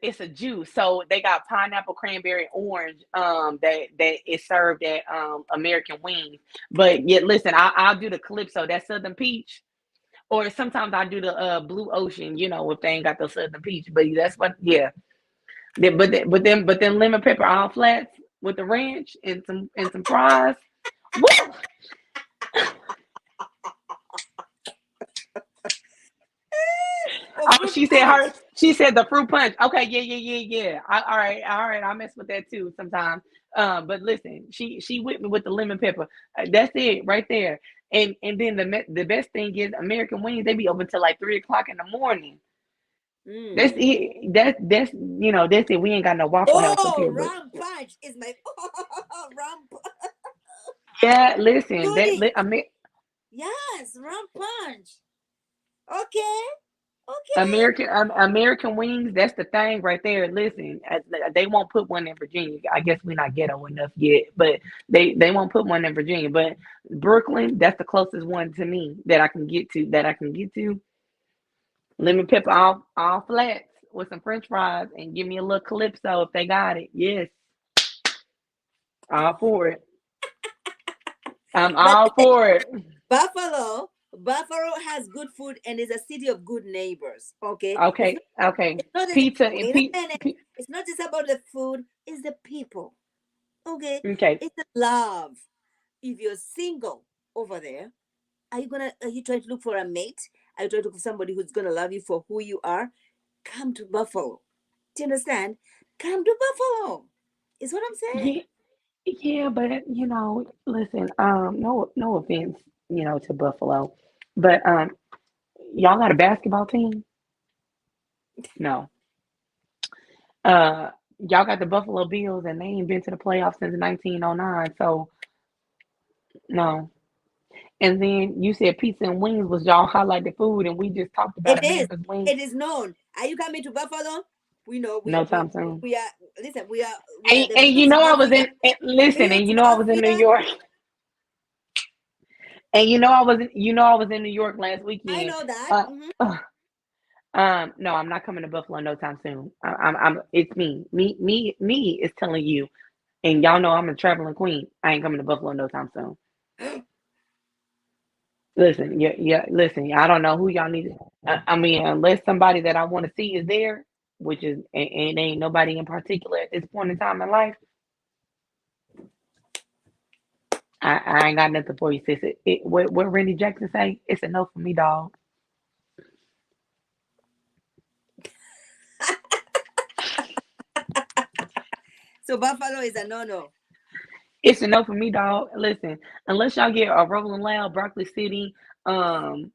it's a juice. So they got pineapple, cranberry, orange. That is served at American Wings. But yet, listen, I'll do the Calypso, that Southern Peach, or sometimes I do the Blue Ocean. If they ain't got the Southern Peach, but that's what, yeah. But then lemon pepper all flats with the ranch and some fries. Woo! Oh, Oh, fruit punch. she said the fruit punch. Okay, yeah. All right. I mess with that too sometimes. But listen, she with me with the lemon pepper. That's it right there. And then the best thing is American Wings. They be open till like 3 o'clock in the morning. That's Mm. it. That's it. We ain't got no Waffle House up Oh, here, but ram punch is my ram. yeah. Listen, Goody. I mean, Yes, ram punch. Okay, okay. American Wings, that's the thing right there. Listen, they won't put one in Virginia. I guess we're not ghetto enough yet, but they won't put one in Virginia. But Brooklyn, that's the closest one to me that I can get to. Lemon pepper all flats with some French fries and give me a little calypso if they got it. Yes, all for it. I'm But all listen, for it. Buffalo has good food and is a city of good neighbors. Okay, Okay, okay. it's not just Pizza and wait a minute. It's not just about the food. It's the people. Okay, okay. it's the love. If you're single over there, are you trying to look for a mate? Are you trying to look for somebody who's gonna love you for who you are? Come to Buffalo. Do you understand? Come to Buffalo. Is what I'm saying. Yeah, yeah, but listen, no offense, to Buffalo, but y'all got a basketball team? No. Uh, y'all got the Buffalo Bills, and they ain't been to the playoffs since 1909. So no. And then you said pizza and wings was y'all highlighted food, and we just talked about It is. America's wings. It is known. Are you coming to Buffalo? We know. No time soon. We are. Listen. We are And, the and you Philadelphia. know I was in. And listen, and you know I was in New York. And you know I was in New York last I weekend. know that. Uh, uh, no, I'm not coming to Buffalo no time soon. It's me is telling you, and y'all know I'm a traveling queen. I ain't coming to Buffalo no time soon. Listen, yeah, listen. I don't know who y'all need. I mean, unless somebody that I want to see is there, which is and ain't nobody in particular at this point in time in life. I ain't got nothing for you, sis. What Randy Jackson say? It's a no for me, dog. So Buffalo is a no-no. It's a no for me, dog. Listen, unless y'all get a Rolling Loud, Broccoli City, um,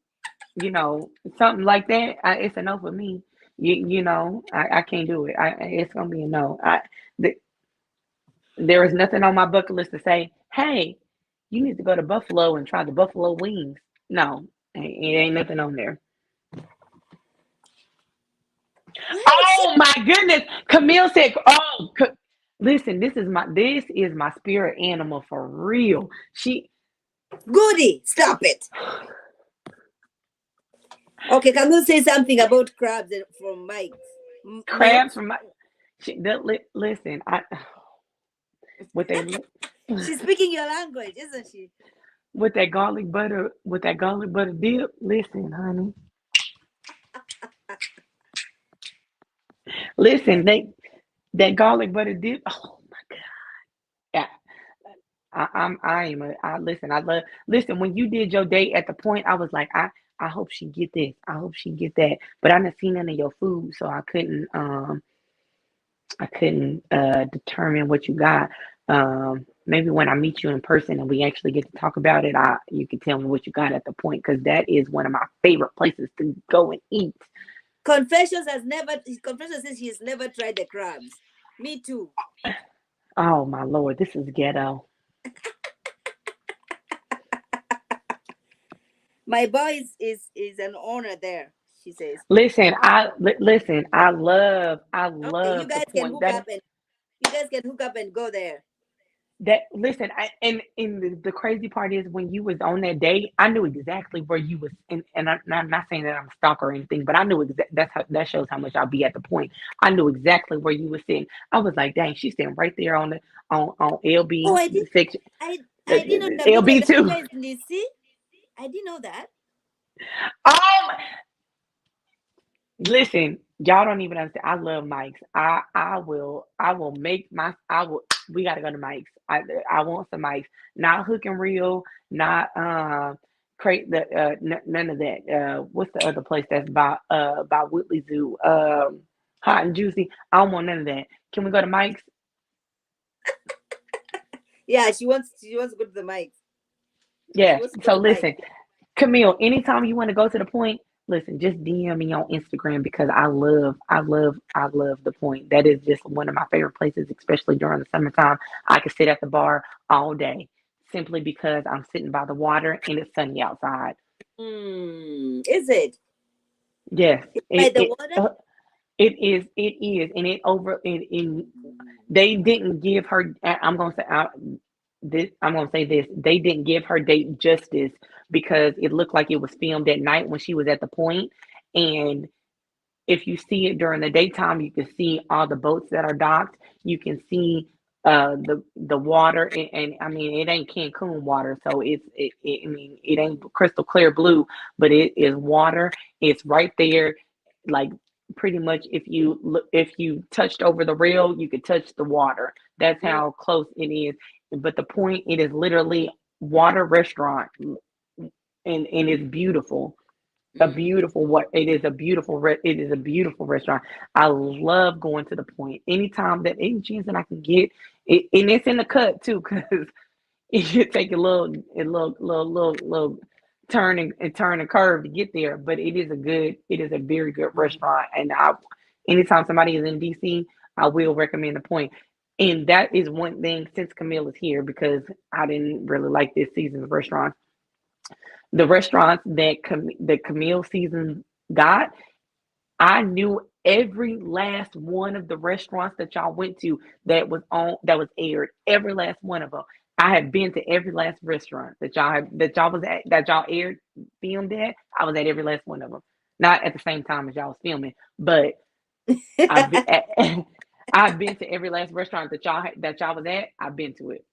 something like that, it's a no for me. I can't do it. It's gonna be a no. Th- there is nothing on my bucket list to say, hey, you need to go to Buffalo and try the Buffalo wings. No, it ain't nothing on there. Why would she? Oh my goodness, Camille said, "Oh, listen, this is my spirit animal for real." She Goody, stop it. Okay, can you say something about crabs from Mike's crabs milk? from my. Listen, with they She's speaking your language, isn't she? with that garlic butter dip. Listen, honey. Listen, that garlic butter dip. Oh my god. Yeah, I am a I listen, I love listen, when you did your date at the point, I was like, I hope she get this. I hope she get that. But I didn't see none of your food, so I couldn't determine what you got. Maybe when I meet you in person and we actually get to talk about it, you can tell me what you got at the point because that is one of my favorite places to go and eat. Confession says she's never tried the crabs. Me too. Oh my lord, this is ghetto. My boy is an owner there, she says. Listen. I Okay, you love the guys can point hook that up and you guys can hook up and go there. listen. And the crazy part is when you was on that date, I knew exactly where you was, and I'm not saying that I'm a stalker or anything, but I knew that shows how much I'll be at the point. I knew exactly where you was sitting. I was like, dang, she's sitting right there on Oh, LB section, I didn't know LB the two. owner is in DC. I didn't know that. Um, Listen, y'all don't even understand. I love Mike's. I will make my I will we gotta go to Mike's. I want some Mike's. Not hook and reel, not create the none of that. What's the other place that's by Whitley Zoo? Hot and juicy. I don't want none of that. Can we go to Mike's? Yeah, she wants to go to the mic. She Yeah. wants to go So to Mike. listen, Camille, anytime you want to go to the point, listen, just DM me on Instagram because I love the point. That is just one of my favorite places, especially during the summertime. I could sit at the bar all day simply because I'm sitting by the water and it's sunny outside. Is it? Yes, It's by it the it water? uh, it is, and it over in they didn't give her. I'm gonna say this. They didn't give her date justice because it looked like it was filmed at night when she was at the point. And if you see it during the daytime, you can see all the boats that are docked. You can see the water, and I mean it ain't Cancun water, so I mean it ain't crystal clear blue, but it is water. It's right there, like pretty much if you touched over the rail, you could touch the water. That's Mm, how close it is. But the point, it is literally water restaurant, and it's beautiful. A mm. beautiful what it is a beautiful it is a beautiful restaurant. I love going to the point anytime that any chance that I can get it, and it's in the cut too, because it should take a little turn and turn and curve to get there. But it is a very good restaurant, and anytime somebody is in DC, I will recommend the point. And that is one thing since Camille is here because I didn't really like this season's restaurant. The restaurants that Camille season got, I knew every last one of the restaurants that y'all went to that was aired. Every last one of them. I have been to every last restaurant that y'all was at that y'all aired filmed at. I was at every last one of them. Not at the same time as y'all was filming, but I've been at, I've been to every last restaurant that y'all was at. I've been to it.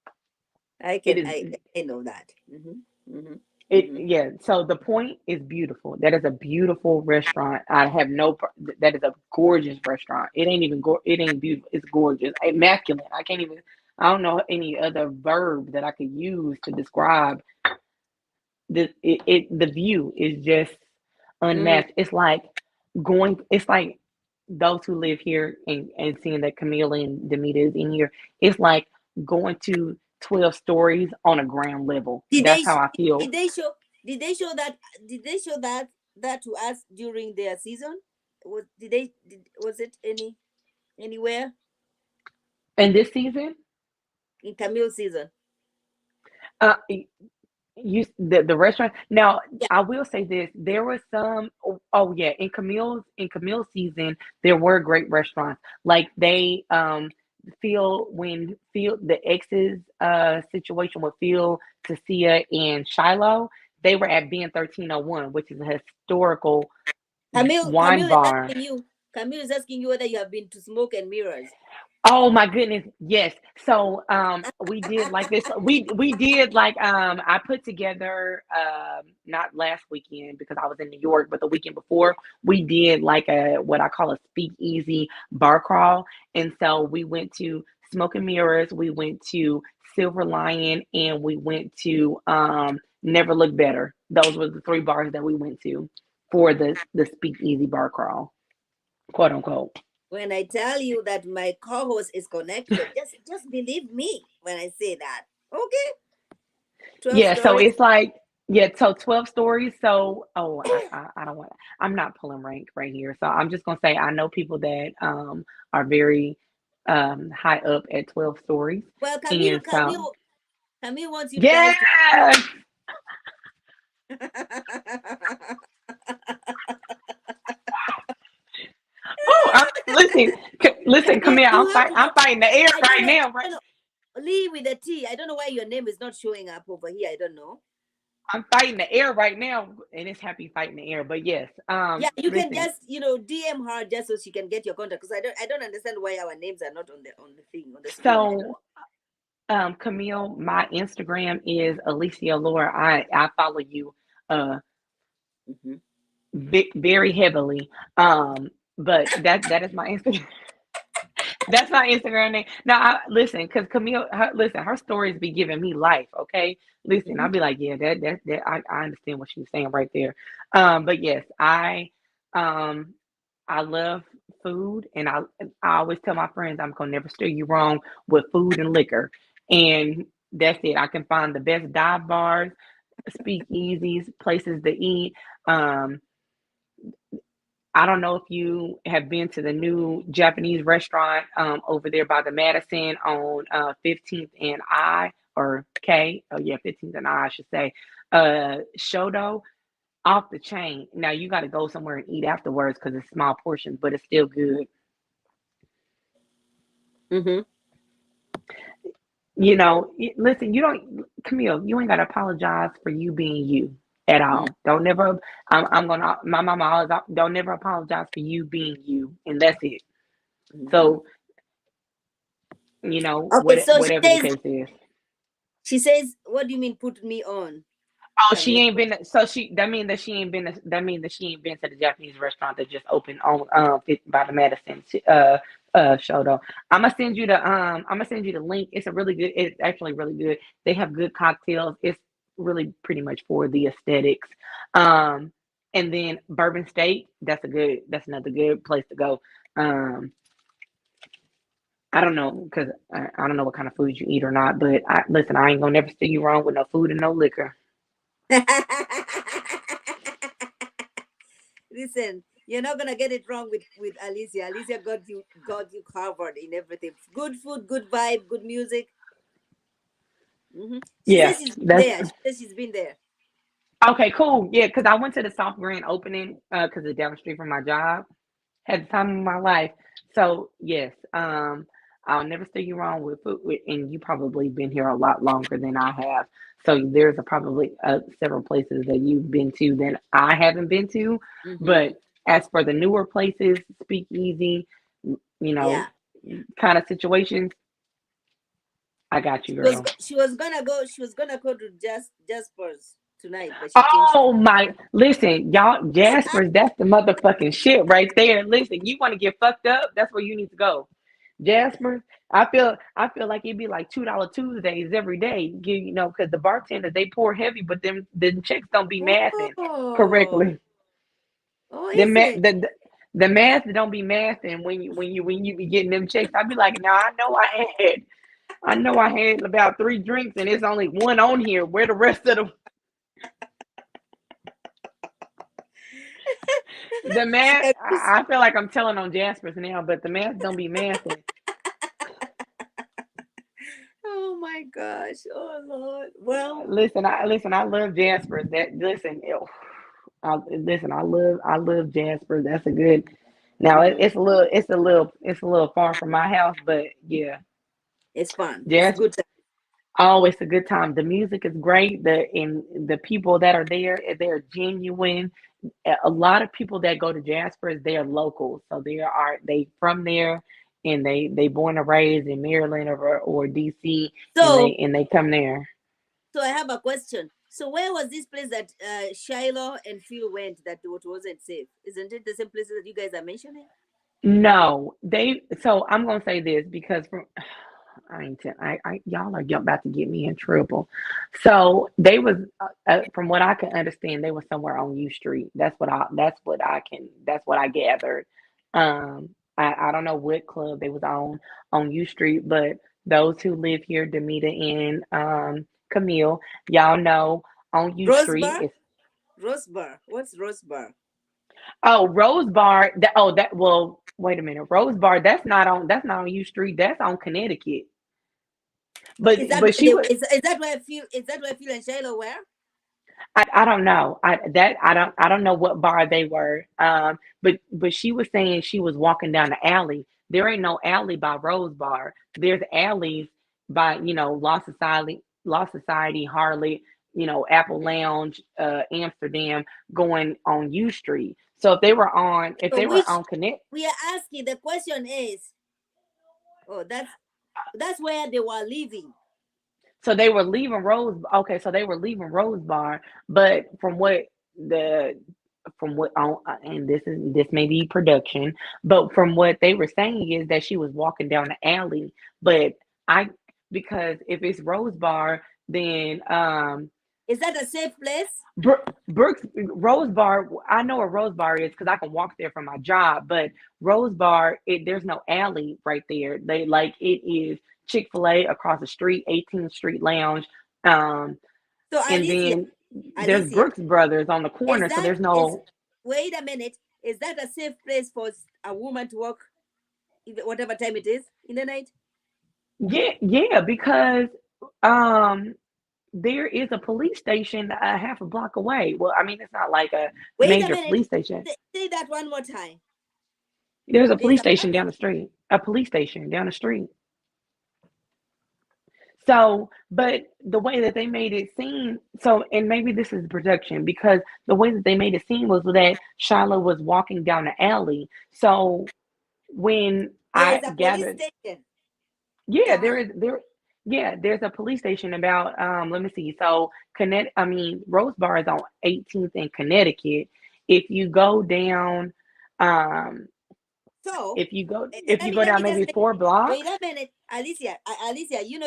I It can is I know that. Hmm. Hmm. It Mm-hmm. yeah. So the Point is beautiful. That is a beautiful restaurant. I have no. That is a gorgeous restaurant. It ain't even It ain't beautiful. It's gorgeous, immaculate. I can't even. I don't know any other verb that I could use to describe the the view is just Mm. unmatched. It's like going. It's like those who live here and seeing that Camille and Demita is in here. It's like going to 12 stories on a ground level. Did That's they how I feel. did they show did they show that that to us during their season? Was it anywhere And this season, in Camille season? uh, you the restaurant. Now, Yeah. I will say this: there was some. Oh yeah, in Camille's season, there were great restaurants. Like they Phil the ex's situation with Phil, Tasia, and Shiloh. They were at Ben 1301, which is a historical wine Camille is bar. asking you. Camille is asking you whether you have been to Smoke and Mirrors. Oh my goodness, yes. So we did like this. We did like I put together not last weekend because I was in New York, but the weekend before we did like a what I call a speakeasy bar crawl. And so we went to Smoke and Mirrors, we went to Silver Lion, and we went to Never Look Better. Those were the three bars that we went to for the speakeasy bar crawl, quote unquote. When I tell you that my co-host is connected, just believe me when I say that. Okay, 12 Yeah, so stories. it's like yeah, so 12 stories. So I don't want I'm not pulling rank right here. So I'm just gonna say I know people that are very high up at 12 stories. Well, And so Camille wants you guys to. yes. Oh, listen, come Camille, here. you have to I'm go. fighting the air I don't right know. now, I right? don't know. Lee with a T. I don't know why your name is not showing up over here. I don't know. I'm fighting the air right now, and it's happy fighting the air. But yes, Yeah, you can listen. just DM her just so she can get your contact because I don't understand why our names are not on the thing on the screen. I don't. So Camille, my Instagram is Alicia Laura. I follow you uh Mhm. very heavily. But that is my Instagram. That's my Instagram name. Now, listen, because Camille, her stories be giving me life. Okay, listen, I'll Mhm. be like, yeah, that I understand what she was saying right there. But yes, um I love food, and I always tell my friends I'm gonna never steer you wrong with food and liquor, and that's it. I can find the best dive bars, speakeasies, places to eat. Um, I don't know if you have been to the new Japanese restaurant over there by the Madison on 15th and I or K. Oh yeah, 15th and I should say. Shodo off the chain. Now you got to go somewhere and eat afterwards because it's small portions, but it's still good. Mhm. Listen, you don't, Camille, you ain't got to apologize for you being you at Mhm. all. Don't never, my mama always, don't never apologize for you being you, and that's it. Mhm. So, Okay, so whatever the case is. she says, what do you mean put me on, Oh, she Camille? ain't been, so that mean that she ain't been, that mean that she ain't been to the Japanese restaurant that just opened on, by the Madison, show though. I'm gonna send you the link. It's actually really good. They have good cocktails. It's really pretty much for the aesthetics. Um, and then Bourbon State, that's another good place to go. Um, I don't know because I don't know what kind of food you eat or not, but listen, I ain't gonna never steer you wrong with no food and no liquor. Listen, you're not gonna get it wrong with Alicia. Alicia got you covered in everything. Good food, good vibe, good music. She Yeah, says she's been that's there. She says she's been there. okay. Cool. Yeah, because I went to the soft grand opening because it's down the street from my job. Had the time of my life. So yes, I'll never steer you wrong with food, and you probably been here a lot longer than I have. So there's probably several places that you've been to that I haven't been to. Mm-hmm. But as for the newer places, speakeasy, you know, Yeah. kind of situations, I got you, girl. She was gonna go to Jasper's tonight, but she changed. Oh my, listen, y'all, Jasper's, that's the motherfucking shit right there. Listen, you want to get fucked up? That's where you need to go. Jasper's, I feel like it'd be like $2 Tuesdays every day, because the bartenders they pour heavy, but them chicks don't be mathing Oh, correctly. oh, The is ma- it? the math don't be mathing when you be getting them checks. I'd be like, no, I know I had about 3 drinks and it's only one on here. Where the rest of the math? Excuse- I feel like I'm telling on Jasper's now, but the math don't be mathing. Oh my gosh. Oh Lord. Well, Listen. I love Jasper's. I love Jasper. That's a good. Now mhm, it's a little far from my house, but yeah, it's fun. It's Jasper. good time. Oh, it's a good time. The music is great. The people that are there, they're genuine. A lot of people that go to Jasper's, they're locals, so they from there, and they born and raised in Maryland or DC, and they So, and they come there. so I have a question. So, where was this place that Shiloh and Phil went that wasn't safe? Isn't it the same places that you guys are mentioning? No, they. So I'm gonna say this because from I ain't tell, I y'all are about to get me in trouble. So they was from what I can understand, they were somewhere on U Street. That's what I gathered. I don't know what club they was on U Street, but those who live here, Demita and Camille, y'all know on U Rose Street Bar? is. Rose Bar. What's Rose Bar? Oh, Rose Bar. Well, wait a minute. Rose Bar. That's not on U Street. That's on Connecticut. Oh, But is that but where she was. is that where Phil and Shiloh were? I don't know. I don't know what bar they were. But she was saying she was walking down the alley. There ain't no alley by Rose Bar. There's alleys by Law Society, Harlot, Apple Lounge, Amsterdam, going on U Street. So if So they were which on Connect. we are asking the question is, oh, that's where they were living. So they were leaving Rose. Okay, so they were leaving Rose Bar, but the from what and this may be production, but from what they were saying is that she was walking down the alley. But I because if it's Rose Bar, then Is that a safe place? Brooks Rose Bar. I know where Rose Bar is because I can walk there from my job. But Rose Bar, there's no alley right there. They like it is Chick-fil-A across the street, 18th Street Lounge, um, So and Alicia, then there's Alicia, Brooks Brothers on the is corner. So that there's is no. wait a minute. Is that a safe place for a woman to walk whatever time it is in the night? Yeah, because um, there is a police station a half a block away. Well, I mean, it's not like a Wait a major minute. police station. Say that one more time. There's a There's police a what? station down the street. A police station down the street. So, but the way that they made it seem, and maybe this is production because the way that they made it seem was that Shiloh was walking down the alley. So when There I is a police gathered, station. yeah, Uh-huh. there's a police station about, let me see. So Rose Bar is on 18th in Connecticut. If you go down, um, So if you go let down me just maybe make, 4 blocks. wait a minute, Alicia. Alicia, you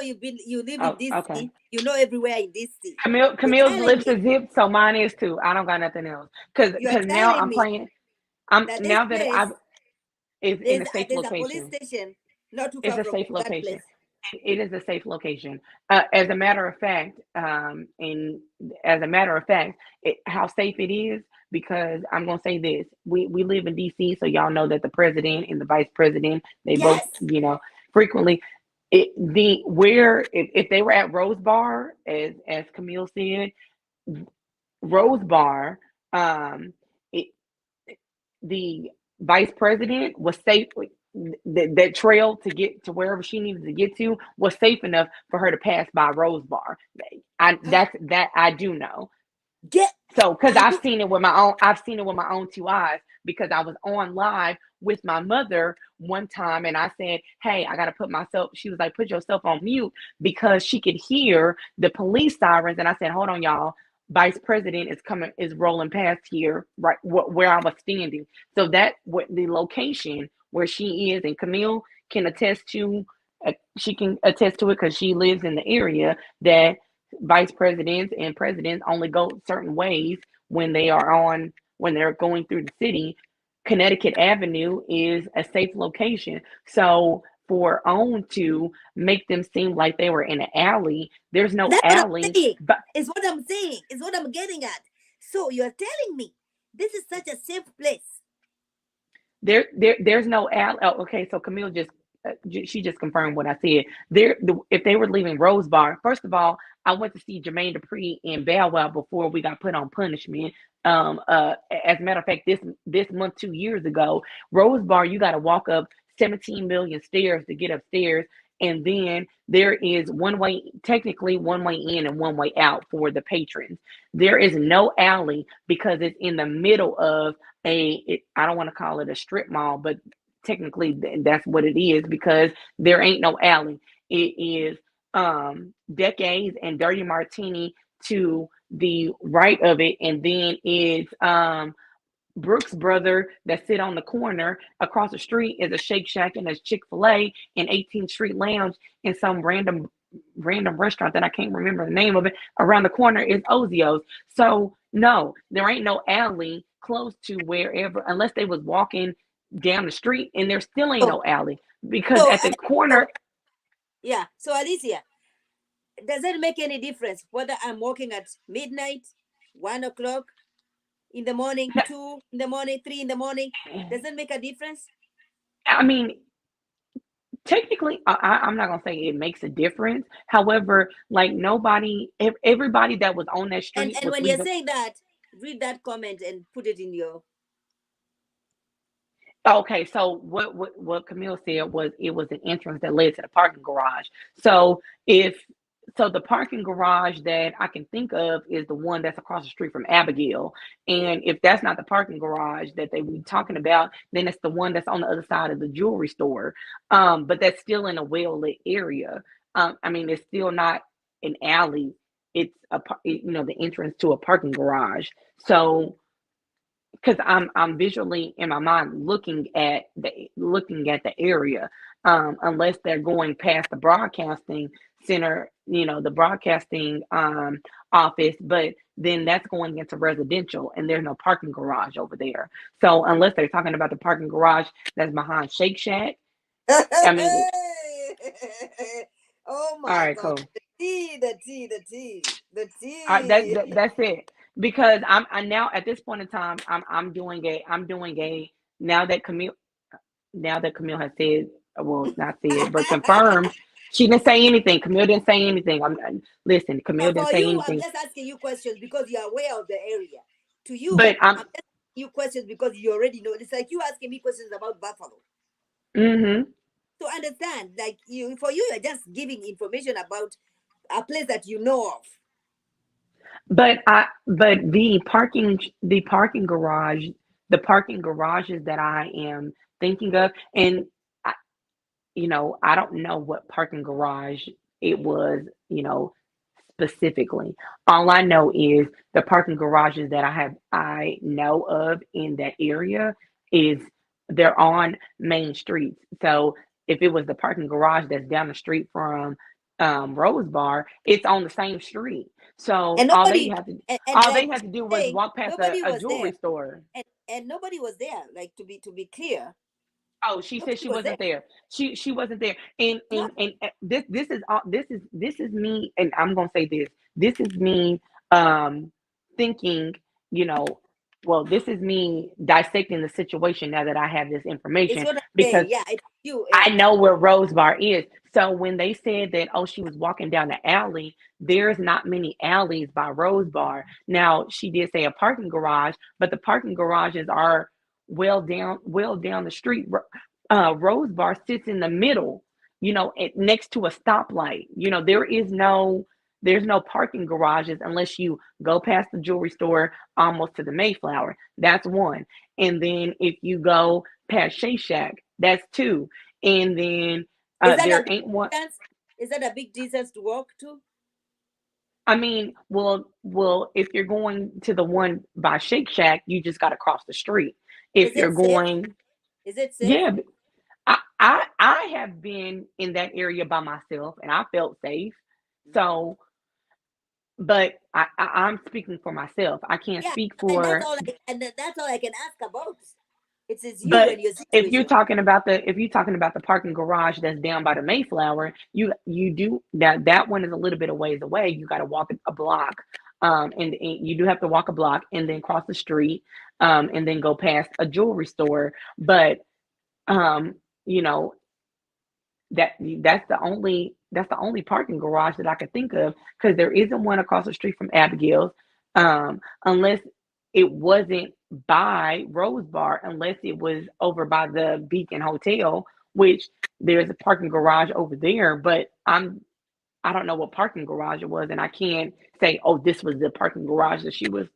live in Oh, okay. DC. You know everywhere in DC. Camille, You're Camille's telling lips me is zipped, so mine is too. I don't got nothing else. Cause, you are cause now telling I'm me playing. I'm that this now that I've place is in a safe there's a police location. station not too It's far a from safe that location. place. It is a safe location. As a matter of fact, and as a matter of fact, how safe it is because I'm gonna say this: we live in D.C., so y'all know that the president and the vice president they both Yes. frequently. If they were at Rose Bar, as Camille said, Rose Bar, um, it, the vice president was safe. That trail to get to wherever she needed to get to was safe enough for her to pass by Rose Bar. That I do know. Get So, because are you I've seen it with my own 2 eyes because I was on live with my mother one time and I said, "Hey, I got to put myself." She was like, "Put yourself on mute," because she could hear the police sirens. And I said, "Hold on, y'all. vice president is rolling past here, right where I was standing. So that what the location where she is, and Camille can attest to. She can attest to it because she lives in the area that vice presidents and presidents only go certain ways when they're going through the city. Connecticut Avenue is a safe location. So for OWN to make them seem like they were in an alley, there's no That's what I'm alley, saying. but Is what I'm saying. Is what I'm getting at. So you're telling me this is such a safe place. there's no alley. Oh, okay, so Camille just she just confirmed what I said. If they were leaving Rose Bar, first of all, I went to see Jermaine Dupri and Bow Wow before we got put on punishment. As a matter of fact, this month 2 years ago, Rose Bar, you got to walk up 17 million stairs to get upstairs, and then there is one way, technically one way in and one way out for the patrons. There is no alley because it's in the middle of I don't want to call it a strip mall, but technically that's what it is because there ain't no alley. It is Decades and Dirty Martini to the right of it, and then it's Brooks Brother that sit on the corner. Across the street is a Shake Shack and there's Chick-fil-A and 18th Street Lounge and some random restaurant that I can't remember the name of it. Around the corner is Ozio's. So no, there ain't no alley close to wherever unless they was walking down the street, and there still ain't So no alley because so at the so corner. yeah. So Alicia, does it make any difference whether I'm working at midnight, 1 o'clock in the morning, 2 in the morning, 3 in the morning? Does that make a difference? I mean, technically, I'm not gonna say it makes a difference. However, like everybody that was on that street And was when you're leaving. saying that, read that comment and put it in your. Okay, so what Camille said was it was an entrance that led to the parking garage. So if the parking garage that I can think of is the one that's across the street from Abigail, and if that's not the parking garage that they were talking about, then it's the one that's on the other side of the jewelry store. But that's still in a well lit area. I mean, it's still not an alley. It's the entrance to a parking garage. So because I'm visually in my mind looking at the area, unless they're going past the broadcasting center, the broadcasting office, but then that's going into residential, and there's no parking garage over there. So unless they're talking about the parking garage that's behind Shake Shack, I mean, Oh all my right, God. cool. The tea, the tea, the tea, the That, tea. that's it. Because I now at this point in time, I'm doing a now that Camille has said, well, not said, but confirmed, she didn't say anything. Camille didn't say anything. Listen, No, Camille didn't for say you, I'm anything. just asking you questions because you're aware of the area. To you, But I'm, I'm just asking you questions because you already know. It's like you asking me questions about Buffalo. hmm To understand, like for you, you're just giving information about a place that you know of. but the parking garages that I am thinking of, and I, I don't know what parking garage it was, specifically. All I know is the parking garages that I know of in that area is they're on main streets. So if it was the parking garage that's down the street from Rose Bar, it's on the same street. So And all they nobody, have to and all they like had to she's do was saying, walk past a, nobody a was there, jewelry store. and nobody was there. Like to be clear, Oh, she said nobody she was there. wasn't there. She wasn't there. And No, and and this is all this is me, and I'm gonna say this. This is me thinking, you know, well, this is me dissecting the situation now that I have this it's information what I'm because saying. Yeah, it's you. I know where Rose Bar is. So when they said that, oh, she was walking down the alley, there's not many alleys by Rose Bar. Now, she did say a parking garage, but the parking garages are well down the street. Rose Bar sits in the middle, next to a stoplight. There's no parking garages unless you go past the jewelry store almost to the Mayflower. That's one. And then if you go past Shea Shack, that's two. And then Is that a there big ain't one. distance? Is that a big distance to walk to? I mean, if you're going to the one by Shake Shack, you just got to cross the street. If Is you're it safe? going, Is it safe? yeah, I have been in that area by myself and I felt safe. Mhm. So, but I'm speaking for myself. I can't Yeah, speak and that's for. all. That's all I can ask about. It's you But and your if you're situation. talking about the parking garage that's down by the Mayflower, you do that one is a little bit of ways away. You got to walk a block, and you do have to walk a block and then cross the street, and then go past a jewelry store. But um, you know that's the only parking garage that I could think of because there isn't one across the street from Abigail's, unless it wasn't by Rose Bar, unless it was over by the Beacon Hotel, which there's a parking garage over there, but I don't know what parking garage it was, and I can't say, oh, this was the parking garage that she was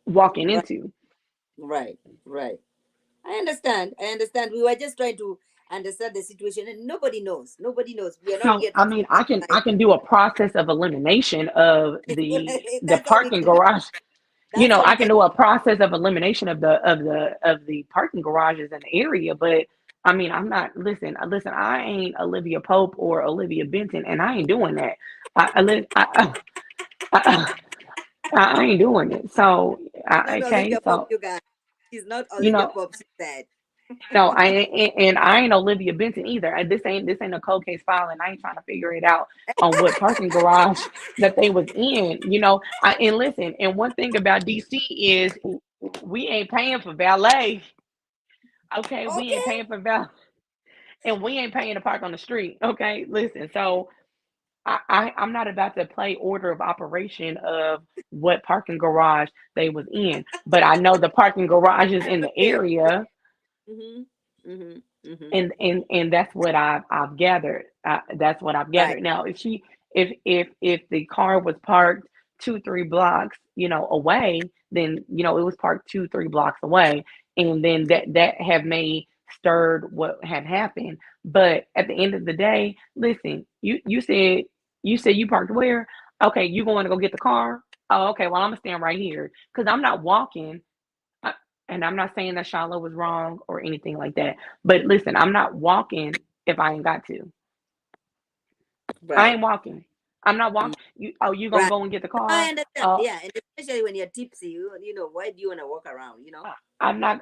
walking Right, into. right, right. I understand. I understand. We were just trying to understand the situation, and nobody knows. Nobody knows. We are not So here to I mean, I can like. I can do a process of elimination of the That's all we parking can do. garage. That's all we I can can. do a process of elimination of the parking garages in the area, but I mean, I'm not listen. I ain't Olivia Pope or Olivia Benton, and I ain't doing that. I, I ain't doing it. So, She's not okay, Olivia Pop, so you guys. She's not you Olivia know, Pop. She said. no, and I ain't Olivia Benton either. This ain't a cold case file, and I ain't trying to figure it out on what parking garage that they was in. And listen, and one thing about DC is we ain't paying for valet. Okay, we ain't Okay. paying for valet, and we ain't paying to park on the street. Okay, listen. So I'm not about to play order of operation of what parking garage they was in, but I know the parking garages in the Okay. area. Mhm. Mhm. Mhm. And that's what I've gathered. That's what I've Right. gathered. Now, if the car was parked 2-3 blocks, away, then it was parked 2-3 blocks away, and then that have may stirred what had happened. But at the end of the day, listen, you said you parked where? Okay, you going to go get the car? Oh, okay. Well, I'm gonna stand right here because I'm not walking. I, and I'm not saying that Shiloh was wrong or anything like that. But listen, I'm not walking if I ain't got to. I Right. ain't walking. I'm not Mm. walking. You gonna Right. go and get the I car? understand. Uh, Yeah, and especially when you're tipsy, why do you want to walk around? I'm not.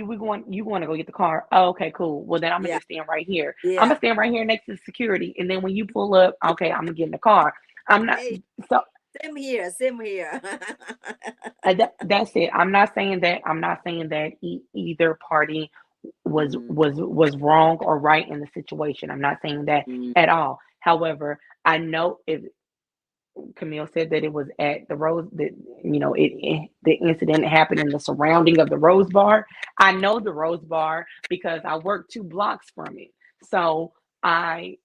We going. You want to go get the car? Oh, okay, cool. Well, then I'm gonna Yeah. just stand right here. I'm Yeah. gonna stand right here next to security, and then when you pull up, okay, I'm gonna get in the car. I'm not. Hey, So same here. Same here. that's it. I'm not saying that. I'm not saying that either party was Mm, was was wrong or right in the situation. I'm not saying that mm. at all. However, I know if Camille said that it was at the Rose that the incident happened in the surrounding of the Rose Bar. I know the Rose Bar because I worked 2 blocks from it. So I,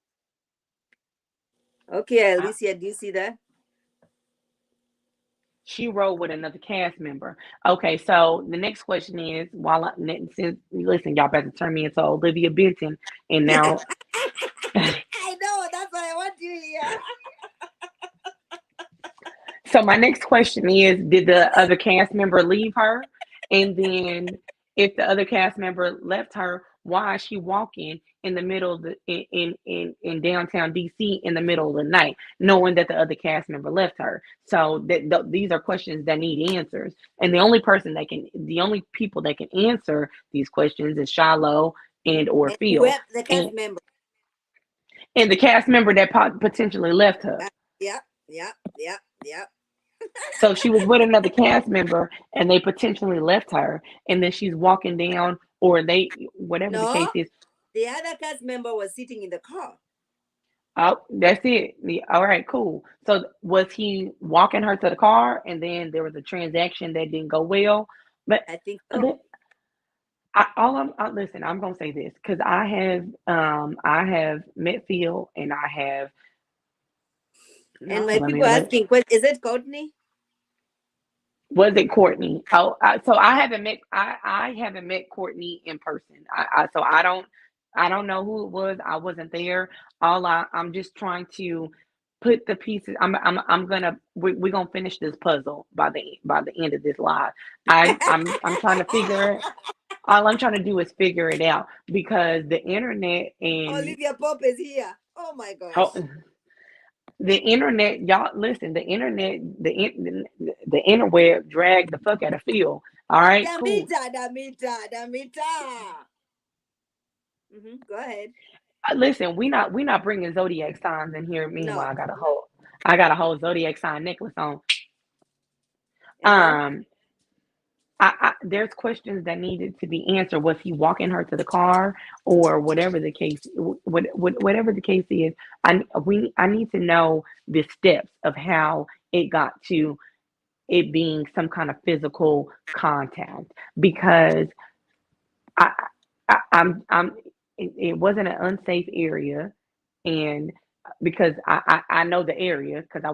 Okay, I Alicia, do you see that? she rode with another cast member. Okay, so the next question is, since listen, y'all better turn me into Olivia Benton, and now I know. That's why I want you here. so my next question is, did the other cast member leave her? And then if the other cast member left her, why is she walking in the middle of in downtown DC in the middle of the night, knowing that the other cast member left her? So these are questions that need answers. And the only people that can answer these questions is Shiloh and or And Phil. whoever the cast And member. and the cast member that potentially left her. Uh, yeah, yeah, yeah, yeah. So she was with another cast member and they potentially left her, and then she's walking down, or whatever the case No, is. the other cast member was sitting in the car. Oh, that's it. All right, cool. So was he walking her to the car, and then there was a transaction that didn't go well? But I think so. the- listen. I'm gonna say this because I have met Phil, and I have And no. my Let me people let asking, "What is it, Courtney?" Was it Courtney? Oh, so I haven't met Courtney in person. So I don't know who it was. I wasn't there. I'm just trying to put the pieces. I'm gonna we're gonna finish this puzzle by the end of this live. I'm trying to figure it. All I'm trying to do is figure it out because the internet and Olivia Pope is here. Oh my ho- gosh. the internet, y'all listen. The internet, the interweb dragged the fuck out of Phil. All right, cool. Damita, Damita, Damita. Go ahead. Listen, we not bringing zodiac signs in here. Meanwhile, No. I got a whole zodiac sign necklace on. Uh-huh. Um, there's questions that needed to be answered. Was he walking her to the car, or whatever the case, whatever the case is? I need to know the steps of how it got to it being some kind of physical contact because I, I'm it wasn't an unsafe area, and because I know the area because I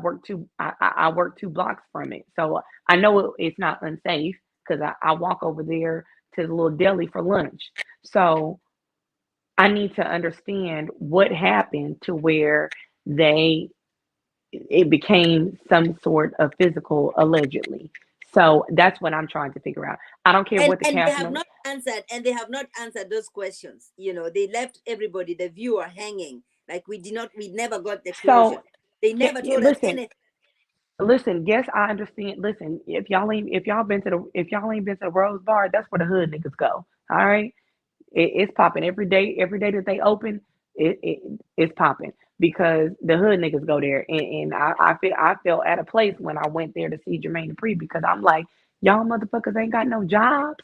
work 2 blocks from it, so I know it's not unsafe because I walk over there to the little deli for lunch. So I need to understand what happened to where they it became some sort of physical allegedly. So that's what I'm trying to figure out. I don't care what the And they cast have member. not answered, and they have not answered those questions. They left everybody, the viewer, hanging. Like we never got the closure. So They never told us listen, anything. listen. Yes, I understand. Listen, if y'all ain't been to the Rose Bar, that's where the hood niggas go. All right, it's popping every day. Every day that they open, it's popping because the hood niggas go there. And I felt at a place when I went there to see Jermaine Dupri because I'm like, y'all motherfuckers ain't got no jobs.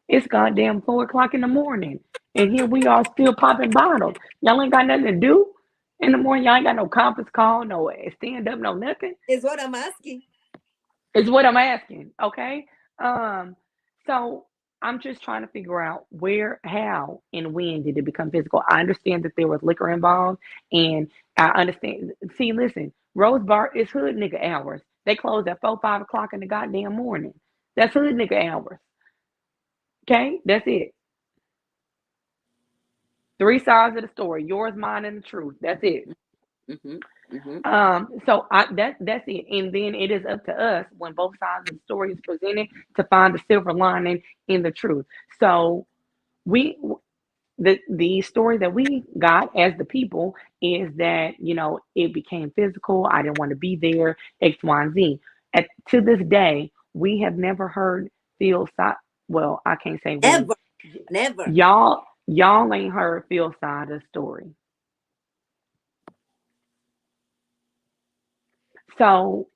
It's goddamn 4 o'clock in the morning, and here we are still popping bottles. Y'all ain't got nothing to do in the morning. Y'all ain't got no conference call, no stand up, no nothing. Is what I'm asking. Is what I'm asking. Okay. Um. So I'm just trying to figure out where, how, and when did it become physical. I understand that there was liquor involved, and I understand. See, listen, Rose Bar is hood nigga hours. They close at 4, 5 o'clock in the goddamn morning. That's hood nigga hours. Okay, that's it. 3 sides of the story: yours, mine, and the truth. That's it. Mm-hmm. Mm-hmm. So that's it. And then it is up to us when both sides of the story is presented to find the silver lining in the truth. So we the story that we got as the people is that it became physical. I didn't want to be there. X, Y, and Z. To this day, we have never heard Phil's side. Well, I can't say we. Never, never. Y'all ain't heard Phil's side of the story. So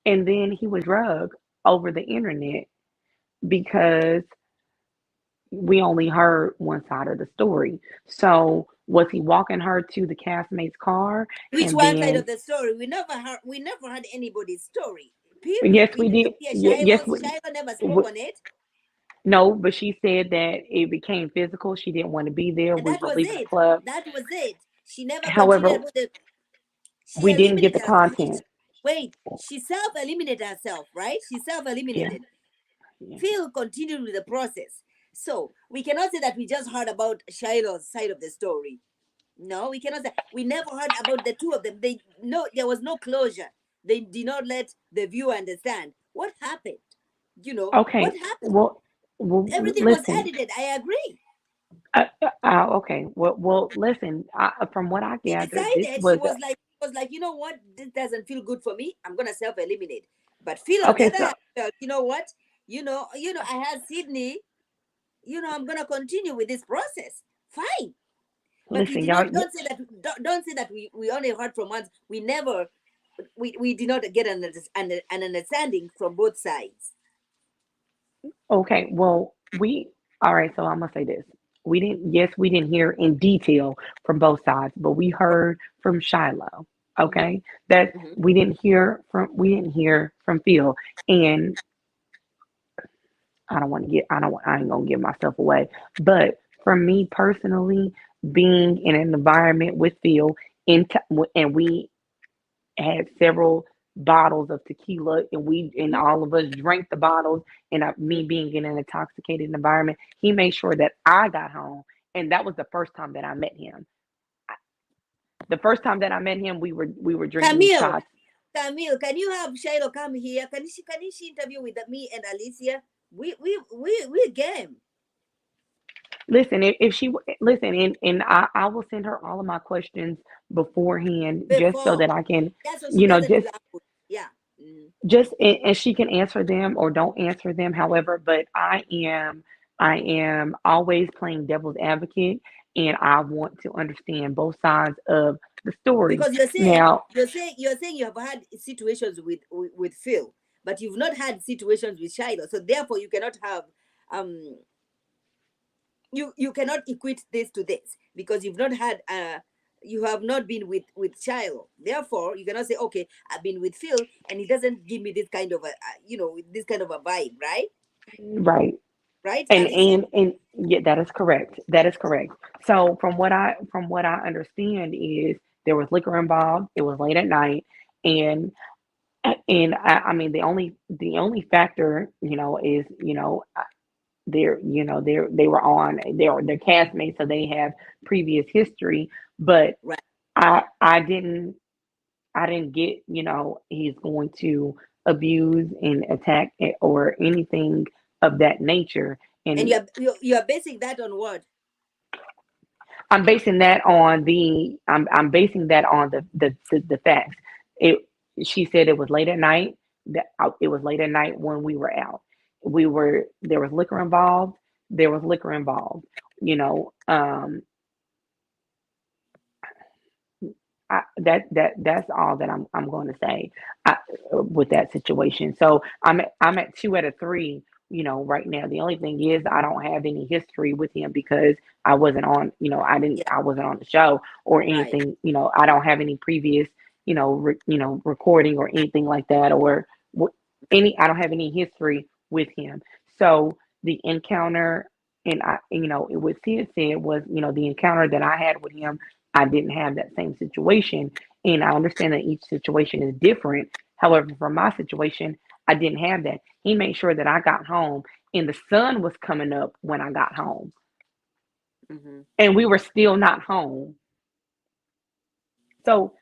and then he was drugged over the internet because we only heard one side of the story. So was he walking her to the castmate's car Which and one side of then the story? We never heard anybody's story. Period. yes We we never did. hear Yes Shiloh's. we, Shiloh never spoke we, on it. no, but she said that it became physical. She didn't want to be there. And We that were was leaving the it. club. That was it. She never continued However, with the she we didn't get eliminated the herself. content. Wait, she self-eliminated herself, right? She Yeah, self-eliminated. yeah. Phil continued with the process. So we cannot say that we just heard about Shiloh's side of the story. No, we cannot say we never heard about the two of them. They no, there was no closure. They did not let the viewer understand what happened. What Okay. happened? Well, Everything was listen. edited. I agree. Okay. Well, listen. From what I She gathered, this decided, was she was like, you know what, this doesn't feel good for me. I'm gonna self-eliminate. But Phil, on the okay. other So hand, felt, you know what, I had Sydney. I'm gonna continue with this process. Fine. But we listen, did y'all. not. Don't say that we only heard from once. We never. We did not get an understanding from both sides. Okay, well, all right, so I'm gonna say this. Yes, we didn't hear in detail from both sides, but we heard from Shiloh. Mm-hmm, Okay, that mm-hmm. we didn't hear from Phil, and I ain't gonna give myself away, but for me personally, being in an environment with Phil, and we had several bottles of tequila and all of us drank the bottles and me being in an intoxicated environment, he made sure that I got home, and that was the first time that I met him. The first time that I met him, we were drinking Camille, shots. Camille, can you have Shiloh come here? Can she interview with me and Alicia? We game Listen, if she listen, and I will send her all of my questions beforehand, just so before. that I can, Yeah, so she you know, doesn't just feel awkward. Yeah. Mm-hmm. just and she can answer them or don't answer them. However, but I am always playing devil's advocate, and I want to understand both sides of the story. Because you're saying Now, you're saying you're saying you have had situations with Phil, but you've not had situations with Shiloh. So therefore, you cannot have um you cannot equate this to this because you've not had you have not been with Shiloh. Therefore, you cannot say, okay, I've been with Phil and he doesn't give me this kind of a this kind of a vibe, right? right. Right, And Alicia? and and yeah, that is correct. That is correct. So from what I understand is there was liquor involved. It was late at night, and I mean the only factor is they were on they're castmates, so they have previous history. But Right. I didn't get he's going to abuse and attack or anything of that nature. And And you're basing that on what? I'm basing that on the facts. It She said it was late at night. It was late at night when we were out. There was liquor involved. There was liquor involved. You know, that's all that I'm going to say I, with that situation. So I'm at 2 out of 3. Right now. The only thing is I don't have any history with him because I wasn't on. Yeah. I wasn't on the show or Right. anything. I don't have any previous recording or anything like that or any. I don't have any history with him. So the encounter and what Sid said was the encounter that I had with him. I didn't have that same situation. And I understand that each situation is different. However, for my situation, I didn't have that. He made sure that I got home and the sun was coming up when I got home. Mm-hmm. And we were still not home. So,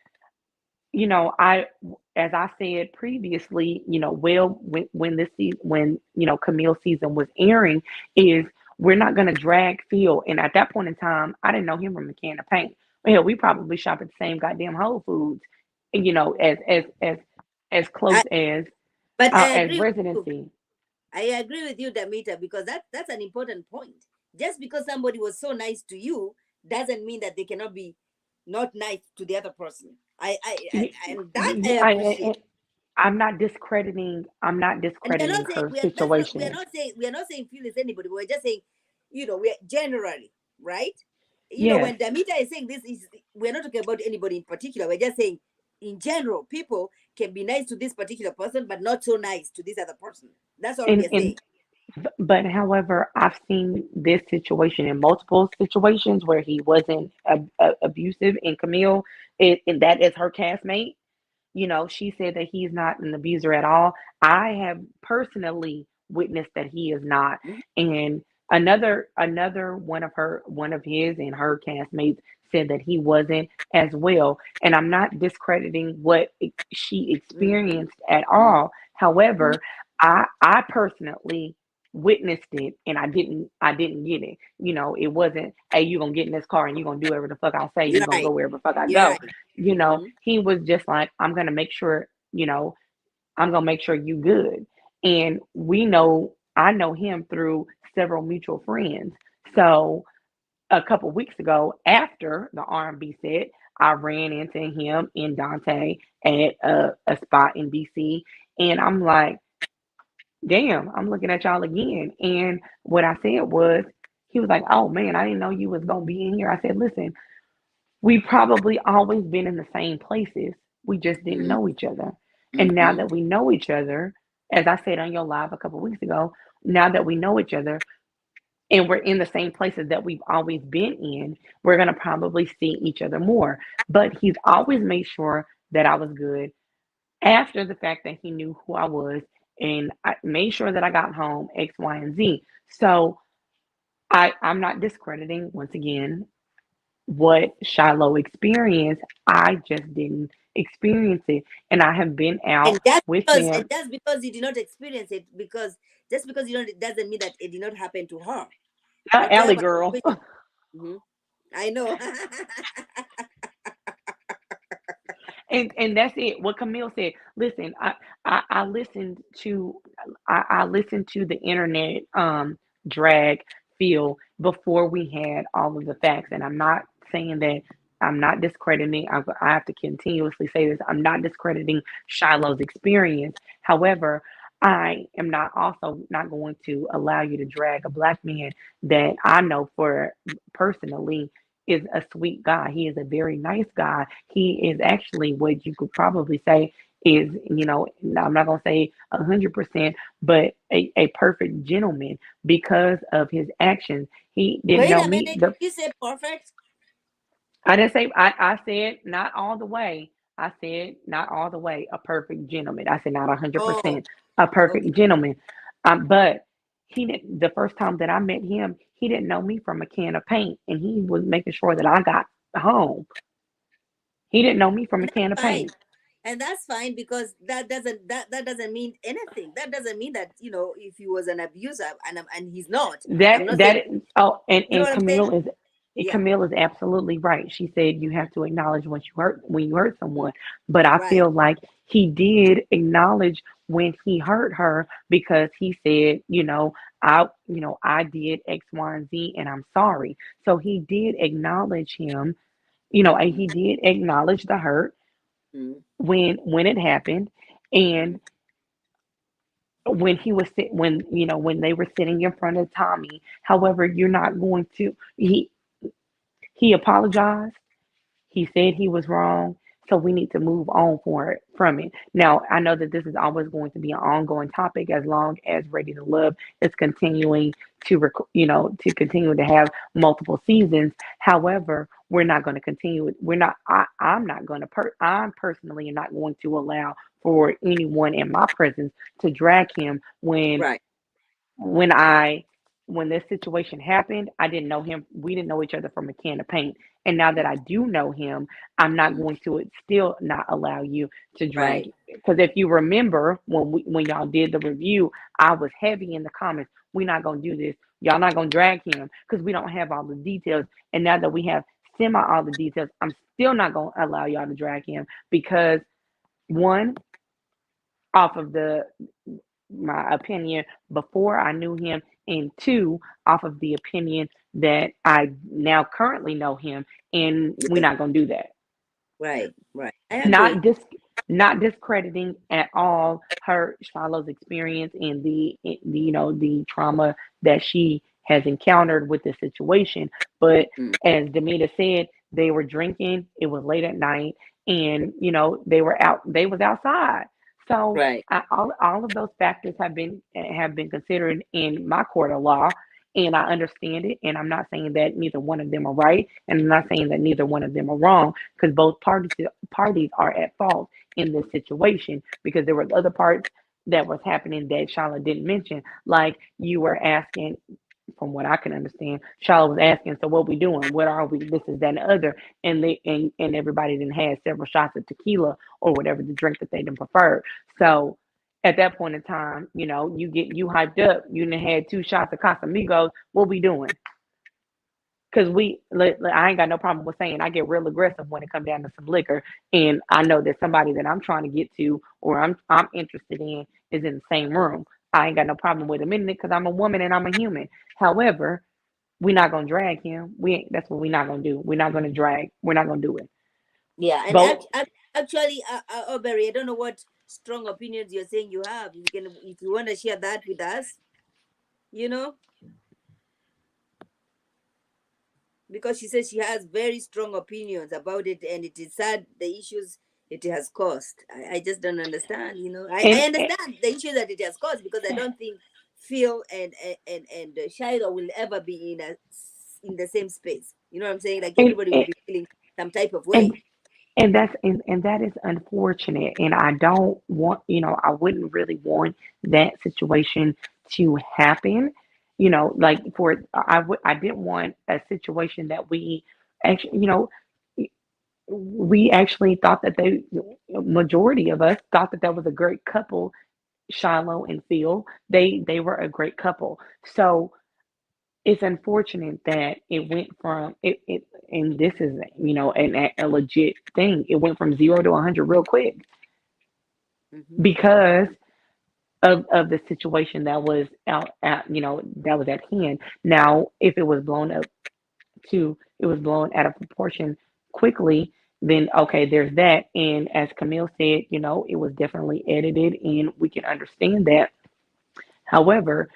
as I said previously, when this season, when Camille's season was airing, is we're not going to drag Phil. And at that point in time, I didn't know him from a can of paint. Hell, we probably shop at the same goddamn Whole Foods, as close I, but I as agree with you. residency. I agree with you, Damita, because that's an important point. Just because somebody was so nice to you doesn't mean that they cannot be not nice to the other person. And that I appreciate. I, I'm not discrediting. I'm not And we are not discrediting saying her we are that's not we are situation. not saying we are not saying Phil is anybody. We're just saying, we're generally, right? Yes, When Damita is saying this is we're not talking about anybody in particular. We're just saying in general, people can be nice to this particular person, but not so nice to this other person. That's all we are and saying. but however, I've seen this situation in multiple situations where he wasn't abusive. And Camille, and that is her castmate. She said that he's not an abuser at all. I have personally witnessed that he is not. Mhm. And another one of his and her castmates said that he wasn't as well. And I'm not discrediting what she Mhm. experienced at Mhm. all. However, I personally witnessed it and I didn't get it. It wasn't, hey, you're gonna get in this car and you're gonna do whatever the fuck I say, You're you're gonna right. go wherever the fuck I You're go. right. Mhm. He was just like, I'm gonna make sure you good. And I know him through several mutual friends. So a couple weeks ago, after the R&B set, I ran into him and Donte at a spot in DC, and I'm like, damn, I'm looking at y'all again. And what I said was, he was like, oh man, I didn't know you was gonna be in here. I said, listen, we probably always been in the same places. We just didn't Mhm. know each other. And now Mhm. that we know each other, as I said on your live a couple weeks ago, now that we know each other and we're in the same places that we've always been in, we're going to probably see each other more. But he's always made sure that I was good after the fact that he knew who I was, and I made sure that I got home X, Y, and Z. So I'm not discrediting once again what Shiloh experienced, I just didn't experience it. And I have been out with And him. that's because you did not experience it, because just because you don't, it doesn't mean that it did not happen to her. Not Alley Whatever girl. situation. Mhm. I know. And that's it. What Camille said. Listen, I listened to I listened to the internet drag feel before we had all of the facts, and I'm not saying that. I'm not discrediting. I have to continuously say this. I'm not discrediting Shiloh's experience. However, I am not also not going to allow you to drag a black man that I know for personally is a sweet guy. He is a very nice guy. He is actually what you could probably say is, I'm not gonna say 100%, but a perfect gentleman because of his actions. He didn't Wait know a me. minute. You say perfect? I didn't say I said not all the way. I said not all the way a perfect gentleman. I said not Oh, 100% a okay. perfect gentleman. But he didn't the first time that I met him, he didn't know me from a can of paint and he was making sure that I got home. He didn't know me from a And that's can of paint. fine. And that's fine, because that doesn't mean anything. That doesn't mean that, if he was an abuser, and he's not. I'm not saying, Oh, and you know what I'm saying? Yeah. Camille is absolutely right. She said you have to acknowledge when you hurt someone. But I Right. feel like he did acknowledge when he hurt her because he said, I did X, Y, and Z and I'm sorry. So he did acknowledge him, and Mm, he did acknowledge the hurt mm, when it happened. mm. And when he was when they were sitting in front of Tommy. However, you're not going to he apologized. He said he was wrong. So we need to move on from it. Now, I know that this is always going to be an ongoing topic as long as Ready to Love is continuing to continue to have multiple seasons. However, we're not going to continue it. We're not. I'm not going to. I'm personally not going to allow for anyone in my presence to drag him Right. when I when this situation happened, I didn't know him. We didn't know each other from a can of paint. And now that Mm, I do know him, I'm not mm. going to still not allow you to Right. drag. Because if you remember when y'all did the review, I was heavy in the comments. We're not gonna do this. Y'all not gonna drag him because we don't have all the details. And now that we have semi all the details, I'm still not gonna allow y'all to drag him because one, off of the my opinion before I knew him, and two, off of the opinion that I now currently know him, and we're Yes. not gonna do that. Right. Right. I agree. Not dis not discrediting at all her Shiloh's experience and the trauma that she has encountered with the situation. But Mm. as Demita said, they were drinking. It was late at night, and they were out. They was outside. So Right. all of those factors have been considered in my court of law, and I understand it. And I'm not saying that neither one of them are right, and I'm not saying that neither one of them are wrong, because both parties are at fault in this situation because there were other parts that was happening that Charlotte didn't mention. Like you were asking, from what I can understand, Charlotte was asking, so what we doing? What are we? This is that and the other, and everybody then had several shots of tequila or whatever the drink that they didn't prefer. So at that point in time, you hyped up. You done had two shots of Casamigos. What we doing? Because I ain't got no problem with saying I get real aggressive when it comes down to some liquor, and I know that somebody that I'm trying to get to or I'm interested in is in the same room. I ain't got no problem with admitting it because I'm a woman and I'm a human. However, we're not gonna drag him. We ain't, that's what we're not gonna do. We're not gonna drag. We're not gonna do it. Yeah. And Both actually, Aubrey, I don't know what strong opinions you're saying you have. If you want to share that with us, you know, because she says she has very strong opinions about it, and it is sad the issues it has caused. I just don't understand. I and understand the issue that it has caused, because I don't think Phil and Shiloh will ever be in the same space. You know what I'm saying? Like, and everybody will and, be feeling some type of and way. and that is unfortunate, and I don't want, I wouldn't really want that situation to happen, like I didn't want a situation that we actually, we actually thought that majority of us thought that that was a great couple, Shiloh and Phil. They were a great couple. So it's unfortunate that it went from it and this is a legit thing. It went from 0 to 100 real quick Mm-hmm. because of the situation that was that was at hand. Now, if it was blown up it was blown out of proportion quickly, then okay, there's that. And as Camille said, it was definitely edited, and we can understand that. However,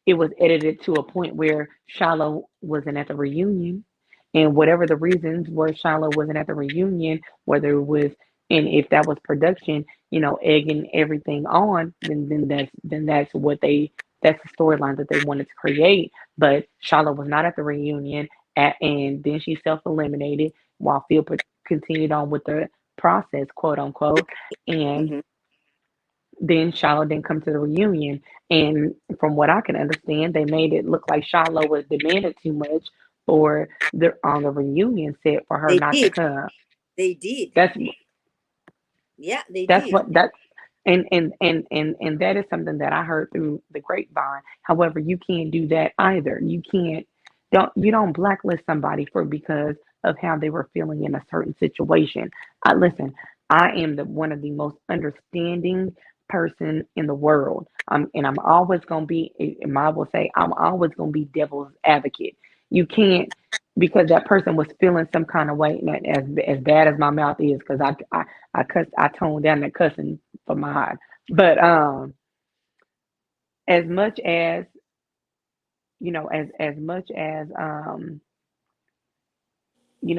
it was edited to a point where Shiloh wasn't at the reunion, and whatever the reasons were, Shiloh wasn't at the reunion, whether it was, and if that was production, egging everything on, then that's the storyline that they wanted to create. But Shiloh was not at the reunion, and then she self-eliminated while Phil continued on with the process, quote unquote, and Mm-hmm. then Shiloh didn't come to the reunion. And from what I can understand, they made it look like Shiloh was demanded too much for the on the reunion set for her They not to did. come. They did. That's Yeah, they that's did. what that and that is something that I heard through the grapevine. However, you can't do that either. You don't blacklist somebody for because of how they were feeling in a certain situation. I listen, I am the one of the most understanding person in the world. And I'm always gonna be, and I will say I'm always gonna be devil's advocate. You can't because that person was feeling some kind of way, and as bad as my mouth is, because I toned down that cussing for my heart. But as much as as much as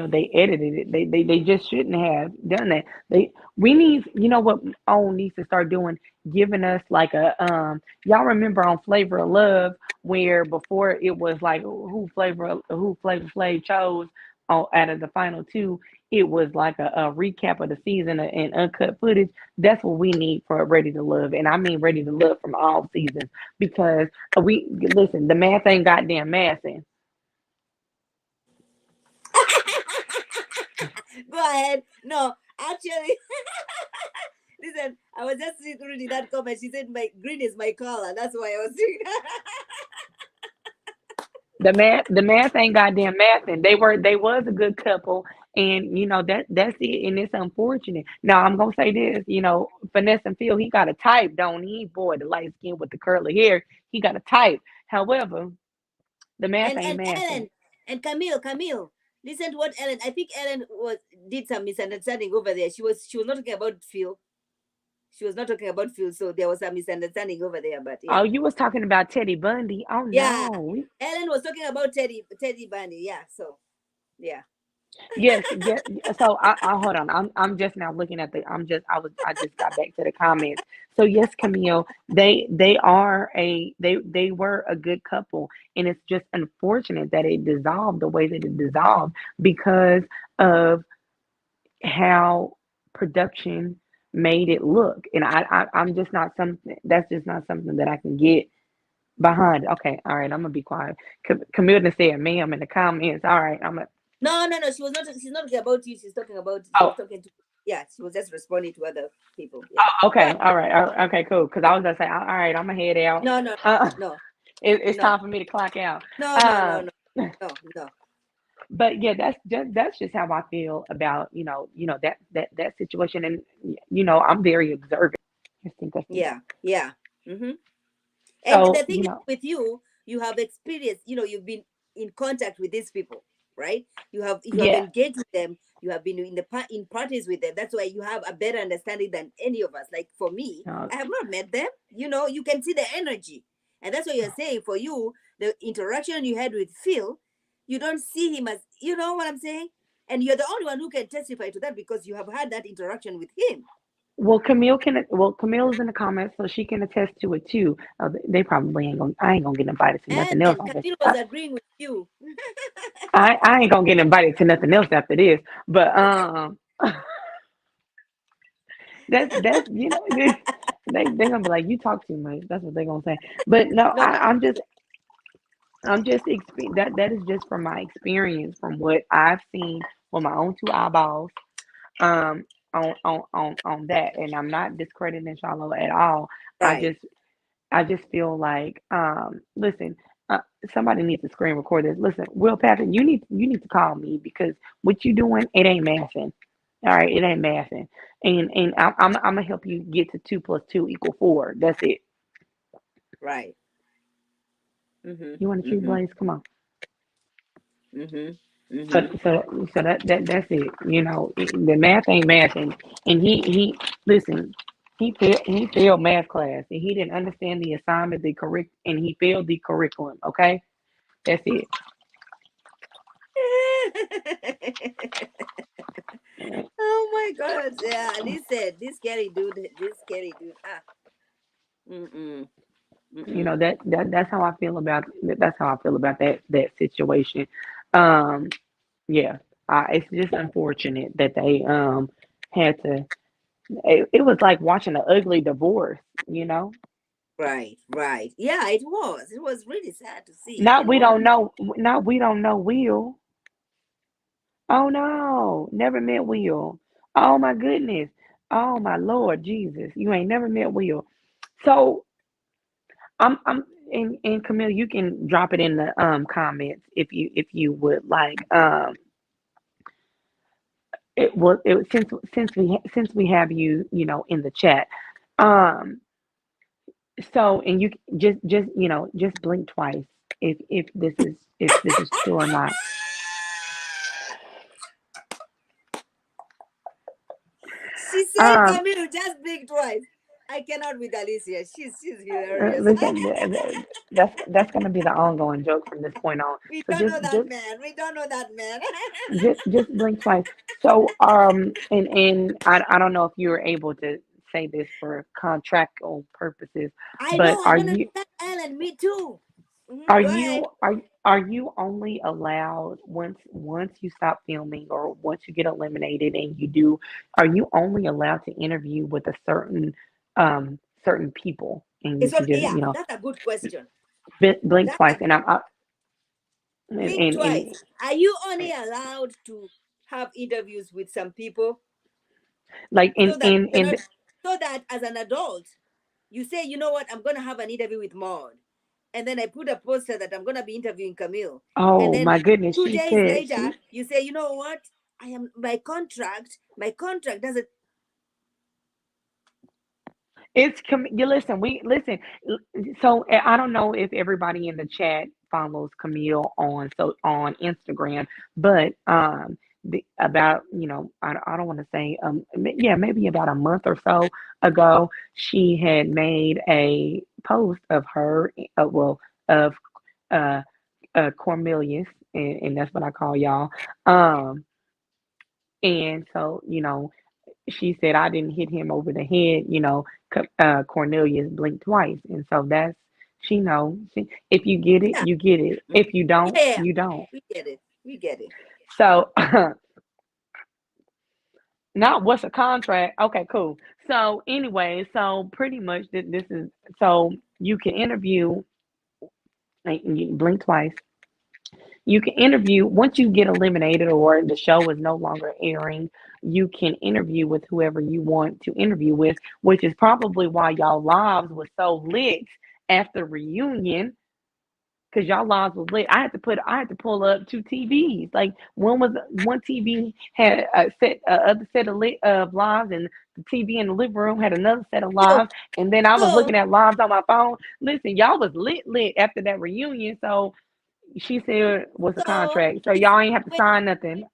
they edited it. They just shouldn't have done that. We need, what OWN needs to start doing, giving us like y'all remember on Flavor of Love where before it was like who Flavor Flav chose out of the final two, it was like a recap of the season and uncut footage. That's what we need for Ready to Love, and I mean Ready to Love from all seasons, because we listen, the math ain't goddamn mathing. Go ahead. No, actually, listen, I was just reading that comment. She said my green is my color. That's why I was doing The math ain't goddamn math, and they was a good couple, and that's it, and it's unfortunate. Now I'm gonna say this, Finesse and Phil, he got a type, don't he? Boy, the light skin with the curly hair, he got a type. However, the math ain't and mathing. Ellen and Camille. Listen to what Ellen. I think Ellen was did some misunderstanding over there. She was not talking about Phil. She was not talking about Phil, so there was a misunderstanding over there. But Oh, yeah, you was talking about Teddy Bundy. Oh yeah, no. Ellen was talking about Teddy Bunny. Yeah, so yeah. Yes, yes. So I hold on. I'm just now looking at I just got back to the comments. So yes, Camille, they were a good couple, and it's just unfortunate that it dissolved the way that it dissolved because of how production made it look. And I'm just not something that's just not something that I can get behind. Okay, all right, I'm gonna be quiet. Camille done said ma'am in the comments. All right, I'm gonna No. She was not. She's not talking about you. She's talking about. She was oh talking to. Yeah, she was just responding to other people. Yeah. Go okay, ahead. all right, okay, cool. Because I was gonna say, all right, I'm gonna head out. No, no, Uh, no, it's no, time for me to clock out. no, no, no, Uh, no, no, no. but yeah, that's just how I feel about that situation, and I'm very observant. Interesting. Yeah, yeah. Mm-hmm. And So the thing is, with you, you have experience. You've been in contact with these people, right? You have yeah, engaged with them. You have been in in parties with them. That's why you have a better understanding than any of us. Like for me, uh, I have not met them. You can see the energy, and that's what you're saying. For you, the interaction you had with Phil, you don't see him as what I'm saying, and you're the only one who can testify to that because you have had that interaction with him. Camille is in the comments, so she can attest to it too. They probably ain't gonna. I ain't gonna get invited to nothing else And on this. Camille was agreeing with you. I ain't gonna get invited to nothing else after this. But that's they gonna be like, you talk too much. That's what they gonna say. But no, No, I'm just I'm just that is just from my experience, from what I've seen with my own two eyeballs. Um, on that, and I'm not discrediting Charlo at all. I Right, just I just feel like, listen, uh, somebody needs to screen record this. Listen, Will Patrick, you need to call me because what you doing, it ain't mathing. All right, it ain't mathing, and I'm gonna help you get to 2 + 2 = 4. That's it. right. Mhm, You want to cheat, mhm, Blaze? Come on. mhm, So mhm. so that's it. The math ain't math, and he listen. He failed math class, and he didn't understand the assignment, and he failed the curriculum. Okay, that's it. Oh my God! Yeah, listen, this scary dude. Ah, mm-mm, mm-mm. That's how I feel about that situation. Um, yeah, it's just unfortunate that they had to. It was like watching an ugly divorce. You know. Right, right. Yeah, it was. It was really sad to see. Not we don't know. Not we don't know Will. Oh no, never met Will. Oh my goodness. Oh my Lord Jesus, you ain't never met Will. So I'm and Camille, you can drop it in the comments if you would like. Since we have you in the chat. Um, so and you just blink twice if this is true or not. She said, Um, Camille, just blink twice. I cannot with Alicia. She's hilarious. listen, that's gonna be the ongoing joke from this point on. We So don't just know that just man. We don't know that man. just blink twice. So and I don't know if you were able to say this for contractual purposes, I but know. I want to know that Ellen. Me too. are Go ahead. you are you only allowed once you stop filming or once you get eliminated and are you only allowed to interview with a certain people, and you It's all, can just yeah, that's a good question. blink That's twice, a and I'm blink and twice. Are you only allowed to have interviews with some people like so that you in cannot, so that as an adult, you say, you know what, I'm going to have an interview with Maud. And then I put a poster that I'm going to be interviewing Camille. And oh then my goodness, two she days said later, you say, you know what, my contract doesn't. you listen, we listen. So I don't know if everybody in the chat follows Camille on Instagram, but about I don't want to say yeah, maybe about a month or so ago, she had made a post of her of uh Cornelius, and that's what I call y'all. Um and so she said I didn't hit him over the head. Cornelius blinked twice, and so she know. If you get it, Yeah, you get it. If you don't, yeah, you don't. we get it. We get it. So now what's a contract? Okay, cool. So anyway, so pretty much this is so you can interview. You blink twice. You can interview once you get eliminated or the show is no longer airing. You can interview with whoever you want to interview with, which is probably why y'all lives was so lit after reunion because y'all lives was lit. I had to pull up 2 TVs. Like one TV had a other set of lit of lives, and the TV in the living room had another set of So, lives. And then I was so, looking at lives on my phone. Listen, y'all was lit after that reunion. So she said what's a so, contract. So if, y'all ain't have to wait, sign nothing.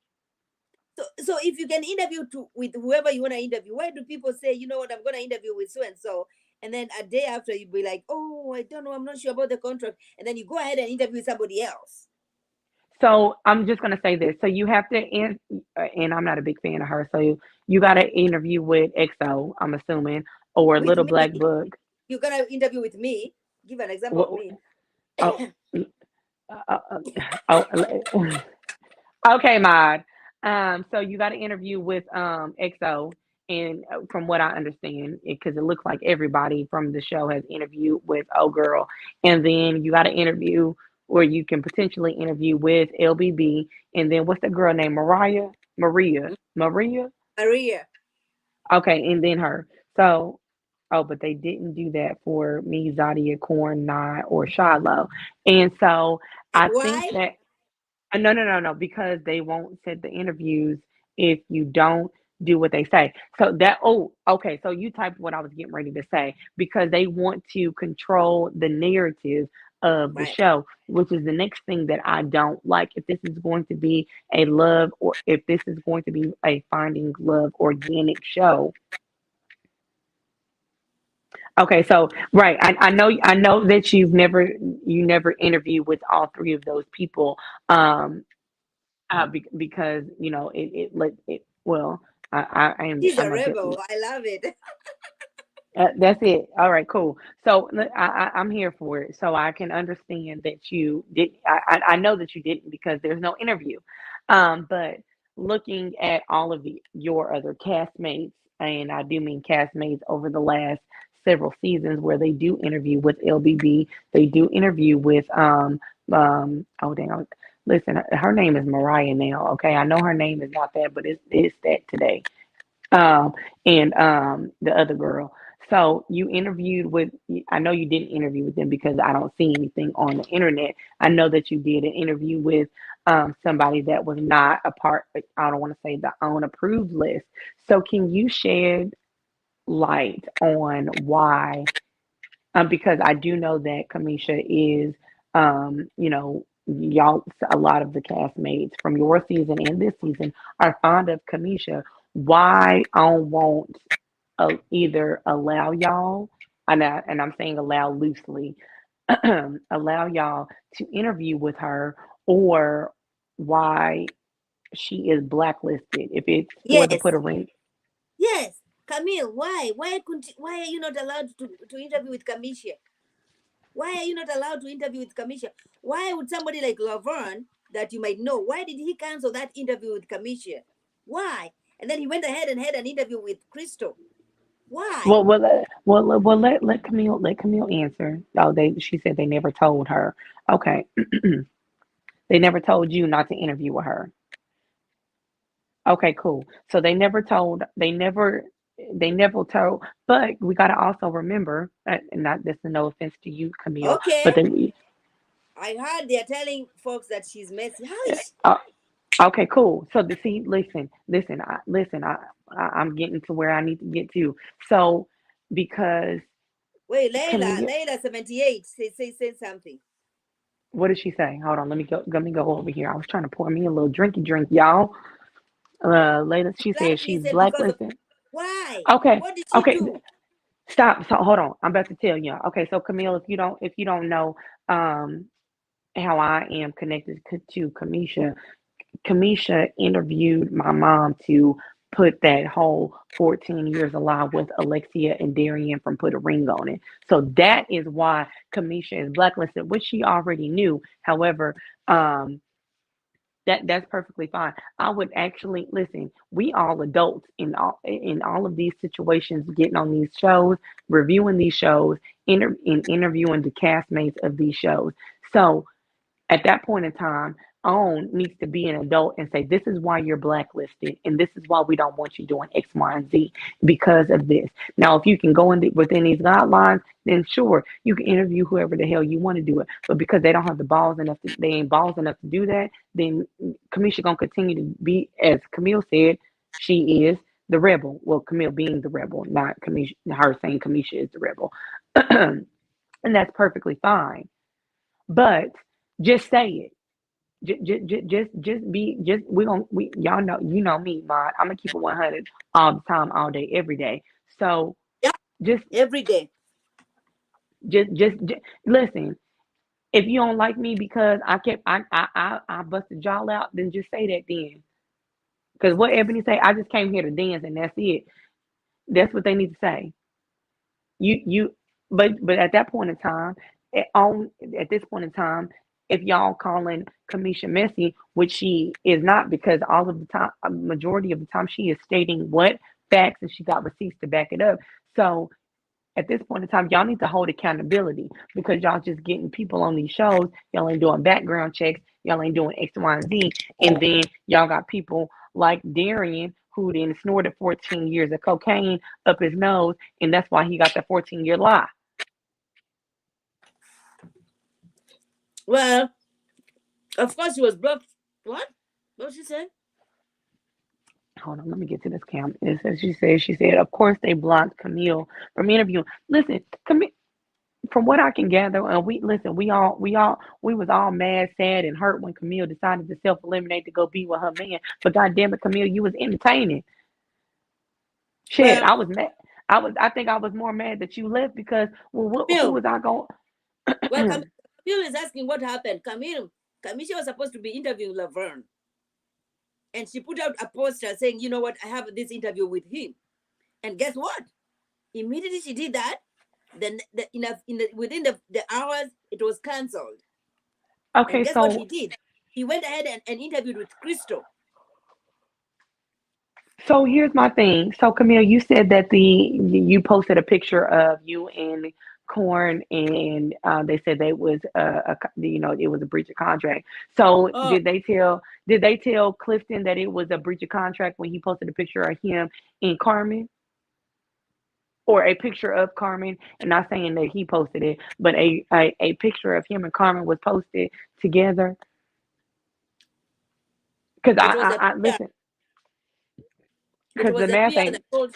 so if you can interview with whoever you want to interview, why do people say, you know what, I'm going to interview with so and so, and then a day after you be like, oh, I don't know, I'm not sure about the contract, and then you go ahead and interview somebody else So I'm just gonna say this. So you have to and I'm not a big fan of her. So you got to interview with EXO, I'm assuming, or with Little me. Black Book. You're gonna interview with me. Give an example of Wh- me. Oh, uh, uh, oh, okay, Mod. So you got to interview with EXO, and from what I understand, because it looks like everybody from the show has interviewed with Oh Girl, and then you got to interview. or you can potentially interview with LBB, and then what's the girl named Maria. Maria. Okay, and then her. So, oh, but they didn't do that for me, Zadia, Corn, Nye, or Shiloh, and so I think Why? that no, no, no, no, because they won't set the interviews if you don't do what they say. So that, oh, okay. So you typed what I was getting ready to say because they want to control the narrative of the Right. show, which is the next thing that I don't like. If this is going to be a love or if this is going to be a finding love organic show. Okay, so right, I know that you never interviewed with all three of those people. Um, because well She's a I'm a bit rebel. I love it. that's it. All right, cool. So I'm here for it. So I can understand that you did. I know that you didn't because there's no interview. But looking at all of your other castmates, and I do mean castmates over the last several seasons where they do interview with LBB, they do interview with oh dang, listen, her name is Mariah now. Okay, I know her name is not that, but it's that today um, and the other girl. So you interviewed with, I know you didn't interview with them because I don't see anything on the internet. I know that you did an interview with somebody that was not a part, I don't want to say the unapproved list. So can you shed light on why because I do know that Cameshia is, y'all, a lot of the castmates from your season and this season are fond of Cameshia. Why I won't either allow y'all, and I'm saying allow loosely, allow y'all to interview with her, or why she is blacklisted if it's for the Yes. put a ring. Yes. Camille, why? Why are you not allowed to interview with Camille? Why are you not allowed to interview with Camille? Why would somebody like Laverne that you might know, why did he cancel that interview with Camille? Why? And then he went ahead and had an interview with Crystal. Why? Let Camille answer. Oh, she said they never told her. Okay, they never told you not to interview with her. Okay, cool. So they never told. But we got to also remember, and not this is no offense to you, Camille, but Okay. they. I heard they're telling folks that she's messy. How is Uh, okay, cool. So the see, listen. I'm getting to where I need to get to. So because wait, Layla, Camille, Layla 78 say something. what did she say? Hold on, let me go. Let me go over here. I was trying to pour me a little drinky drink, y'all. Later, she said she's Blacklisted because of blacklisted. why? Okay, What did she okay, do? stop. So hold on, I'm about to tell you. Okay, so Camille, if you don't know, um, how I am connected to Cameshia, Cameshia interviewed my mom to put that whole 14 years alive with Alexia and Darian from Put a Ring on It. So that is why Cameshia is blacklisted, which she already knew. However, um, that's perfectly fine. I would actually listen. We all adults in all of these situations, getting on these shows, reviewing these shows, interviewing the castmates of these shows. So at that point in time, OWN needs to be an adult and say, this is why you're blacklisted, and this is why we don't want you doing X, Y, and Z because of this. Now, if you can go within these guidelines, then sure, you can interview whoever the hell you want to do it. But because they don't have the balls enough, they ain't balls enough to do that, then Camille gonna continue to be, as Camille said, she is the rebel. Well, Camille being the rebel, not Camille, her saying Camille is the rebel, and that's perfectly fine. But just say it. Just be just we y'all know you know me, Mod. I'm gonna keep it 100 all the time, all day, every day. So Yep, just every day. just listen. If you don't like me because I busted y'all out, then just say that then. Because what Ebony say, I just came here to dance and that's it. That's what they need to say. You but at that point in time, at this point in time, if y'all calling Cameshia messy, which she is not, because all of the time, a majority of the time, she is stating what facts and she got receipts to back it up. So At this point in time, y'all need to hold accountability because y'all just getting people on these shows. Y'all ain't doing background checks. Y'all ain't doing X, Y, and Z. And then y'all got people like Darian who then snorted 14 years of cocaine up his nose, and that's why he got the 14-year lie. Well, of course, she was blocked. What? What did she say? Hold on, let me get to this cam. It says she said, of course they blocked Camille from interviewing. Listen, Camille, from what I can gather, and we listen, we was all mad, sad, and hurt when Camille decided to self eliminate to go be with her man. But goddamn it, Camille, you was entertaining. Shit, Well, I was mad. I think I was more mad that you left because well, who Camille. was I going? Well, Camille is asking what happened. Camille was supposed to be interviewing Laverne, and she put out a poster saying, "You know what? I have this interview with him." And guess what? Immediately she did that. Then within the hours, it was cancelled. And Okay, guess what so he did? He went ahead and interviewed with Crystal. So here's my thing. So Camille, you said that you posted a picture of you and Corn, and they said they was it was a breach of contract. So Oh, did they tell Clifton that it was a breach of contract when he posted a picture of him and Carmen, or a picture of Carmen? And not saying that he posted it, but a picture of him and Carmen was posted together. Because it was a I PR. listen, It because was the a math PR ain't that told.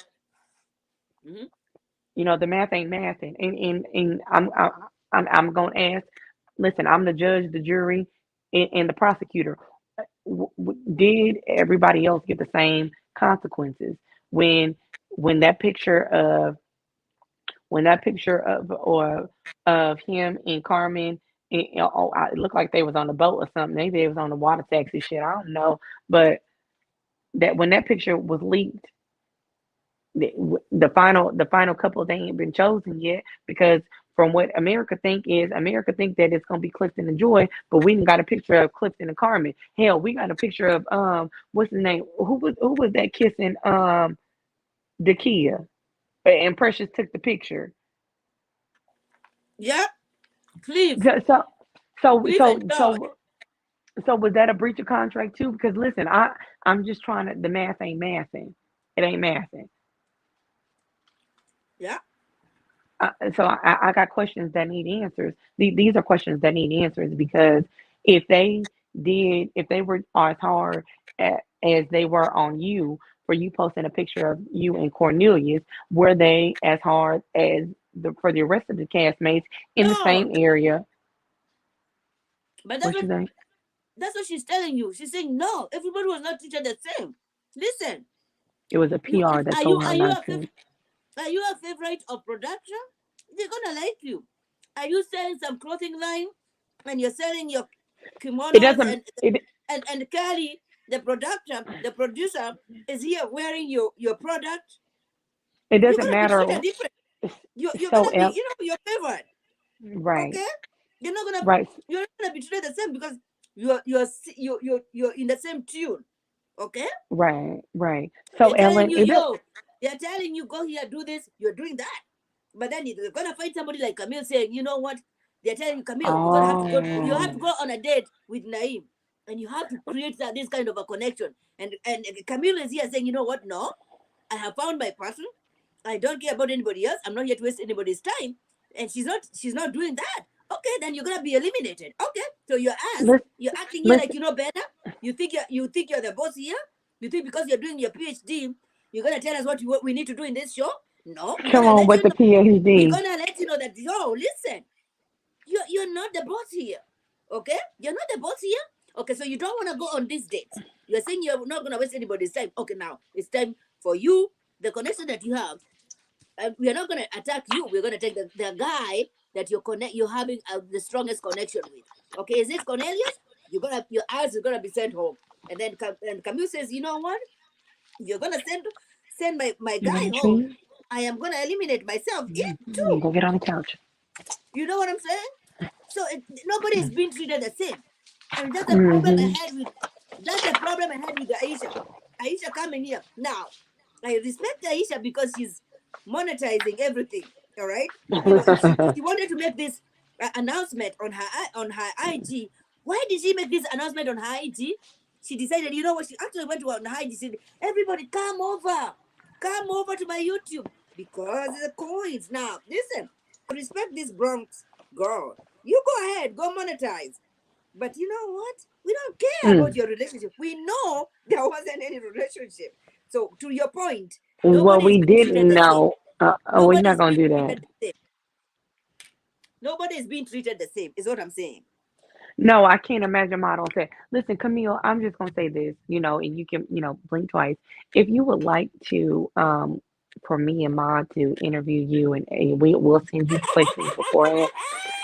Mhm. the math ain't mathing, and I'm gonna ask. Listen, I'm the judge, the jury, and the prosecutor. Did everybody else get the same consequences when when that picture of or of him and Carmen? It looked like they was on the boat or something. Maybe they was on the water taxi shit. I don't know, but that when that picture was leaked, the final couple they ain't been chosen yet because from what America think that it's gonna be Clifton and Joy, but we got a picture of Clifton and Carmen. Hell, we got a picture of what's his name? Who was that kissing Dakia? And Precious took the picture. Yeah, Cliff, So so so Cliff and so George. so, so was that a breach of contract too? Because listen, I'm just trying to the math ain't mathing. It ain't mathing. Yeah. So I got questions that need answers. These are questions that need answers because if they were as hard as they were on you for you posting a picture of you and Cornelius, were they as hard as for the rest of the castmates in the No, same area? but What you think? that's what she's telling you. She's saying no. Everybody was not treated the same. Listen, It was a you PR that told her not to. are you a favorite of production? They're gonna like you. Are you selling some clothing line and you're selling your It kimonos doesn't. It and Kelly, the producer, is here wearing your product? it You're doesn't gonna be matter. treated different. You're So gonna be, your favorite. right, Okay? You're not gonna right, you're not gonna be treated the same because you're in the same tune. Okay? right. So They're telling Ellen, you, it does. yo, they're telling you go here, do this, you're doing that. But then you're gonna find somebody like Camille saying, you know what? They're telling you, Camille, you have to Oh, go on a date with Naim. And you have to create this kind of a connection. And Camille is here saying, you know what? No, I have found my person. I don't care about anybody else. I'm not here to waste anybody's time. And she's not doing that. Okay, then you're gonna be eliminated. Okay. So listen, you're acting here like listen. you know better. You think you're the boss here? You think because you're doing your PhD, you're gonna tell us what we need to do in this show? No, we're Come gonna on let with you the know. We're PhD. gonna let you know that yo, listen, you're not the boss here. Okay? You're not the boss here. Okay, so you don't want to go on this date. You're saying you're not gonna waste anybody's time. Okay, now it's time for you, the connection that you have. And we are not gonna attack you. We're gonna take the guy that you're having the strongest connection with. Okay, is it Cornelius? Your eyes are gonna be sent home. And then Camille says, you know what? You're gonna send my You want guy a home. treat? I am gonna eliminate myself it too. Go get on the couch. You know what I'm saying? So nobody is being treated the same, and that's the problem I Mm-hmm. had with Aisha. Aisha coming here now. I respect Aisha because she's monetizing everything. All right. You know, if she wanted to make this announcement on her IG, why did she make this announcement on her IG? She decided, you know what? She actually went to on her IG. Said, "Everybody, come over to my YouTube because the coins now. Listen, respect this Bronx girl. You go ahead, go monetize. But you know what? We don't care about Mm. your relationship. We know there wasn't any relationship. So to your point, Well, nobody is we being treated didn't the same. know. We're Nobody not is gonna being do that. treated the same. Nobody is being treated the same, is what I'm saying. No, I can't imagine Ma don't say. Listen, Camille, I'm just gonna say this, and you can, blink twice. If you would like to, for me and Ma to interview you, and we will send you questions beforehand.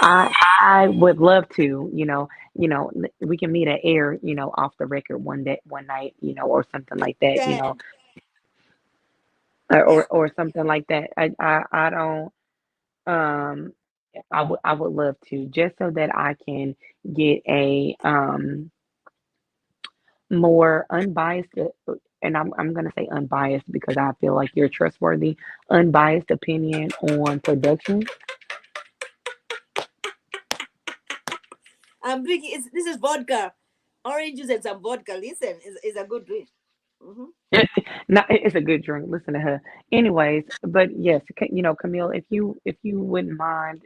I I would love to, we can meet at air, off the record one day, one night, or something like that, Then, or yeah. or something like that. I don't. Um, I would love to, just so that I can get a more unbiased, and I'm gonna say unbiased because I feel like you're trustworthy, unbiased opinion on production. I'm drinking. This is vodka, orange juice and some vodka. Listen, is a good drink. Hmm. No, it's a good drink. Listen to her. Anyways, but yes, Camille, if you wouldn't mind,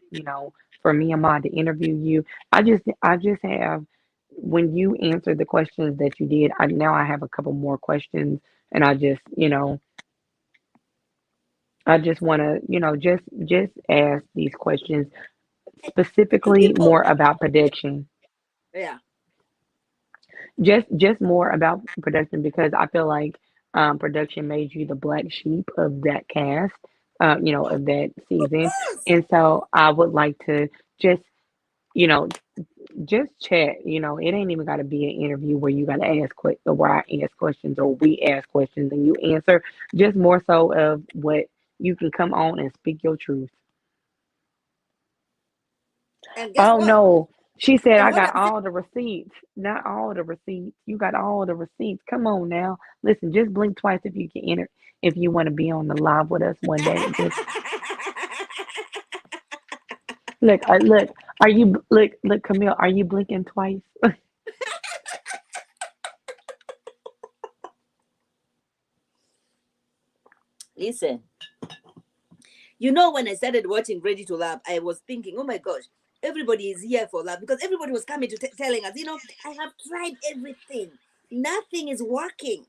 for me and Ma to interview you, I just have when you answered the questions that you did, I have a couple more questions, and I just want to, just ask these questions To specifically people, more about production. yeah. Just more about production because I feel like production made you the black sheep of that cast, Oh, of that of season. course. And so I would like to just, you know, just chat. It ain't even got to be an interview where you got to or where I ask questions or we ask questions and you answer. Just more so of what you can come on and speak your truth. And guess Oh what? no. She said And I what got I'm saying, all the receipts. Not all the receipts. You got all the receipts. Come on now. Listen, just blink twice if you can enter if you want to be on the live with us one day. Just look, are you look Camille, are you blinking twice? listen. You know, when I started watching Ready to Love, I was thinking, oh my gosh, everybody is here for love because everybody was coming to telling us, I have tried everything, nothing is working,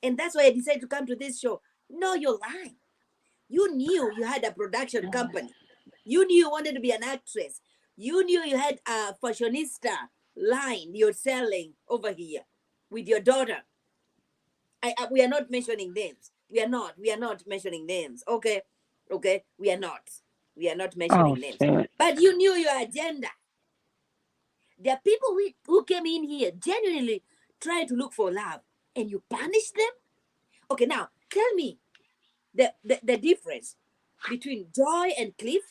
and that's why I decided to come to this show. No, you're lying. You knew you had a production company. You knew you wanted to be an actress. You knew you had a fashionista line you're selling over here with your daughter. We are not mentioning names. We are not mentioning names. Okay, okay. We are not. We are not Oh mentioning names. shit. But you knew your agenda. There are people who came in here genuinely trying to look for love, and you punish them. Okay, now tell me the difference between Joy and Cliff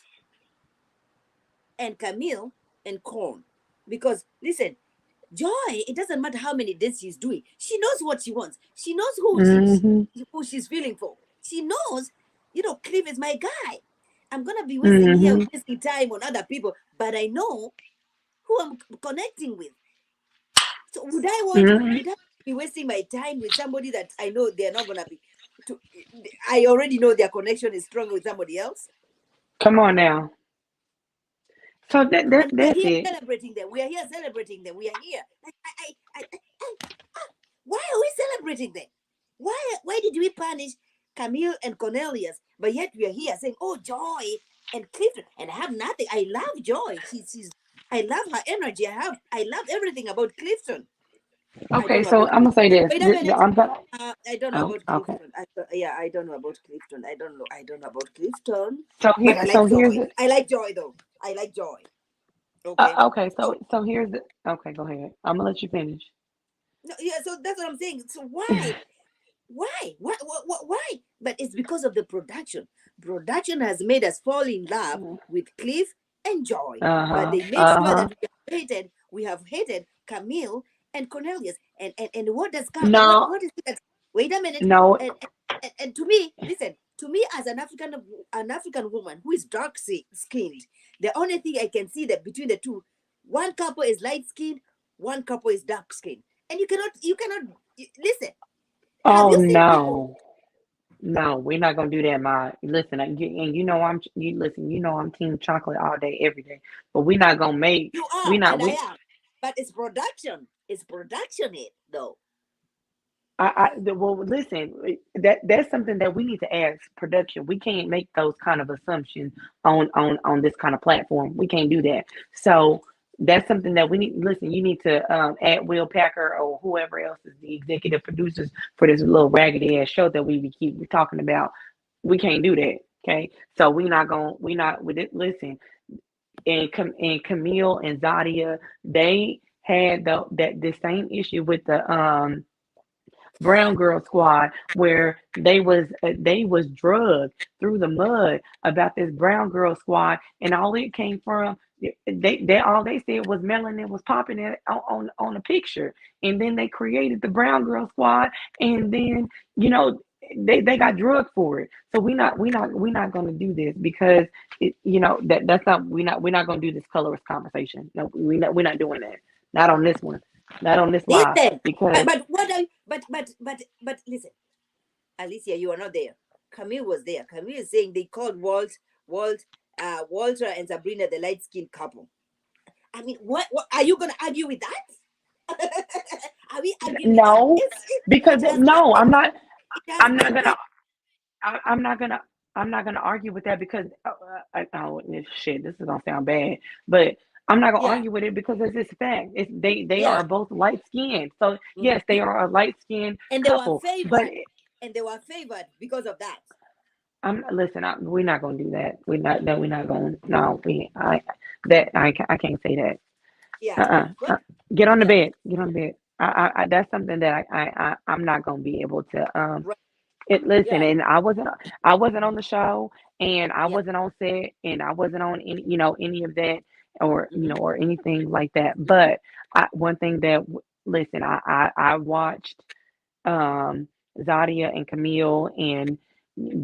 and Camille and Corn. Because listen, Joy, it doesn't matter how many days she's doing. She knows what she wants. She knows Mm-hmm. who she's feeling for. She knows, Cliff is my guy. I'm gonna be wasting here Mm-hmm. wasting time on other people, but I know who I'm connecting with. So Mm-hmm. would I be wasting my time with somebody that I know they're not gonna be to I already know their connection is strong with somebody else? Come on now. So And we are that's here it. celebrating them. We are here celebrating them. We are here. Like, why are we celebrating them? Why did we punish Camille and Cornelius, but yet we are here saying, "Oh, Joy and Clifton," and I have nothing. I love Joy. I love her energy. I love everything about Clifton. I don't Okay, know so about I'm gonna say Clifton. this. Wait a minute. I'm gonna. I don't know Oh, about okay. Clifton. Yeah, I don't know about Clifton. I don't know. I don't know about Clifton. So But here, I so like here's Joy. the. I like Joy though. I like Joy. Okay. Okay, so So so here's the. Okay, go ahead. I'm gonna let you finish. no, yeah. So that's what I'm saying. So why? Why? But it's because of the production. Production has made us fall in love with Cliff and Joy. Uh But huh. they made Uh sure huh. that we have hated Camille and Cornelius. And what does No, what is it that, wait a minute. no. And to me, listen, to me, as an African woman who is dark skinned, the only thing I can see that between the two, one couple is light skinned, one couple is dark skinned, and listen. Have Oh you seen people? no. No, we're not gonna do that, Ma. Listen, and you know you listen. You know I'm team chocolate all day, every day. But we're not gonna make. You We are, not. and I We am, but it's production. It's production, it though. well, listen, that's something that we need to ask production. We can't make those kind of assumptions on this kind of platform. We can't do that. So that's something that we need. Listen, you need to add Will Packer or whoever else is the executive producers for this little raggedy ass show that we keep talking about. We can't do that. Okay, so we not with it. Listen, and Camille and Zadia, they had the same issue with the Brown Girl Squad, where they was drugged through the mud about this Brown Girl Squad, and all it came from they all they said was melanin was popping it on the picture, and then they created the Brown Girl Squad, and then you know they got drugged for it. So we not going to do this because that's not we're not going to do this colorist conversation. No, we're not doing that. Not on this one. Not on this live Listen, because but what I but listen, Alicia, you are not there. Camille was there. Camille is saying they called Walter and Sabrina the light skinned couple. I mean, what are you gonna argue with that? Are we arguing with that? no, because It has no, I'm happened. not. It has I'm not gonna. happened. I'm not gonna. I'm not gonna argue with that because oh shit, this is gonna sound bad, but I'm not gonna Yeah. argue with it because it's just fact. They Yeah. are both light skinned, so yes, they Mhm. are a light skinned And they were couple. But favored. And they were favored because of that. I'm listen. We're not gonna do that. We're not. No, we're not going. No, we. I can't say that. Yeah. Uh-uh. Well, Get on the yeah. bed. Get on the bed. That's something that I'm not gonna be able to Right. it listen, Yeah. and I wasn't on the show, and I Yeah. wasn't on set, and I wasn't on any of that, or Hmm. or anything like that. But one thing that listen, I watched um, Zadia and Camille and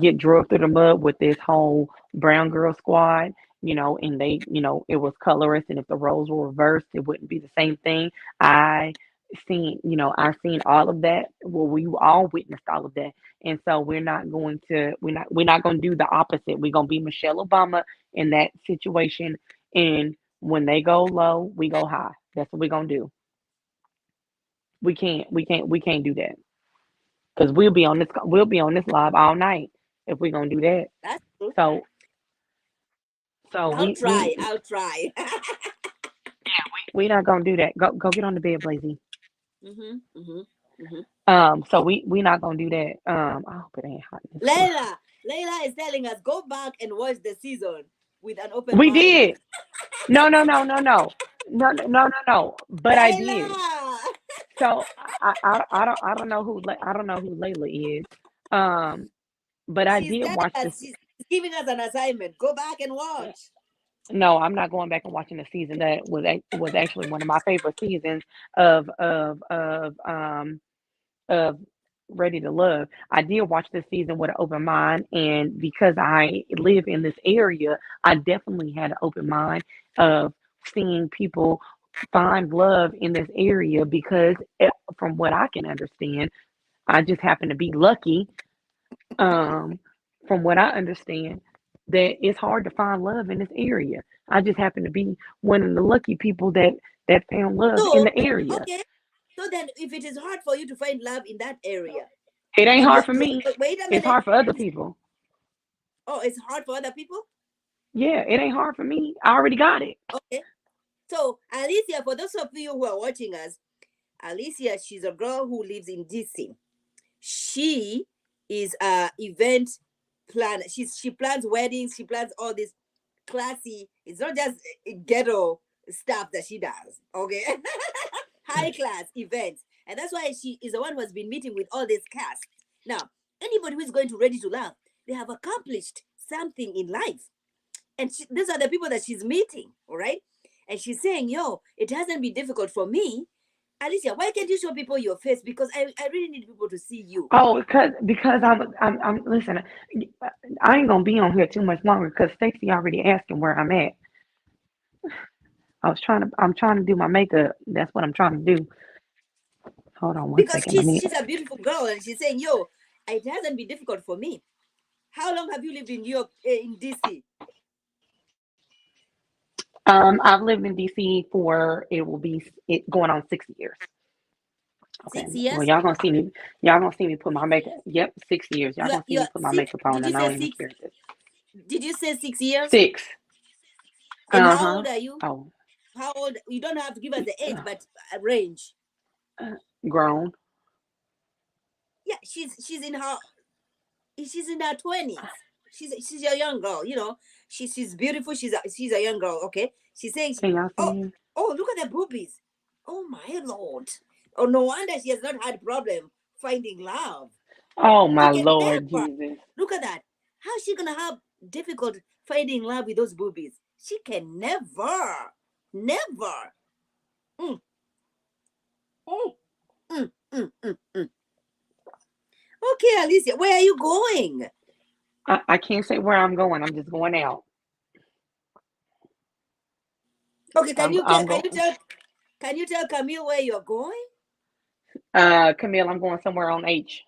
get drugged through the mud with this whole Brown Girl Squad, and they, it was colorist, and if the roles were reversed, it wouldn't be the same thing. I I seen all of that. Well, we all witnessed all of that, and so we're not going to do the opposite. We're going to be Michelle Obama in that situation, and when they go low, we go high. That's what we're going to do. We can't do that. Because we'll be on this live all night if we're gonna do that. That's true. So so I'll we try. we I'll try. we not gonna do that. Go get on the bed, Blazy. Hmm. Hmm. Hmm. So we not gonna do that. I hope it ain't hot in this room. Layla is telling us go back and watch the season with an open We mind. did. No, no, no, no, no. No, no, no, no, no. But I did. Layla, So I don't know who Layla is. Um, but I she's did telling watch us, this. she's giving us an assignment. Go back and watch. No, I'm not going back and watching the season that was actually one of my favorite seasons of Ready to Love. I did watch this season with an open mind, and because I live in this area, I definitely had an open mind of seeing people find love in this area because, from what I can understand, I just happen to be lucky. Um, from what I understand, that it's hard to find love in this area. I just happen to be one of the lucky people that found love in So, the area. okay. So then, if it is hard for you to find love in that area, It ain't then hard for me. wait a It's minute. hard for other people. Oh, it's hard for other people? Yeah, it ain't hard for me. I already got it. Okay. So, Alicia, for those of you who are watching us, Alicia, she's a girl who lives in DC. She is a event planner. She plans weddings. She plans all this classy. It's not just ghetto stuff that she does. Okay, high class events, and that's why she is the one who has been meeting with all this cast. Now, anybody who is going to Ready to Love, they have accomplished something in life, and these are the people that she's meeting. All right, and she's saying, "Yo, it hasn't been difficult for me Alicia, why can't you show people your face? Because I really need people to see you. Oh, because I'm listen. I ain't gonna be on here too much longer because Stacey already asking where I'm at. I'm trying to do my makeup. That's what I'm trying to do. Hold on one Because second. Let me. she's a beautiful girl and she's saying, yo, it hasn't been difficult for me. How long have you lived in New York, in DC? I've lived in DC for it will be it going on 6 years. Okay. Six Well, years? y'all gonna see me put my makeup. Yep, 6 years. Y'all gonna see You're me put my six. makeup on, Did you and I say don't even six? care. This. Did you say 6 years? 6. And Uh how huh. old are you? Oh, How old? You don't have to give us the age, uh, but a range. grown. Yeah, she's in her 20s. She's a young girl, you know. She's beautiful. She's a young girl. Okay. She's saying, Can y'all see oh, me? oh, look at the boobies. Oh my lord. Oh, no wonder she has not had problem finding love. Oh She my can Lord never. Jesus. Look at that. How's she gonna have difficult finding love with those boobies? She can never, never. Mm, mm, mm. Okay, Alicia, where are you going? I can't say where I'm going. I'm just going out. Okay, I'm can going. you tell Camille where you're going? Camille, I'm going somewhere on H.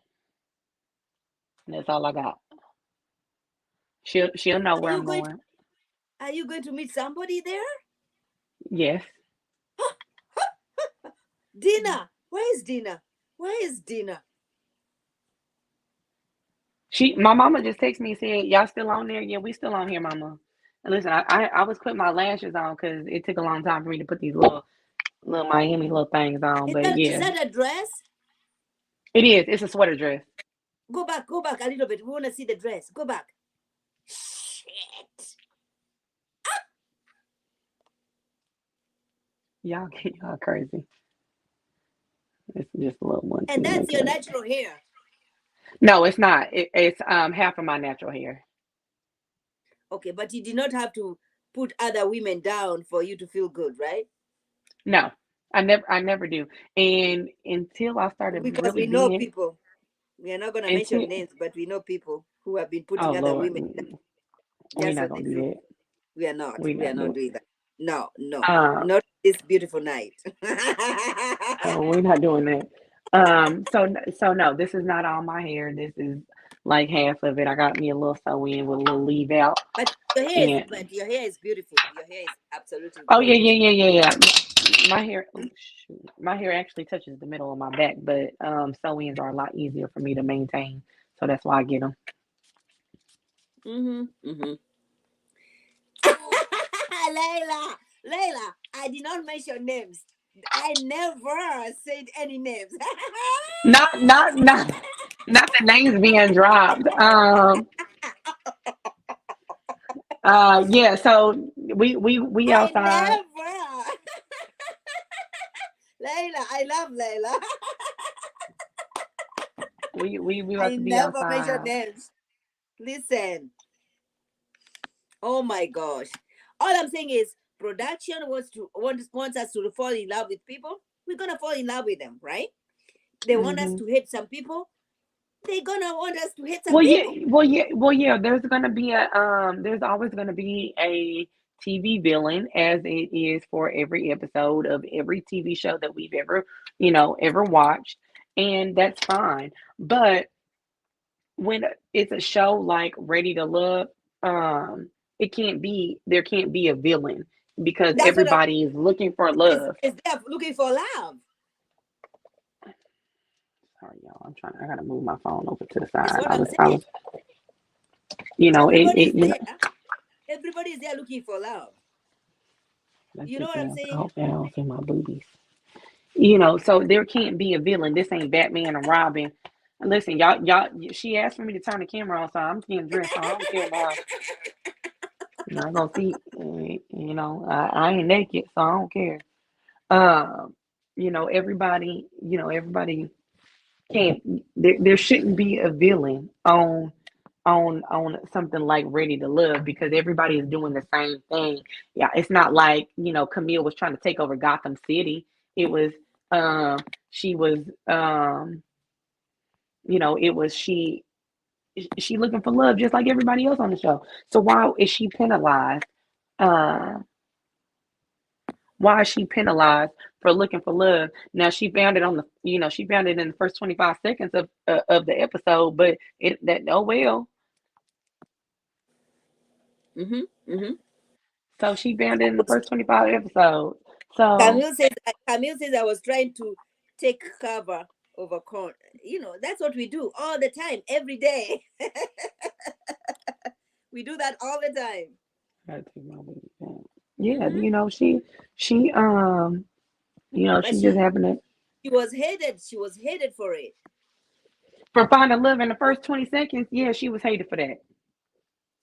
That's all I got. She'll know Are where you I'm going going. are you going to meet somebody there? Yes. Dina. Where is Dina? Where is Dina? My mama just texted me and said, "Y'all still on there? Yeah, we still on here, mama." And listen, I was putting my lashes on because it took a long time for me to put these little Miami little things on. But Is yeah, that a dress? it is. It's a sweater dress. Go back a little bit. We want to see the dress. Go back. Shit. Y'all crazy. It's just a little one And two that's your makeup. natural hair. No, it's not. It's half of my natural hair. Okay, but you did not have to put other women down for you to feel good, right? No, I never do. And until I started Because really we know being people. We are not going to mention until names, but we know people who have been oh putting other Lord, women down we're just not for the gonna do feel. that. We are not. We're We are not not doing. doing that. No, no, Um, not this beautiful night. we're not doing that. So no, this is not all my hair. This is like half of it. I got me a little sew in with a little leave out. And Your hair is beautiful. Your hair is absolutely oh yeah, gorgeous. yeah, yeah, yeah, yeah. My hair, oh, shoot, my hair actually touches the middle of my back, but sew ins are a lot easier for me to maintain. So that's why I get them. Mm-hmm. Mm-hmm. Layla, Layla, I did not mention names. I never said any names. Not the names being dropped. Yeah. So we I outside. never. Layla, I love Layla. We about I to be never mention outside. names. Listen, oh my gosh. All I'm saying is production wants us to fall in love with people. We're gonna fall in love with them, right? They want us Hmm. to hate some people. They're gonna want us to hate some Well, yeah, people. well, yeah. There's always gonna be a TV villain, as it is for every episode of every TV show that we've ever watched, and that's fine. But when it's a show like Ready to Love, um, there can't be a villain because That's what I'm everybody is looking for love. is there looking for love. Sorry, y'all. I gotta move my phone over to the Is side. what I'm I saying. was, you know, Everybody is you know. there. Everybody is there looking for love. Let's You know see, what I'm I saying? hope I don't see my boobies. So there can't be a villain. This ain't Batman and Robin. Listen, y'all. She asked for me to turn the camera on, so I'm getting dressed. So I don't care about. I gonna see. I ain't naked, so I don't care. Um, everybody can't. There shouldn't be a villain on something like Ready to Love because everybody is doing the same thing. Yeah, it's not like Camille was trying to take over Gotham City. It was Um, she was, it was she looking for love just like everybody else on the show. So why is she penalized? Uh, why is she penalized for looking for love? Now she found it she found it in the first 25 seconds of the episode, but it that oh well. Mm-hmm. Mm-hmm. So she found it in the first 25 episodes. So Camille says I was trying to take cover over corn. That's what we do all the time, every day. We do that all the time. yeah, Hmm. she But she just happened to she was hated. She was hated for it. for finding love in the first 20 seconds. Yeah, she was hated for that.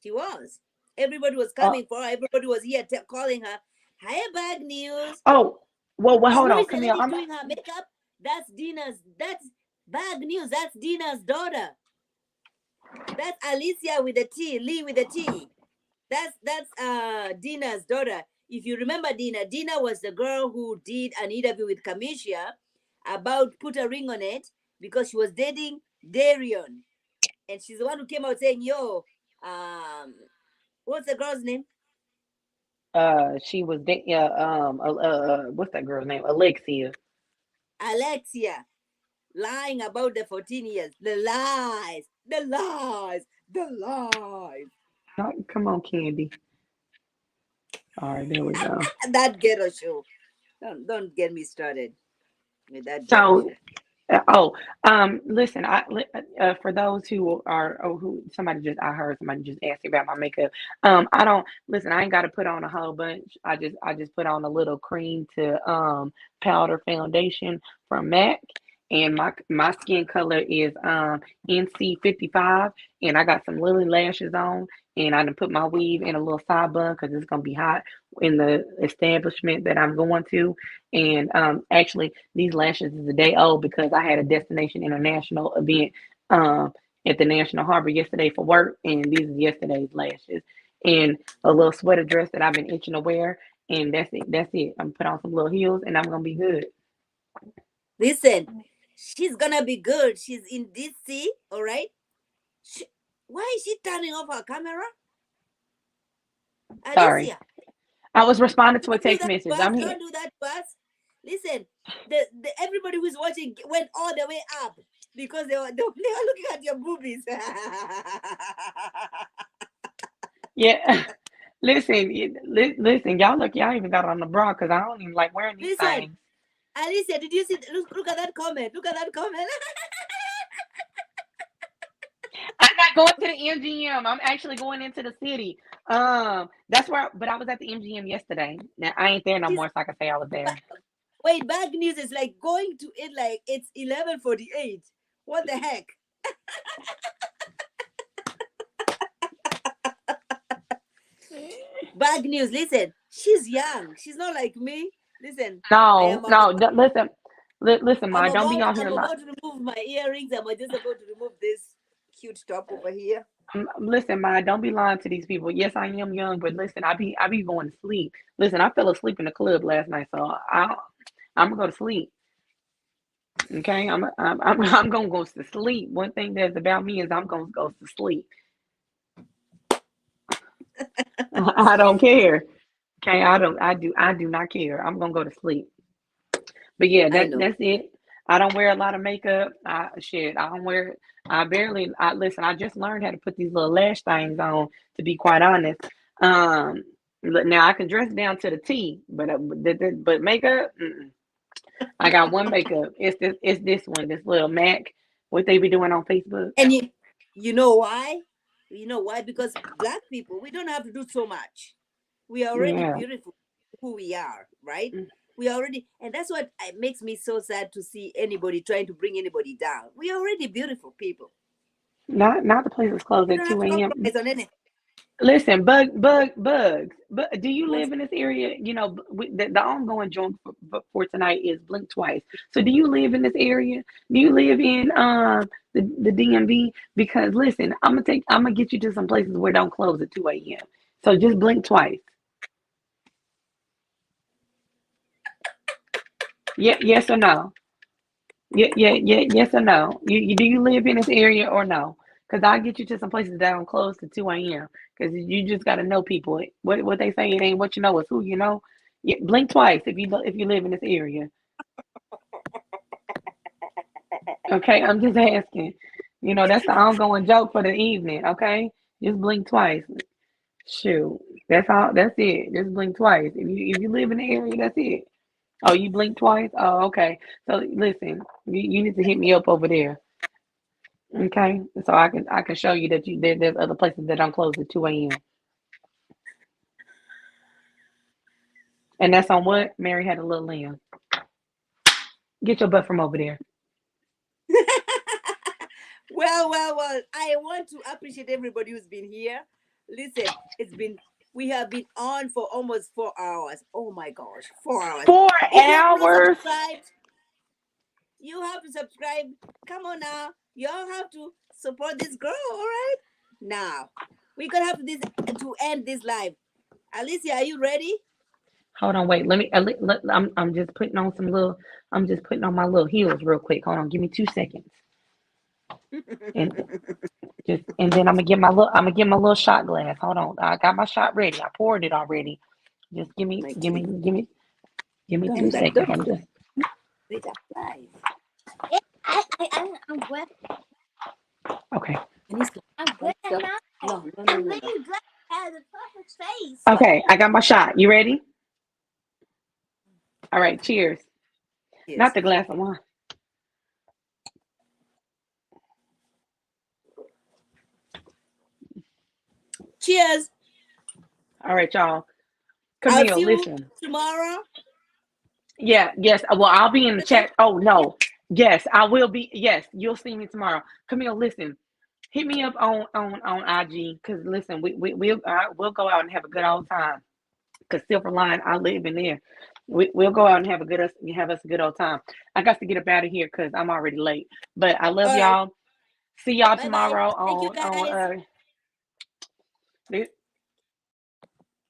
She was. Everybody was Uh, coming for her. Everybody was here calling her. Hi, bad news. oh, well, And hold who on, is the Camille. lady doing her makeup? That's Dina's. That's bad news. That's Dina's daughter. That's Alicia with a T. Lee with a T. That's Dina's daughter. If you remember Dina was the girl who did an interview with Cameshia about put a ring on it because she was dating Darion. And she's the one who came out saying, yo, what's the girl's name? She was what's that girl's name? Alexia. Alexia, lying about the 14 years. The lies, the lies, the lies. Come on, Candy. All right, there we go. That ghetto show. Don't get me started with that ghetto So, show. listen, for those who are, who I heard somebody just asking about my makeup. I don't listen. I ain't got to put on a whole bunch. I just put on a little cream to powder foundation from MAC, and my skin color is NC 55, and I got some lily lashes on, and I done put my weave in a little side bun because it's gonna be hot in the establishment that I'm going to, and actually these lashes is a day old because I had a Destination International event um, at the National Harbor yesterday for work, and these are yesterday's lashes. And a little sweater dress that I've been itching to wear, and that's it. That's it. I'm put on some little heels, and I'm gonna be good. Listen, she's gonna be good. She's in DC, all right? She, why is she turning off her camera? Sorry, Alicia, I was responding to a don't do text that to message. us. I'm here. Don't do that to us. Listen, the everybody who's watching went all the way up because they were looking at your boobies. Yeah, listen, y'all look, y'all even got on the bra because I don't even like wearing these Listen, things. Alicia, did you see? Look at that comment. Look at that comment. I'm not going to the MGM. I'm actually going into the city. That's where. But I was at the MGM yesterday. Now I ain't there no She's more, so I can say I was there. wait. Bad news is like going to it like it's 11:48. What the heck? Bad news. Listen, she's young. She's not like me. Listen, I No, am no. about. Listen, listen, I'm Ma. Don't be about. out here I'm like. about to remove my earrings. I'm just about to remove this cute top over here. Listen, Ma. Don't be lying to these people. Yes, I am young, but listen, I be going to sleep. Listen, I fell asleep in the club last night, so I'm gonna go to sleep. Okay, I'm gonna go to sleep. One thing that's about me is I'm gonna go to sleep. I don't care. Okay, I do not care. I'm gonna go to sleep. But yeah, I that know. that's it. I don't wear a lot of makeup. I don't wear. I barely. I listen. I just learned how to put these little lash things on. To be quite honest, now I can dress down to the T, but makeup. Mm-mm. I got one makeup. It's this one. This little Mac. What they be doing on Facebook. And you know why? You know why? Because black people, we don't have to do so much. We are already Yeah. beautiful who we are, right? We are already, and that's what makes me so sad to see anybody trying to bring anybody down. We are already beautiful people. Not the place is closed We at don't have two to a.m. compromise on anything. Listen, bugs. But do you live in this area? The ongoing joint for tonight is blink twice. So do you live in this area? Do you live in the DMV? Because listen, I'm gonna get you to some places where don't close at 2 a.m. So just blink twice. Yeah, yes or no? Yes or no? Do you live in this area or no? Because I'll get you to some places that don't close to 2 a.m. Because you just got to know people. What they say, it ain't what you know, it's who you know. Blink twice if you live in this area. Okay, I'm just asking. That's the ongoing joke for the evening. Okay, just blink twice. Shoot, that's all. That's it. Just blink twice. If you live in the area, that's it. Oh, you blink twice. Oh, okay. So listen, you need to hit me up over there. Okay, so I can show you that there's other places that don't close at 2 a.m. And that's on what? Mary had a little lamb. Get your butt from over there. Well. I want to appreciate everybody who's been here. Listen, we have been on for almost 4 hours. Oh my gosh, 4 hours. Four If you have not hours. subscribed, you have to subscribe. Come on now. You all have to support this girl, all right? Now, we're gonna have to end this live. Alicia, are you ready? Hold on, wait. Let me. I'm just putting on some little. I'm just putting on my little heels real quick. Hold on. Give me 2 seconds. And and then I'm gonna get my little shot glass. Hold on. I got my shot ready. I poured it already. Just give me My give me goodness. give me give me two And that seconds. don't I'm just it live. I'm good. okay. And he's like, I'm good stop. now. No. I'm really good at the perfect face. Okay, I got my shot. You ready? All right, cheers. Not Yes. the glass of wine. Cheers. All right, y'all. I'll see Camille, you listen. tomorrow. Yeah, yes. Well, I'll be in the Okay. chat. Oh no. Yes, I will be. Yes, you'll see me tomorrow. Camille, listen. Hit me up on IG because listen, we'll go out and have a good old time. Cause Silver Line, I live in there. We'll go out and have us a good old time. I got to get up out of here because I'm already late. But I love All right. y'all. See y'all Bye bye. tomorrow Thank you on guys.